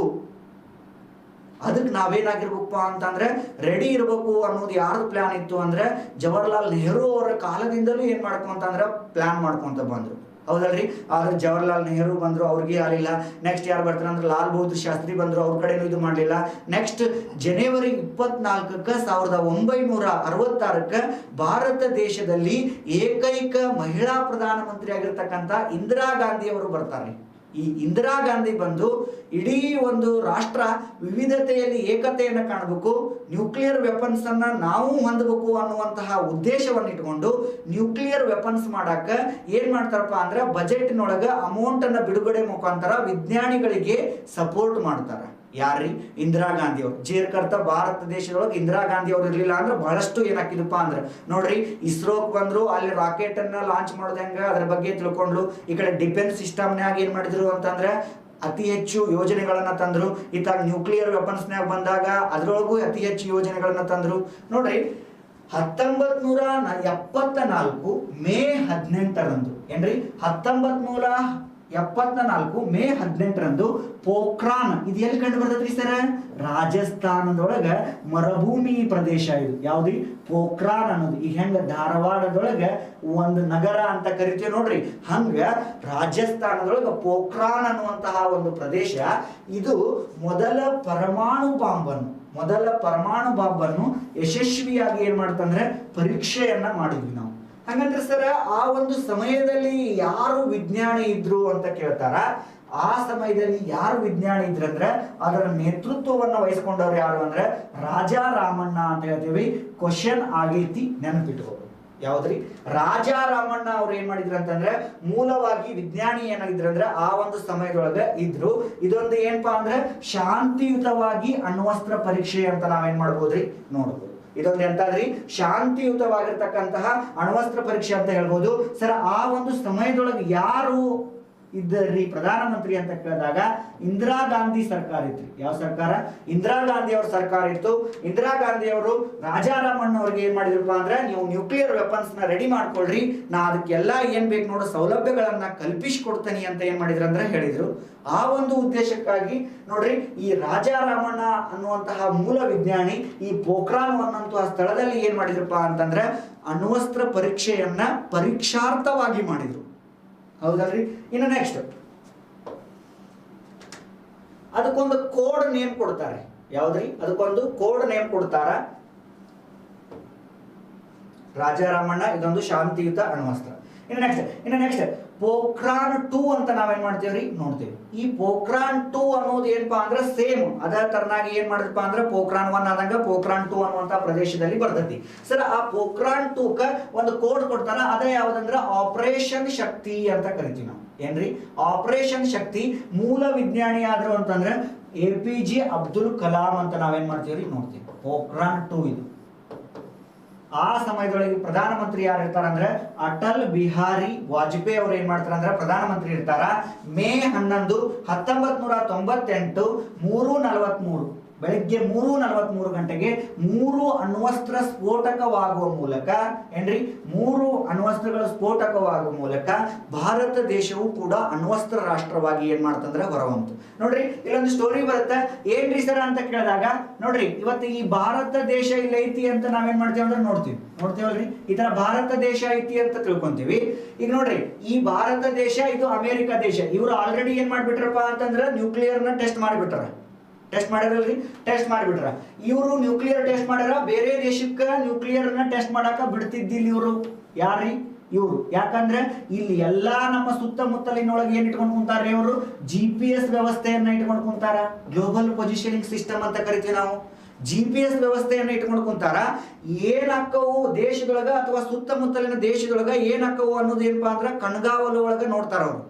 ಅದಕ್ಕೆ ನಾವೇನಾಗಿರ್ಬೇಕಪ್ಪ ಅಂತಂದ್ರೆ ರೆಡಿ ಇರಬೇಕು ಅನ್ನೋದು ಯಾರ್ದು ಪ್ಲಾನ್ ಇತ್ತು ಅಂದ್ರೆ ಜವಾಹರ್ಲಾಲ್ ನೆಹರು ಅವರ ಕಾಲದಿಂದಲೂ ಏನ್ ಮಾಡ್ಕೊಂತಂದ್ರೆ ಪ್ಲಾನ್ ಮಾಡ್ಕೊಂತ ಬಂದ್ರು, ಹೌದಲ್ರಿ? ಆದ್ರೆ ಜವಾಹರ್ಲಾಲ್ ನೆಹರು ಬಂದ್ರು, ಅವ್ರಿಗೆ ಯಾರಿಲ್ಲ. ನೆಕ್ಸ್ಟ್ ಯಾರು ಬರ್ತಾರೆ ಅಂದ್ರೆ ಲಾಲ್ ಬಹದ್ದೂರ್ ಶಾಸ್ತ್ರಿ ಬಂದ್ರು, ಅವ್ರ ಕಡೆನೂ ಇದು ಮಾಡಲಿಲ್ಲ. ನೆಕ್ಸ್ಟ್ ಜನವರಿ 24 1966 ಭಾರತ ದೇಶದಲ್ಲಿ ಏಕೈಕ ಮಹಿಳಾ ಪ್ರಧಾನಮಂತ್ರಿ ಆಗಿರ್ತಕ್ಕಂಥ ಇಂದಿರಾ ಗಾಂಧಿ ಅವರು ಬರ್ತಾರೆ. ಈ ಇಂದಿರಾ ಗಾಂಧಿ ಬಂದು ಇಡೀ ಒಂದು ರಾಷ್ಟ್ರ ವಿವಿಧತೆಯಲ್ಲಿ ಏಕತೆಯನ್ನು ಕಾಣಬೇಕು, ನ್ಯೂಕ್ಲಿಯರ್ ವೆಪನ್ಸ್ ಅನ್ನ ನಾವು ಹೊಂದಬೇಕು ಅನ್ನುವಂತಹ ಉದ್ದೇಶವನ್ನು ಇಟ್ಕೊಂಡು ನ್ಯೂಕ್ಲಿಯರ್ ವೆಪನ್ಸ್ ಮಾಡಾಕ ಏನ್ ಮಾಡ್ತಾರಪ್ಪ ಅಂದ್ರೆ ಬಜೆಟ್ನೊಳಗ ಅಮೌಂಟ್ ಅನ್ನ ಬಿಡುಗಡೆ ಮುಖಾಂತರ ವಿಜ್ಞಾನಿಗಳಿಗೆ ಸಪೋರ್ಟ್ ಮಾಡ್ತಾರೆ. ಯಾರ್ರಿ? ಇಂದಿರಾ ಗಾಂಧಿ ಅವರು. ಜೇರ್ಕರ್ತ ಭಾರತ ದೇಶದೊಳಗೆ ಇಂದಿರಾ ಗಾಂಧಿ ಅವ್ರು ಇರ್ಲಿಲ್ಲ ಅಂದ್ರೆ ಬಹಳಷ್ಟು ಏನಾಕಿದಪ್ಪ ಅಂದ್ರೆ ನೋಡ್ರಿ, ಇಸ್ರೋಕ್ ಬಂದ್ರು, ಅಲ್ಲಿ ರಾಕೆಟ್ ಅನ್ನ ಲಾಂಚ್ ಮಾಡೋದು ಹೆಂಗ ಅದ್ರ ಬಗ್ಗೆ ತಿಳ್ಕೊಂಡ್ರು. ಈ ಕಡೆ ಡಿಫೆನ್ಸ್ ಸಿಸ್ಟಮ್ನಾಗ ಏನ್ ಮಾಡಿದ್ರು ಅಂತಂದ್ರೆ ಅತಿ ಹೆಚ್ಚು ಯೋಜನೆಗಳನ್ನ ತಂದ್ರು. ಇತ್ತಾಗ ನ್ಯೂಕ್ಲಿಯರ್ ವೆಪನ್ಸ್ನಾಗ ಬಂದಾಗ ಅದ್ರೊಳಗೂ ಅತಿ ಹೆಚ್ಚು ಯೋಜನೆಗಳನ್ನ ತಂದ್ರು. ನೋಡ್ರಿ, 1974 ಮೇ 18 ಏನ್ರಿ, 1974 ಮೇ 18 ಪೋಖ್ರಾನ್, ಇದು ಎಲ್ಲಿ ಕಂಡು ಬರ್ತದ್ರಿ ಸರ್? ರಾಜಸ್ಥಾನದೊಳಗ ಮರುಭೂಮಿ ಪ್ರದೇಶ ಇದು. ಯಾವ್ದು? ಪೋಖ್ರಾನ್ ಅನ್ನೋದು. ಈಗ ಹೆಂಗ ಧಾರವಾಡದೊಳಗ ಒಂದು ನಗರ ಅಂತ ಕರಿತೀವಿ ನೋಡ್ರಿ, ಹಂಗ ರಾಜಸ್ಥಾನದೊಳಗ ಪೋಖ್ರಾನ್ ಅನ್ನುವಂತಹ ಒಂದು ಪ್ರದೇಶ ಇದು ಮೊದಲ ಪರಮಾಣು ಬಾಂಬನ್ನು ಯಶಸ್ವಿಯಾಗಿ ಏನ್ ಮಾಡ್ತಂದ್ರೆ ಪರೀಕ್ಷೆಯನ್ನ ಮಾಡಿದ್ವಿ ನಾವು. ಹಂಗಂದ್ರೆ ಸರ್, ಆ ಒಂದು ಸಮಯದಲ್ಲಿ ಯಾರು ವಿಜ್ಞಾನಿ ಇದ್ರು ಅಂತ ಕೇಳ್ತಾರ. ಆ ಸಮಯದಲ್ಲಿ ಯಾರು ವಿಜ್ಞಾನಿ ಇದ್ರಂದ್ರೆ ಅದರ ನೇತೃತ್ವವನ್ನ ವಹಿಸ್ಕೊಂಡವ್ರು ಯಾರು ಅಂದ್ರೆ ರಾಜಾ ರಾಮಣ್ಣ ಅಂತ ಹೇಳ್ತೀವಿ. ಕ್ವಶನ್ ಆಗೈತಿ, ನೆನಪಿಟ್ಕೋಬೇಕು. ಯಾವ್ದ್ರಿ? ರಾಜಾ ರಾಮಣ್ಣ ಅವ್ರು ಏನ್ ಮಾಡಿದ್ರು ಅಂತಂದ್ರೆ ಮೂಲವಾಗಿ ವಿಜ್ಞಾನಿ ಏನಾಗಿದ್ರು ಅಂದ್ರೆ ಆ ಒಂದು ಸಮಯದೊಳಗೆ ಇದ್ರು. ಇದೊಂದು ಏನಪ್ಪಾ ಅಂದ್ರೆ ಶಾಂತಿಯುತವಾಗಿ ಅಣ್ವಸ್ತ್ರ ಪರೀಕ್ಷೆ ಅಂತ ನಾವೇನ್ ಮಾಡ್ಬೋದ್ರಿ, ನೋಡ್ಬೋದು. ಇದೊಂದು ಎಂತಾದ್ರಿ? ಶಾಂತಿಯುತವಾಗಿರ್ತಕ್ಕಂತಹ ಅಣ್ವಸ್ತ್ರ ಪರೀಕ್ಷೆ ಅಂತ ಹೇಳ್ಬೋದು. ಸರ್, ಆ ಒಂದು ಸಮಯದೊಳಗೆ ಯಾರು ಇದ್ದರ್ರಿ ಪ್ರಧಾನಮಂತ್ರಿ ಅಂತ ಕೇಳಿದಾಗ ಇಂದಿರಾ ಗಾಂಧಿ ಸರ್ಕಾರ ಇತ್ತು. ಯಾವ ಸರ್ಕಾರ? ಇಂದಿರಾ ಗಾಂಧಿ ಅವ್ರ ಸರ್ಕಾರ ಇತ್ತು. ಇಂದಿರಾ ಗಾಂಧಿ ಅವರು ರಾಜಾರಾಮಣ್ಣ ಅವ್ರಿಗೆ ಏನ್ ಮಾಡಿದ್ರಪ್ಪ ಅಂದ್ರೆ, ನೀವು ನ್ಯೂಕ್ಲಿಯರ್ ವೆಪನ್ಸ್ ನ ರೆಡಿ ಮಾಡ್ಕೊಳ್ರಿ, ನಾ ಅದಕ್ಕೆಲ್ಲ ಏನ್ ಬೇಕು ನೋಡೋ ಸೌಲಭ್ಯಗಳನ್ನ ಕಲ್ಪಿಸಿಕೊಡ್ತೀನಿ ಅಂತ ಏನ್ ಮಾಡಿದ್ರು ಅಂದ್ರೆ ಹೇಳಿದ್ರು. ಆ ಒಂದು ಉದ್ದೇಶಕ್ಕಾಗಿ ನೋಡ್ರಿ, ಈ ರಾಜಾರಾಮಣ್ಣ ಅನ್ನುವಂತಹ ಮೂಲ ವಿಜ್ಞಾನಿ ಈ ಪೋಖ್ರಾನ್ ಅನ್ನುವಂತಹ ಸ್ಥಳದಲ್ಲಿ ಏನ್ ಮಾಡಿದ್ರಪ್ಪ ಅಂತಂದ್ರೆ ಅಣ್ವಸ್ತ್ರ ಪರೀಕ್ಷೆಯನ್ನ ಪರೀಕ್ಷಾರ್ಥವಾಗಿ ಮಾಡಿದ್ರು, ಹೌದಲ್ರಿ? ಇನ್ನು ನೆಕ್ಸ್ಟ್ ಅದಕ್ಕೊಂದು ಕೋಡ್ ನೇಮ್ ಕೊಡ್ತಾರೆ. ಯಾವ್ದ್ರಿ? ಅದಕ್ಕೊಂದು ಕೋಡ್ ನೇಮ್ ಕೊಡ್ತಾರ. ರಾಜಾರಾಮಣ್ಣ ಇದೊಂದು ಶಾಂತಿಯುತ ಅಣ್ವಸ್ತ್ರ. ಇನ್ನು ನೆಕ್ಸ್ಟ್ ಪೋಖ್ರಾನ್ 2 ಅಂತ ನಾವೇನ್ ಮಾಡ್ತೇವ್ರಿ, ನೋಡ್ತೇವೆ. ಈ ಪೋಖ್ರಾನ್ 2 ಅನ್ನೋದು ಏನಪ್ಪಾ ಅಂದ್ರೆ ಸೇಮ್ ಅದೇ ತರನಾಗಿ ಏನ್ ಮಾಡಿದ್ರಪ್ಪ ಅಂದ್ರೆ ಪೋಖ್ರಾನ್ 1 ಆದಂಗ ಪೋಖ್ರಾನ್ 2 ಅನ್ನುವಂತ ಪ್ರದೇಶದಲ್ಲಿ ಬರ್ತೈತಿ. ಸರ್, ಆ ಪೋಖ್ರಾನ್ 2 ಒಂದು ಕೋಡ್ ಕೊಡ್ತಾರ. ಅದೇ ಯಾವ್ದಂದ್ರೆ ಆಪರೇಷನ್ ಶಕ್ತಿ ಅಂತ ಕರಿತೀವಿ ನಾವು. ಏನ್ರಿ? ಆಪರೇಷನ್ ಶಕ್ತಿ. ಮೂಲ ವಿಜ್ಞಾನಿ ಆದ್ರು ಅಂತಂದ್ರೆ APJ ಅಬ್ದುಲ್ ಕಲಾಂ ಅಂತ ನಾವೇನ್ ಮಾಡ್ತೀವ್ರಿ, ನೋಡ್ತೀವಿ. ಪೋಖ್ರಾನ್ 2 ಇದು. ಆ ಸಮಯದೊಳಗೆ ಪ್ರಧಾನಮಂತ್ರಿ ಯಾರು ಇರ್ತಾರ ಅಂದ್ರೆ ಅಟಲ್ ಬಿಹಾರಿ ವಾಜಪೇಯಿ ಅವ್ರು ಏನ್ ಮಾಡ್ತಾರ ಅಂದ್ರೆ ಪ್ರಧಾನಮಂತ್ರಿ ಇರ್ತಾರ. ಮೇ 11, 1998 3:43 ಬೆಳಿಗ್ಗೆ 3:43 ಗಂಟೆಗೆ 3 ಅಣ್ವಸ್ತ್ರ ಸ್ಫೋಟಕವಾಗುವ ಮೂಲಕ ಏನ್ರಿ 3 ಅಣ್ವಸ್ತ್ರಗಳ ಸ್ಫೋಟಕವಾಗುವ ಮೂಲಕ ಭಾರತ ದೇಶವು ಕೂಡ ಅಣ್ವಸ್ತ್ರ ರಾಷ್ಟ್ರವಾಗಿ ಏನ್ ಮಾಡ್ತಂದ್ರೆ ಹೊರಹೊಮ್ತು. ನೋಡ್ರಿ, ಇಲ್ಲೊಂದು ಸ್ಟೋರಿ ಬರುತ್ತೆ. ಏನ್ರಿ ಸರ್ ಅಂತ ಕೇಳಿದಾಗ ನೋಡ್ರಿ, ಇವತ್ತು ಈ ಭಾರತ ದೇಶ ಇಲ್ಲಿ ಐತಿ ಅಂತ ನಾವೇನ್ ಮಾಡ್ತೀವಿ ಅಂದ್ರೆ ನೋಡ್ತೀವಲ್ರಿ, ಈ ತರ ಭಾರತ ದೇಶ ಐತಿ ಅಂತ ತಿಳ್ಕೊಂತೀವಿ. ಈಗ ನೋಡ್ರಿ, ಈ ಭಾರತ ದೇಶ ಇದು ಅಮೆರಿಕ ದೇಶ. ಇವರು ಆಲ್ರೆಡಿ ಏನ್ ಮಾಡ್ಬಿಟ್ರಪ್ಪ ಅಂತಂದ್ರೆ ನ್ಯೂಕ್ಲಿಯರ್ ನ ಟೆಸ್ಟ್ ಮಾಡಿಬಿಟ್ರ. ಟೆಸ್ಟ್ ಮಾಡಿಬಿಟ್ರ. ಇವರು ನ್ಯೂಕ್ಲಿಯರ್ ಟೆಸ್ಟ್ ಮಾಡ್ಯಾರ. ಬೇರೆ ದೇಶಕ್ಕೆ ನ್ಯೂಕ್ಲಿಯರ್ ನ ಟೆಸ್ಟ್ ಮಾಡಾಕ ಬಿಡ್ತಿದ್ದಿಲ್ಲ ಇವರು. ಯಾರ್ರಿ? ಇವರು. ಯಾಕಂದ್ರೆ ಇಲ್ಲಿ ಎಲ್ಲಾ ನಮ್ಮ ಸುತ್ತಮುತ್ತಲಿನೊಳಗೆ ಏನ್ ಇಟ್ಕೊಂಡು ಕುಂತಾರೆ ಇವರು? GPS ವ್ಯವಸ್ಥೆಯನ್ನ ಇಟ್ಕೊಂಡು ಕುಂತಾರ. ಗ್ಲೋಬಲ್ ಪೊಸಿಷನಿಂಗ್ ಸಿಸ್ಟಮ್ ಅಂತ ಕರಿತೀವಿ ನಾವು. GPS ವ್ಯವಸ್ಥೆಯನ್ನು ಇಟ್ಕೊಂಡು ಕುಂತಾರ. ಏನಾಕ್ಕವು ದೇಶದೊಳಗ ಅಥವಾ ಸುತ್ತಮುತ್ತಲಿನ ದೇಶದೊಳಗ ಏನಾಕ್ಕವು ಅನ್ನೋದು ಏನಪ್ಪಾ ಅಂದ್ರೆ ಕಣ್ಗಾವಲು ಒಳಗ ನೋಡ್ತಾರ ಅವರು.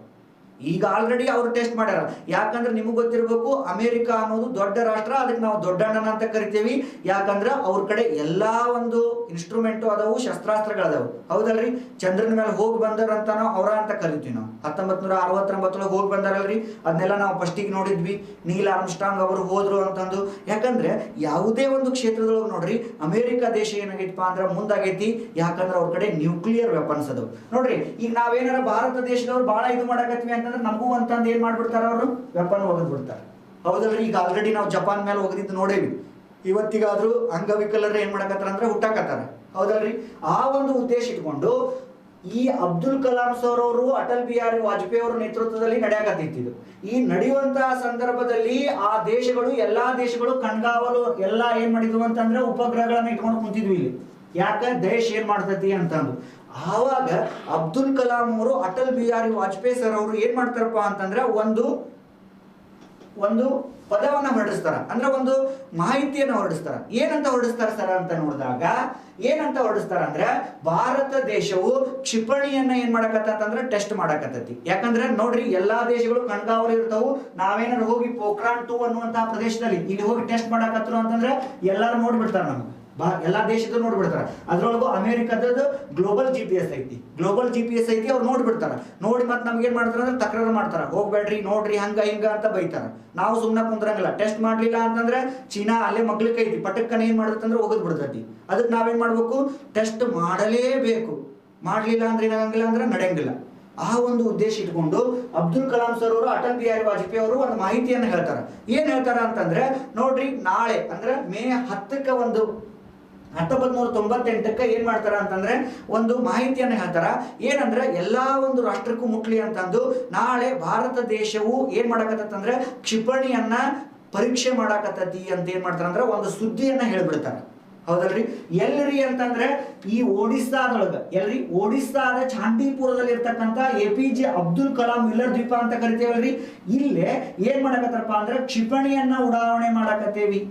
ಈಗ ಆಲ್ರೆಡಿ ಅವರು ಟೆಸ್ಟ್ ಮಾಡ್ಯಾರ. ಯಾಕಂದ್ರೆ ನಿಮಗೆ ಗೊತ್ತಿರಬೇಕು, ಅಮೆರಿಕ ಅನ್ನೋದು ದೊಡ್ಡ ರಾಷ್ಟ್ರ, ಅದಕ್ಕೆ ನಾವು ದೊಡ್ಡಣ್ಣನ ಅಂತ ಕರಿತೀವಿ. ಯಾಕಂದ್ರೆ ಅವ್ರ ಕಡೆ ಎಲ್ಲಾ ಒಂದು ಇನ್ಸ್ಟ್ರೂಮೆಂಟ್ ಅದಾವು, ಶಸ್ತ್ರಾಸ್ತ್ರಗಳದಾವು, ಹೌದಲ್ರಿ. ಚಂದ್ರನ ಮೇಲೆ ಹೋಗಿ ಬಂದಾರಂತ ನಾವು ಅವರ ಅಂತ ಕರಿತೀವಿ. ನಾವು 1969 ಹೋಗಿ ಬಂದಾರಲ್ರಿ, ಅದನ್ನೆಲ್ಲ ನಾವು ಫಸ್ಟಿಗೆ ನೋಡಿದ್ವಿ. ನೀಲ್ ಆರ್ಮ್ಸ್ಟ್ರಾಂಗ್ ಅವರು ಹೋದ್ರು ಅಂತಂದು. ಯಾಕಂದ್ರೆ ಯಾವುದೇ ಒಂದು ಕ್ಷೇತ್ರದೊಳಗೆ ನೋಡ್ರಿ ಅಮೆರಿಕ ದೇಶ ಏನಾಗೈತಪ್ಪ ಅಂದ್ರೆ ಮುಂದಾಗೈತಿ. ಯಾಕಂದ್ರೆ ಅವ್ರ ಕಡೆ ನ್ಯೂಕ್ಲಿಯರ್ ವೆಪನ್ಸ್ ಅದಾವ ನೋಡ್ರಿ. ಈಗ ನಾವೇನಾರ ಭಾರತ ದೇಶದವ್ರು ಬಹಳ ಇದು ಮಾಡಕತ್ವಿ ಅಂತಂದ್ರೆ ನಮಗೂ ಅಂತಂದು ಏನ್ ಮಾಡ್ಬಿಡ್ತಾರ ಅವರು, ವೆಪನ್ ಒಗದ್ ಬಿಡ್ತಾರೆ, ಹೌದಲ್ರಿ. ಈಗ ಆಲ್ರೆಡಿ ನಾವು ಜಪಾನ್ ಮೇಲೆ ಒಗದಿದ್ದು ನೋಡೇವಿ. ಇವತ್ತಿಗಾದ್ರೂ ಅಂಗವಿಕಲರು ಏನ್ ಮಾಡಕತ್ತಾರ ಅಂದ್ರೆ ಹುಟ್ಟಾಕತ್ತಾರ, ಹೌದಲ್ರಿ. ಆ ಒಂದು ಉದ್ದೇಶ ಇಟ್ಕೊಂಡು ಈ ಅಬ್ದುಲ್ ಕಲಾಂ ಸರ್ ಅವರು ಅಟಲ್ ಬಿಹಾರಿ ವಾಜಪೇಯಿ ಅವರ ನೇತೃತ್ವದಲ್ಲಿ ನಡೆಯಕತ್ತಿದ್ದು. ಈ ನಡೆಯುವಂತಹ ಸಂದರ್ಭದಲ್ಲಿ ಆ ದೇಶಗಳು ಎಲ್ಲಾ ದೇಶಗಳು ಕಣ್ಗಾವಲು ಎಲ್ಲ ಏನ್ ಮಾಡಿದ್ವು ಅಂತಂದ್ರೆ ಉಪಗ್ರಹಗಳನ್ನ ಇಟ್ಕೊಂಡು ಕುಂತಿದ್ವಿ ಇಲ್ಲಿ. ಯಾಕ ದೇಶ ಏನ್ ಮಾಡ್ತೈತಿ ಅಂತಂದು. ಆವಾಗ ಅಬ್ದುಲ್ ಕಲಾಂ ಅವರು ಅಟಲ್ ಬಿಹಾರಿ ವಾಜಪೇಯಿ ಸರ್ ಅವರು ಏನ್ ಮಾಡ್ತಾರಪ್ಪ ಅಂತಂದ್ರೆ ಒಂದು ಪದವನ್ನ ಹೊರಡಿಸ್ತಾರ, ಅಂದ್ರೆ ಒಂದು ಮಾಹಿತಿಯನ್ನು ಹೊರಡಿಸ್ತಾರ. ಏನಂತ ಹೊರಡಿಸ್ತಾರ ಸರ್ ಅಂತ ನೋಡಿದಾಗ ಏನಂತ ಹೊರಡಿಸ್ತಾರ ಅಂದ್ರೆ ಭಾರತ ದೇಶವು ಕ್ಷಿಪಣಿಯನ್ನ ಏನ್ ಮಾಡಕತ್ತಂದ್ರೆ ಟೆಸ್ಟ್ ಮಾಡಕತ್ತೈತಿ. ಯಾಕಂದ್ರೆ ನೋಡ್ರಿ ಎಲ್ಲಾ ದೇಶಗಳು ಕಣ್ಗಾವಲು ಇರ್ತಾವು. ನಾವೇನಾದ್ರು ಹೋಗಿ ಪೋಖ್ರಾನ್ 2 ಅನ್ನುವಂತಹ ಪ್ರದೇಶದಲ್ಲಿ ಇಲ್ಲಿ ಹೋಗಿ ಟೆಸ್ಟ್ ಮಾಡಕತ್ತರು ಅಂತಂದ್ರೆ ಎಲ್ಲಾರು ನೋಡ್ಬಿಡ್ತಾರ, ನಮ್ಗೆ ಎಲ್ಲಾ ದೇಶದ ನೋಡ್ಬಿಡ್ತಾರ. ಅದ್ರೊಳಗು ಅಮೆರಿಕದ ಗ್ಲೋಬಲ್ GPS ಐತಿ, ಅವ್ರು ನೋಡ್ಬಿಡ್ತಾರ. ನೋಡಿ ಮತ್ತೆ ನಮ್ಗೆ ಏನ್ ಮಾಡ್ತಾರ ಅಂದ್ರೆ ತಕರಾರು ಮಾಡ್ತಾರ, ಹೋಗ್ಬೇಡ್ರಿ ನೋಡ್ರಿ ಹಂಗ ಹಿಂಗ ಅಂತ ಬೈತಾರ. ನಾವು ಸುಮ್ಮನೆ ಕುಂದ್ರಂಗಿಲ್ಲ. ಟೆಸ್ಟ್ ಮಾಡ್ಲಿಲ್ಲ ಅಂತಂದ್ರೆ ಚೀನಾ ಅಲ್ಲೇ ಮಗ್ಲಿಕ್ಕೆ ಐತಿ, ಪಟಕ್ಕನ ಏನ್ ಮಾಡತ್ತಂದ್ರೆ ಹೋಗದ್ ಬಿಡ್ತೈತಿ. ಅದಕ್ಕೆ ನಾವೇನ್ ಮಾಡ್ಬೇಕು, ಟೆಸ್ಟ್ ಮಾಡಲೇಬೇಕು. ಮಾಡ್ಲಿಲ್ಲ ಅಂದ್ರೆ ಏನಾಗಂಗಿಲ್ಲ ಅಂದ್ರೆ ನಡೆಯಂಗಿಲ್ಲ. ಆ ಒಂದು ಉದ್ದೇಶ ಇಟ್ಕೊಂಡು ಅಬ್ದುಲ್ ಕಲಾಂ ಸರ್ ಅವರು ಅಟಲ್ ಬಿಹಾರಿ ವಾಜಪೇಯಿ ಅವರು ಒಂದು ಮಾಹಿತಿಯನ್ನು ಹೇಳ್ತಾರ. ಏನ್ ಹೇಳ್ತಾರ ಅಂತಂದ್ರೆ ನೋಡ್ರಿ, ನಾಳೆ ಅಂದ್ರೆ ಮೇ 10ಕ್ಕೆ 1998 ಏನ್ ಮಾಡ್ತಾರ ಅಂತಂದ್ರೆ ಒಂದು ಮಾಹಿತಿಯನ್ನ ಹೇಳ್ತಾರ. ಏನಂದ್ರೆ ಎಲ್ಲಾ ಒಂದು ರಾಷ್ಟ್ರಕ್ಕೂ ಮುಟ್ಲಿ ಅಂತಂದು ನಾಳೆ ಭಾರತ ದೇಶವು ಏನ್ ಮಾಡಕತ್ತಂದ್ರೆ ಕ್ಷಿಪಣಿಯನ್ನ ಪರೀಕ್ಷೆ ಮಾಡಕತ್ತತಿ ಅಂತ ಏನ್ ಮಾಡ್ತಾರ ಅಂದ್ರೆ ಒಂದು ಸುದ್ದಿಯನ್ನ ಹೇಳ್ಬಿಡ್ತಾರ, ಹೌದಲ್ರಿ. ಎಲ್ರಿ ಅಂತಂದ್ರೆ ಈ ಒಡಿಸ್ಸಾದ ಚಾಂಡಿಪುರದಲ್ಲಿ ಇರ್ತಕ್ಕಂಥ APJ ಅಬ್ದುಲ್ ಕಲಾಂ ಮಿಲ್ಲರ್ ದ್ವೀಪ ಅಂತ ಕರಿತೇವಲ್ರಿ. ಇಲ್ಲೇ ಏನ್ ಮಾಡಕತ್ತಾರಪ್ಪ ಅಂದ್ರೆ ಕ್ಷಿಪಣಿಯನ್ನ ಉಡಾವಣೆ ಮಾಡಕತ್ತೇವಿ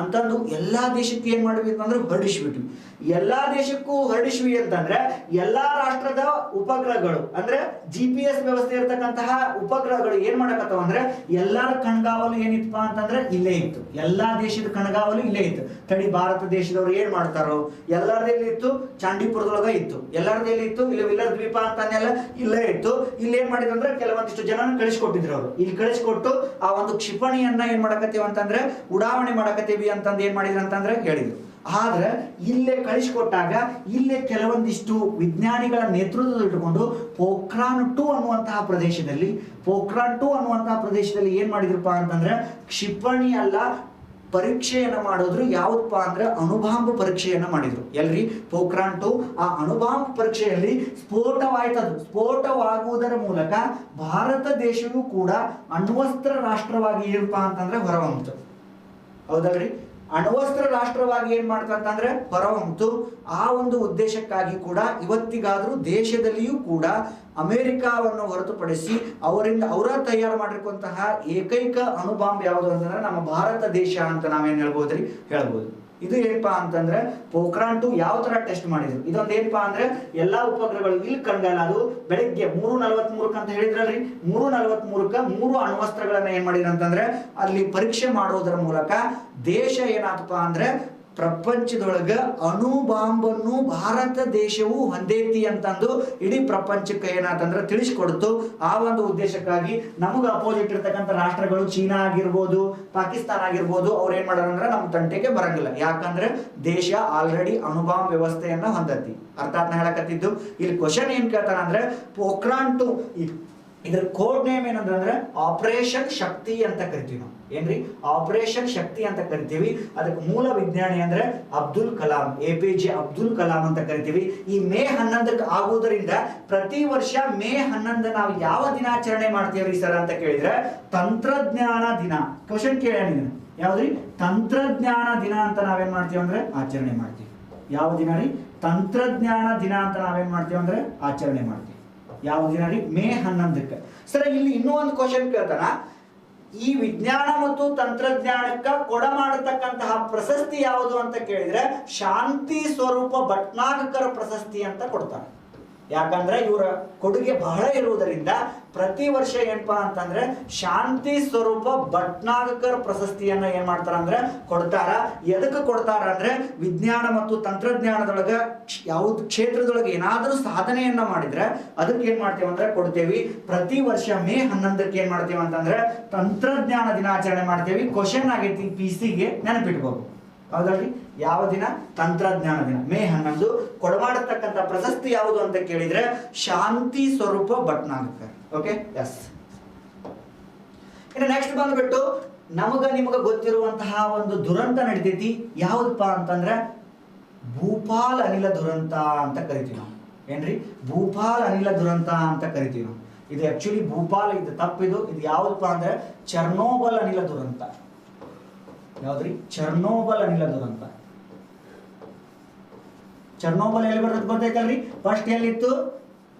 ಅಂತಂದು ಎಲ್ಲಾ ದೇಶಕ್ಕೆ ಏನ್ ಮಾಡ್ಬೇಕು ಅಂದ್ರೆ ಹೊರಡಿಸ್ಬಿಟ್ವಿ. ಎಲ್ಲಾ ದೇಶಕ್ಕೂ ಹೊರಡಿಸ್ವಿ ಅಂತಂದ್ರೆ ಎಲ್ಲಾ ರಾಷ್ಟ್ರದ ಉಪಗ್ರಹಗಳು ಅಂದ್ರೆ GPS ವ್ಯವಸ್ಥೆ ಇರ್ತಕ್ಕಂತಹ ಉಪಗ್ರಹಗಳು ಏನ್ ಮಾಡಕತ್ತಾವ ಅಂದ್ರೆ ಎಲ್ಲಾರ ಕಣ್ಗಾವಲು ಏನಿತ್ತಪ್ಪ ಅಂತಂದ್ರೆ ಇಲ್ಲೇ ಇತ್ತು. ಎಲ್ಲಾ ದೇಶದ ಕಣ್ಗಾವಲು ಇಲ್ಲೇ ಇತ್ತು. ತಡಿ ಭಾರತ ದೇಶದವ್ರು ಏನ್ ಮಾಡ್ತಾರೋ, ಎಲ್ಲರದಲ್ಲಿ ಇತ್ತು, ಚಾಂಡಿಪುರದೊಳಗ ಇತ್ತು. ಎಲ್ಲರದಲ್ಲಿ ಇತ್ತು, ಇಲ್ಲಿ ವಿಲ್ಲರ್ ದ್ವೀಪ ಅಂತಾನೆಲ್ಲ ಇಲ್ಲೇ ಇತ್ತು. ಇಲ್ಲಿ ಏನ್ ಮಾಡಿದಂದ್ರೆ ಕೆಲವೊಂದಿಷ್ಟು ಜನ ಕಳಿಸ್ಕೊಟ್ಟಿದ್ರು ಅವರು. ಇಲ್ಲಿ ಕಳಿಸ್ಕೊಟ್ಟು ಆ ಒಂದು ಕ್ಷಿಪಣಿಯನ್ನ ಏನ್ ಮಾಡಕತ್ತೀವಿ ಅಂತಂದ್ರೆ ಉಡಾವಣೆ ಮಾಡಕತ್ತೀವಿ ಅಂತಂದು ಏನ್ ಮಾಡಿದ್ರು ಅಂತಂದ್ರೆ ಹೇಳಿದ್ರು. ಆದ್ರೆ ಇಲ್ಲೇ ಕಳಿಸಿಕೊಟ್ಟಾಗ ಇಲ್ಲೇ ಕೆಲವೊಂದಿಷ್ಟು ವಿಜ್ಞಾನಿಗಳ ನೇತೃತ್ವದಲ್ಲಿ ಇಟ್ಟುಕೊಂಡು ಪೋಖ್ರಾನ್ 2 ಅನ್ನುವಂತಹ ಪ್ರದೇಶದಲ್ಲಿ ಏನ್ ಮಾಡಿದ್ರಪ್ಪ ಅಂತಂದ್ರೆ ಕ್ಷಿಪಣಿ ಅಲ್ಲ ಪರೀಕ್ಷೆಯನ್ನ ಮಾಡಿದ್ರು. ಯಾವ್ದಪ್ಪ ಅಂದ್ರೆ ಅಣುಬಾಂಬ್ ಪರೀಕ್ಷೆಯನ್ನ ಮಾಡಿದ್ರು. ಎಲ್ರಿ ಪೋಖ್ರಾನ್ 2 ಆ ಅಣುಬಾಂಬ್ ಪರೀಕ್ಷೆಯಲ್ಲಿ ಸ್ಫೋಟವಾಗುವುದರ ಮೂಲಕ ಭಾರತ ದೇಶವೂ ಕೂಡ ಅಣ್ವಸ್ತ್ರ ರಾಷ್ಟ್ರವಾಗಿ ಏನಪ್ಪ ಅಂತಂದ್ರೆ ಹೊರಹೊಮ್ಮಿತು, ಹೌದಲ್ರಿ. ಅಣ್ವಸ್ತ್ರ ರಾಷ್ಟ್ರವಾಗಿ ಏನ್ ಮಾಡ್ತಂತಂದ್ರೆ ಹೊರಹೊಮ್ಮಿತು. ಆ ಒಂದು ಉದ್ದೇಶಕ್ಕಾಗಿ ಕೂಡ ಇವತ್ತಿಗಾದ್ರೂ ದೇಶದಲ್ಲಿಯೂ ಕೂಡ ಅಮೆರಿಕಾವನ್ನು ಹೊರತುಪಡಿಸಿ ಅವರ ತಯಾರು ಮಾಡಿರುವಂತಹ ಏಕೈಕ ಅಣುಬಾಂಬ್ ಯಾವುದು ಅಂತಂದ್ರೆ ನಮ್ಮ ಭಾರತ ದೇಶ ಅಂತ ನಾವೇನ್ ಹೇಳ್ಬೋದ್ರಿ, ಹೇಳ್ಬೋದು. ಇದು ಏನಪ್ಪಾ ಅಂತಂದ್ರೆ ಪೋಖ್ರಾನ್ 2 ಯಾವ ತರ ಟೆಸ್ಟ್ ಮಾಡಿದ್ರು. ಇದೊಂದು ಏನಪ್ಪಾ ಅಂದ್ರೆ ಎಲ್ಲಾ ಉಪಗ್ರಹಗಳು ಇಲ್ಲಿ ಕಂಡಲ್ಲ. ಅದು ಬೆಳಿಗ್ಗೆ 3:43 ಅಂತ ಹೇಳಿದ್ರಲ್ರಿ, 3:43 3 ಅಣ್ವಸ್ತ್ರಗಳನ್ನ ಏನ್ ಮಾಡಿದ್ರು ಅಂತಂದ್ರೆ ಅಲ್ಲಿ ಪರೀಕ್ಷೆ ಮಾಡೋದರ ಮೂಲಕ ದೇಶ ಏನಾತಪ್ಪ ಅಂದ್ರೆ ಪ್ರಪಂಚದೊಳಗ ಅಣು ಬಾಂಬನ್ನು ಭಾರತ ದೇಶವು ಹೊಂದೇತಿ ಅಂತಂದು ಇಡೀ ಪ್ರಪಂಚಕ್ಕೆ ಏನಾತಂದ್ರೆ ತಿಳಿಸ್ಕೊಡ್ತು. ಆ ಒಂದು ಉದ್ದೇಶಕ್ಕಾಗಿ ನಮಗ ಅಪೋಸಿಟ್ ಇರ್ತಕ್ಕಂಥ ರಾಷ್ಟ್ರಗಳು ಚೀನಾ ಆಗಿರ್ಬೋದು, ಪಾಕಿಸ್ತಾನ ಆಗಿರ್ಬೋದು, ಅವ್ರು ಏನ್ ಮಾಡಾರಂದ್ರೆ ನಮ್ಮ ತಂಟೆಗೆ ಬರಂಗಿಲ್ಲ. ಯಾಕಂದ್ರೆ ದೇಶ ಆಲ್ರೆಡಿ ಅಣುಬಾಂಬ್ ವ್ಯವಸ್ಥೆಯನ್ನ ಹೊಂದತಿ. ಅರ್ಥಾತ್ ಹೇಳಕತ್ತಿದ್ದು ಇಲ್ಲಿ ಕ್ವಶನ್ ಏನ್ ಕೇಳ್ತಾರ ಅಂದ್ರೆ ಪೋಖ್ರಾನ್ 2 ಇದ್ರ ಕೋಡ್ ನೇಮ್ ಏನಂದ್ರೆ ಆಪರೇಷನ್ ಶಕ್ತಿ ಅಂತ ಕರಿತೀವಿ ನಾವು. ಏನ್ರಿ ಆಪರೇಷನ್ ಶಕ್ತಿ ಅಂತ ಕರಿತೀವಿ. ಅದಕ್ಕೆ ಮೂಲ ವಿಜ್ಞಾನಿ ಅಂದ್ರೆ ಅಬ್ದುಲ್ ಕಲಾಂ, APJ ಅಬ್ದುಲ್ ಕಲಾಂ ಅಂತ ಕರಿತೀವಿ. ಈ ಮೇ 11ಕ್ಕೆ ಆಗುವುದರಿಂದ ಪ್ರತಿ ವರ್ಷ ಮೇ 11 ನಾವು ಯಾವ ದಿನಾಚರಣೆ ಮಾಡ್ತೀವ್ರಿ ಸರ್ ಅಂತ ಕೇಳಿದ್ರೆ ತಂತ್ರಜ್ಞಾನ ದಿನ. ಕ್ವಶನ್ ಕೇಳಿ ಯಾವ್ದ್ರಿ, ತಂತ್ರಜ್ಞಾನ ದಿನ ಅಂತ ನಾವೇನ್ ಮಾಡ್ತೀವಿ ಅಂದ್ರೆ ಆಚರಣೆ ಮಾಡ್ತೀವಿ. ಯಾವ ದಿನ ರೀ, ತಂತ್ರಜ್ಞಾನ ದಿನ ಅಂತ ನಾವೇನ್ ಮಾಡ್ತೀವಿ ಅಂದ್ರೆ ಆಚರಣೆ ಮಾಡ್ತೀವಿ. ಯಾವ ದಿನ ರೀ, ಮೇ 11ಕ್ಕೆ. ಸರ್ ಇಲ್ಲಿ ಇನ್ನೂ ಒಂದು ಕ್ವಶನ್ ಕೇಳ್ತಾನ, ಈ ವಿಜ್ಞಾನ ಮತ್ತು ತಂತ್ರಜ್ಞಾನಕ್ಕೆ ಕೊಡಮಾಡತಕ್ಕಂತಹ ಪ್ರಶಸ್ತಿ ಯಾವುದು ಅಂತ ಕೇಳಿದ್ರೆ ಶಾಂತಿ ಸ್ವರೂಪ ಭಟ್ನಾಗಕರ ಪ್ರಶಸ್ತಿ ಅಂತ ಕೊಡ್ತಾರೆ. ಯಾಕಂದ್ರೆ ಇವರ ಕೊಡುಗೆ ಬಹಳ ಇರುವುದರಿಂದ ಪ್ರತಿ ವರ್ಷ ಏನಪ್ಪಾ ಅಂತಂದ್ರೆ ಶಾಂತಿ ಸ್ವರೂಪ ಭಟ್ನಾಗಕರ್ ಪ್ರಶಸ್ತಿಯನ್ನ ಏನ್ ಮಾಡ್ತಾರ ಅಂದ್ರೆ ಕೊಡ್ತಾರ. ಎದಕ್ಕೆ ಕೊಡ್ತಾರ ಅಂದ್ರೆ ವಿಜ್ಞಾನ ಮತ್ತು ತಂತ್ರಜ್ಞಾನದೊಳಗ ಯಾವ್ದು ಕ್ಷೇತ್ರದೊಳಗೆ ಏನಾದ್ರೂ ಸಾಧನೆಯನ್ನ ಮಾಡಿದ್ರೆ ಅದಕ್ಕೆ ಏನ್ ಮಾಡ್ತೇವೆ ಅಂದ್ರೆ ಕೊಡ್ತೇವಿ. ಪ್ರತಿ ವರ್ಷ ಮೇ 11ಕ್ಕೆ ಏನ್ ಮಾಡ್ತೇವೆ ಅಂತಂದ್ರೆ ತಂತ್ರಜ್ಞಾನ ದಿನಾಚರಣೆ ಮಾಡ್ತೇವಿ. ಕ್ವಶನ್ ಆಗೈತಿ PC-ಗೆ ನೆನಪಿಟ್ಬೋದು. ಹೌದಲ್ರಿ? ಯಾವ ದಿನ? ತಂತ್ರಜ್ಞಾನ ದಿನ ಮೇ 11. ಕೊಡಮಾಡತಕ್ಕಂಥ ಪ್ರಶಸ್ತಿ ಯಾವುದು ಅಂತ ಕೇಳಿದ್ರೆ ಶಾಂತಿ ಸ್ವರೂಪ ಭಟ್ನಾಗಕರ್. Okay, yes. ಇನ್ನು ನೆಕ್ಸ್ಟ್ ಬಂದ್ಬಿಟ್ಟು ನಿಮಗ ಗೊತ್ತಿರುವಂತಹ ಒಂದು ದುರಂತ ನಡೀತೈತಿ. ಯಾವ್ದಪ್ಪ ಅಂತಂದ್ರೆ ಭೂಪಾಲ್ ಅನಿಲ ದುರಂತ ಅಂತ ಕರಿತೀವಿ ನಾವು. ಏನ್ರಿ? ಭೂಪಾಲ್ ಅನಿಲ ದುರಂತ ಅಂತ ಕರಿತೀವಿ ನಾವು. ಇದು ಆಕ್ಚುಲಿ ಭೂಪಾಲ್, ಇದು ತಪ್ಪಿದು. ಇದು ಯಾವ್ದಪ್ಪ ಅಂದ್ರೆ ಚರ್ನೋಬಲ್ ಅನಿಲ ದುರಂತ. ಯಾವ್ದ್ರಿ? ಚರ್ನೋಬಲ್ ಅನಿಲ ದುರಂತ. ಚರ್ನೋಬಲ್ ಎಲ್ಲಿ ಬರ್ತದೆ ಗೊತ್ತೈತಲ್ರಿ? ಫಸ್ಟ್ ಎಲ್ಲಿತ್ತು?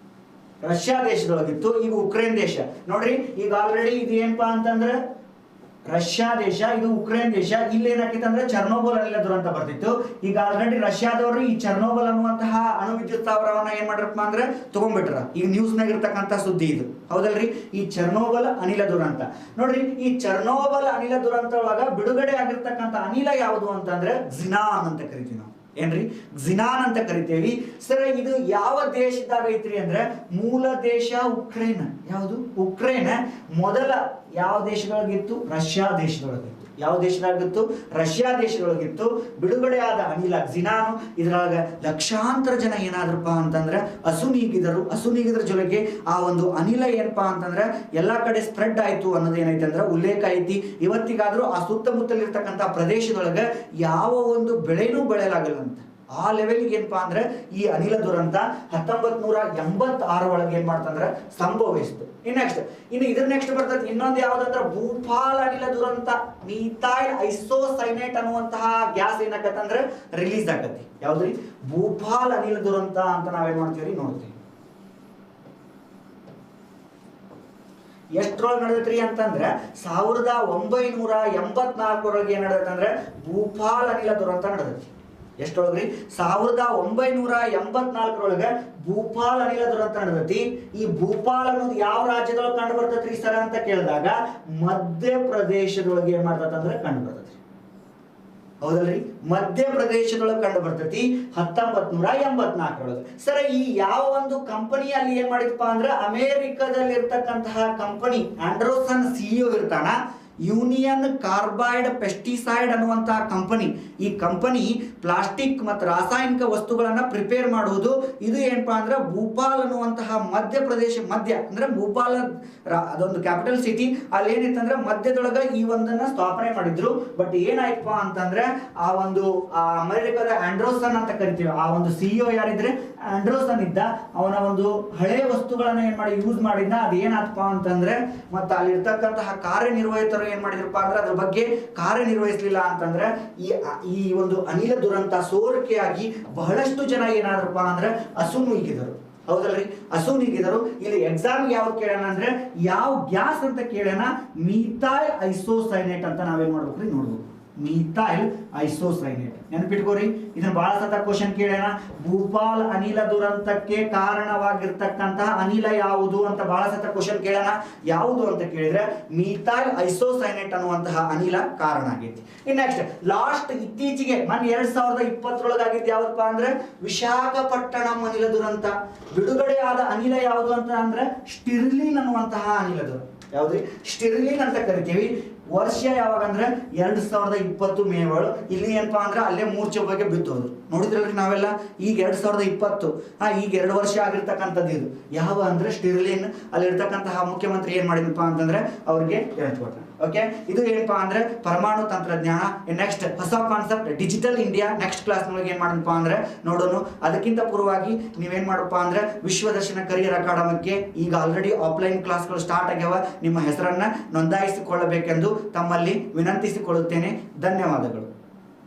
ರಷ್ಯಾ ದೇಶದೊಳಗಿತ್ತು. ಈಗ ಉಕ್ರೇನ್ ದೇಶ. ನೋಡ್ರಿ, ಈಗ ಆಲ್ರೆಡಿ ಇದು ಏನಪ್ಪಾ ಅಂತಂದ್ರೆ ರಷ್ಯಾ ದೇಶ, ಇದು ಉಕ್ರೇನ್ ದೇಶ. ಇಲ್ಲಿ ಏನಾಕಿತ್ತು ಅಂದ್ರೆ ಚರ್ನೋಬಲ್ ಅನಿಲ ದುರಂತ ಬರ್ತಿತ್ತು. ಈಗ ಆಲ್ರೆಡಿ ರಷ್ಯಾದವರು ಈ ಚರ್ನೋಬಲ್ ಅನ್ನುವಂತಹ ಅಣು ವಿದ್ಯುತ್ ಸ್ಥಾವರವನ್ನ ಏನ್ ಮಾಡಿರಪ್ಪ ಅಂದ್ರೆ ತಗೊಂಡ್ಬಿಟ್ರ. ಈಗ ನ್ಯೂಸ್ನಾಗ ಇರ್ತಕ್ಕಂಥ ಸುದ್ದಿ ಇದು. ಹೌದಲ್ರಿ? ಈ ಚರ್ನೋಬಲ್ ಅನಿಲ ದುರಂತ. ನೋಡ್ರಿ, ಈ ಚರ್ನೋಬಲ್ ಅನಿಲ ದುರಂತ ಒಳಗ ಬಿಡುಗಡೆ ಆಗಿರ್ತಕ್ಕಂಥ ಅನಿಲ ಯಾವುದು ಅಂತಂದ್ರೆ ಝಿನಾನ್ ಅಂತ ಕರಿತೀವಿ ನಾವು. ಏನ್ರಿ? ಝಿನಾನ್ ಅಂತ ಕರಿತೇವಿ. ಸರ್, ಇದು ಯಾವ ದೇಶದಾಗ ಐತ್ರಿ ಅಂದ್ರೆ ಮೂಲ ದೇಶ ಉಕ್ರೇನ್. ಯಾವುದು? ಉಕ್ರೇನ್. ಮೊದಲ ಯಾವ ದೇಶದೊಳಗಿತ್ತು? ರಷ್ಯಾ ದೇಶದೊಳಗಿತ್ತು. ಯಾವ ದೇಶದಾಗಿತ್ತು? ರಷ್ಯಾ ದೇಶದೊಳಗಿತ್ತು. ಬಿಡುಗಡೆ ಆದ ಅನಿಲ ಝಿನಾನು. ಇದ್ರೊಳಗ ಲಕ್ಷಾಂತರ ಜನ ಏನಾದ್ರಪ್ಪ ಅಂತಂದ್ರೆ ಅಸುನೀಗಿದ್ರ ಜೊತೆಗೆ ಆ ಒಂದು ಅನಿಲ ಏನಪ್ಪಾ ಅಂತಂದ್ರೆ ಎಲ್ಲಾ ಕಡೆ ಸ್ಪ್ರೆಡ್ ಆಯ್ತು ಅನ್ನೋದು ಏನೈತೆ ಅಂದ್ರೆ ಉಲ್ಲೇಖ ಐತಿ. ಇವತ್ತಿಗಾದ್ರೂ ಆ ಸುತ್ತಮುತ್ತಲಿರ್ತಕ್ಕಂಥ ಪ್ರದೇಶದೊಳಗೆ ಯಾವ ಒಂದು ಬೆಳೆನೂ ಬೆಳೆಯಲಾಗಲ್ಲ ಅಂತ. ಆ ಲೆವೆಲ್ಗೆ ಏನಪ್ಪಾ ಅಂದ್ರೆ ಈ ಅನಿಲ ದುರಂತ 1986 ಒಳಗೆ ಏನ್ ಮಾಡ್ತಂದ್ರೆ ಸಂಭವಿಸಿತು. ಇನ್ನು ಇದ್ರ ನೆಕ್ಸ್ಟ್ ಬರ್ತದೆ ಇನ್ನೊಂದು ಯಾವ್ದಂದ್ರೆ ಭೂಪಾಲ್ ಅನಿಲ ದುರಂತ. ಮೀಥೈಲ್ ಐಸೋಸೈನೇಟ್ ಅನ್ನುವಂತಹ ಗ್ಯಾಸ್ ಏನಾಗತ್ತಂದ್ರೆ ರಿಲೀಸ್ ಆಗತ್ತೆ. ಯಾವ್ದ್ರಿ? ಭೂಪಾಲ್ ಅನಿಲ ದುರಂತ ಅಂತ ನಾವೇನ್ ಮಾಡ್ತೀವಿ ನೋಡ್ತೀವಿ. ಎಷ್ಟ್ರೊಳಗೆ ನಡೆದೈತ್ರಿ ಅಂತಂದ್ರೆ 1984 ಒಳಗೆ ಏನ್ ನಡೆದೈತಂದ್ರೆ ಭೂಪಾಲ್ ಅನಿಲ ದುರಂತ ನಡೆದೈತಿ. ಎಷ್ಟೊಳಗ್ರಿ? 1984 ಒಳಗೆ ಭೂಪಾಲ್ ಅನಿಲ ದುರಂತ ನಡೆದೈತಿ. ಈ ಭೂಪಾಲ್ ಅನ್ನೋದು ಯಾವ ರಾಜ್ಯದೊಳಗೆ ಕಂಡು ಬರ್ತೈತ್ರಿ ಸರ್ ಅಂತ ಕೇಳಿದಾಗ ಮಧ್ಯಪ್ರದೇಶದೊಳಗೆ ಏನ್ ಮಾಡ್ತಂದ್ರೆ ಕಂಡು ಬರ್ತೈತಿ. ಹೌದಲ್ರಿ? ಮಧ್ಯಪ್ರದೇಶದೊಳಗೆ ಕಂಡು ಬರ್ತೈತಿ 1984 ಒಳಗೆ. ಸರ್, ಈ ಯಾವ ಒಂದು ಕಂಪನಿ ಅಲ್ಲಿ ಏನ್ ಮಾಡಿದಪ್ಪ ಅಂದ್ರೆ ಅಮೆರಿಕದಲ್ಲಿ ಇರ್ತಕ್ಕಂತಹ ಕಂಪನಿ ಆಂಡ್ರೋಸನ್ CEO ಇರ್ತಾನ. ಯೂನಿಯನ್ ಕಾರ್ಬೈಡ್ ಪೆಸ್ಟಿಸೈಡ್ ಅನ್ನುವಂತಹ ಕಂಪನಿ. ಈ ಕಂಪನಿ ಪ್ಲಾಸ್ಟಿಕ್ ಮತ್ತು ರಾಸಾಯನಿಕ ವಸ್ತುಗಳನ್ನ ಪ್ರಿಪೇರ್ ಮಾಡುವುದು. ಇದು ಏನಪ್ಪಾ ಅಂದ್ರೆ ಭೂಪಾಲ್ ಅನ್ನುವಂತಹ ಮಧ್ಯಪ್ರದೇಶ, ಮಧ್ಯ ಅಂದ್ರೆ ಭೂಪಾಲ್ ಅದೊಂದು ಕ್ಯಾಪಿಟಲ್ ಸಿಟಿ. ಅಲ್ಲಿ ಏನಿತ್ತಂದ್ರೆ ಮಧ್ಯದೊಳಗ ಈ ಒಂದನ್ನ ಸ್ಥಾಪನೆ ಮಾಡಿದ್ರು. ಬಟ್ ಏನಾಯ್ತಪ್ಪ ಅಂತಂದ್ರೆ ಆ ಒಂದು ಅಮೆರಿಕದ ಆಂಡ್ರೋಸನ್ ಅಂತ ಕರಿತೀವಿ, ಆ ಒಂದು CEO ಯಾರಿದ್ರೆ ಆಂಡ್ರೋಸನ್ ಇದ್ದ. ಅವನ ಒಂದು ಹಳೆ ವಸ್ತುಗಳನ್ನ ಏನ್ ಮಾಡಿ ಯೂಸ್ ಮಾಡಿದ್ನ. ಅದು ಏನಾಯ್ತಪ್ಪ ಅಂತಂದ್ರೆ ಮತ್ತೆ ಅಲ್ಲಿ ಇರ್ತಕ್ಕಂತಹ ಕಾರ್ಯನಿರ್ವಹಿತರು ಏನ್ ಮಾಡಿದ್ರಪ್ಪ ಅಂದ್ರೆ ಅದ್ರ ಬಗ್ಗೆ ಕಾರ್ಯನಿರ್ವಹಿಸಲಿಲ್ಲ ಅಂತಂದ್ರೆ ಈ ಒಂದು ಅನಿಲ ದುರಂತ ಸೋರಿಕೆಯಾಗಿ ಬಹಳಷ್ಟು ಜನ ಏನಾದ್ರಪ್ಪ ಅಂದ್ರೆ ಅಸುನೀಗಿದರು. ಹೌದಲ್ರಿ? ಅಸುನೀಗಿದರು. ಇಲ್ಲಿ ಎಕ್ಸಾಮ್ ಯಾವ್ದು ಕೇಳೋಣ ಅಂದ್ರೆ ಯಾವ ಗ್ಯಾಸ್ ಅಂತ ಕೇಳೋಣ? ಮೀಥೈಲ್ ಐಸೋಸೈನೇಟ್ ಅಂತ ನಾವೇನ್ ಮಾಡ್ಬೇಕ್ರಿ ನೋಡ್ಬೇಕು. ಮೀಥೈಲ್ ಐಸೋಸೈನೇಟ್ ನೆನಪಿಟ್ಕೋರಿ. ಇದನ್ನ ಬಹಳ ಸತ ಕ್ವಶನ್ ಕೇಳೋಣ. ಭೂಪಾಲ್ ಅನಿಲ ದುರಂತಕ್ಕೆ ಕಾರಣವಾಗಿರ್ತಕ್ಕಂತಹ ಅನಿಲ ಯಾವುದು ಅಂತ ಬಹಳ ಸತ ಕ್ವಶನ್ ಕೇಳೋಣ. ಯಾವುದು ಅಂತ ಕೇಳಿದ್ರೆ ಮೀಥೈಲ್ ಐಸೋಸೈನೇಟ್ ಅನ್ನುವಂತಹ ಅನಿಲ ಕಾರಣ ಆಗೈತಿ. ನೆಕ್ಸ್ಟ್ ಲಾಸ್ಟ್ ಇತ್ತೀಚೆಗೆ 2020 ಆಗಿದ್ದು ಯಾವ್ದಪ್ಪ ಅಂದ್ರೆ ವಿಶಾಖಪಟ್ಟಣಂ ಅನಿಲ ದುರಂತ. ಬಿಡುಗಡೆ ಆದ ಅನಿಲ ಯಾವುದು ಅಂತ ಅಂದ್ರೆ ಸ್ಟಿರ್ಲಿನ್ ಅನ್ನುವಂತಹ ಅನಿಲ ದುರಂತ. ಯಾವ್ದ್ರಿ? ಸ್ಟಿರ್ಲಿನ್ ಅಂತ ಕರಿತೀವಿ. ವರ್ಷ ಯಾವಾಗ ಅಂದ್ರೆ 2020 ಮೇ 7. ಇಲ್ಲಿ ಏನಪ್ಪಾ ಅಂದ್ರೆ ಅಲ್ಲೇ ಮೂರ್ಛೆ ಬಗ್ಗೆ ಬಿದ್ದೋದು. ನೋಡಿದ್ರಲ್ರಿ ನಾವೆಲ್ಲ. ಈಗ 2020 ಈಗ 2 ವರ್ಷ ಆಗಿರ್ತಕ್ಕಂಥದ್ದು ಇದು. ಯಾವ ಅಂದ್ರೆ ಸ್ಟಿರ್ಲಿನ್. ಅಲ್ಲಿ ಇರ್ತಕ್ಕಂತಹ ಮುಖ್ಯಮಂತ್ರಿ ಏನ್ ಮಾಡಿದಪ್ಪ ಅಂತಂದ್ರೆ ಅವ್ರಿಗೆ ಹೇಳ್ಕೊಟ್ಟ. ಓಕೆ, ಇದು ಏನಪ್ಪಾ ಅಂದ್ರೆ ಪರಮಾಣು ತಂತ್ರಜ್ಞಾನ. ನೆಕ್ಸ್ಟ್ ಹೊಸ concept digital India next class ನೊಳಗೆ ಏನ್ ಮಾಡಪ್ಪ ಅಂದ್ರೆ ನೋಡೋಣ. ಅದಕ್ಕಿಂತ ಪೂರ್ವವಾಗಿ ನೀವೇನ್ ಮಾಡಪ್ಪ ಅಂದ್ರೆ ವಿಶ್ವದರ್ಶನ ಕರಿಯರ್ ಅಕಾಡೆಮಿಗೆ ಈಗ ಆಲ್ರೆಡಿ ಆಫ್ಲೈನ್ ಕ್ಲಾಸ್ಗಳು ಸ್ಟಾರ್ಟ್ ಆಗ್ಯಾವ. ನಿಮ್ಮ ಹೆಸರನ್ನ ನೋಂದಾಯಿಸಿಕೊಳ್ಳಬೇಕೆಂದು ತಮ್ಮಲ್ಲಿ ವಿನಂತಿಸಿಕೊಳ್ಳುತ್ತೇನೆ. ಧನ್ಯವಾದಗಳು.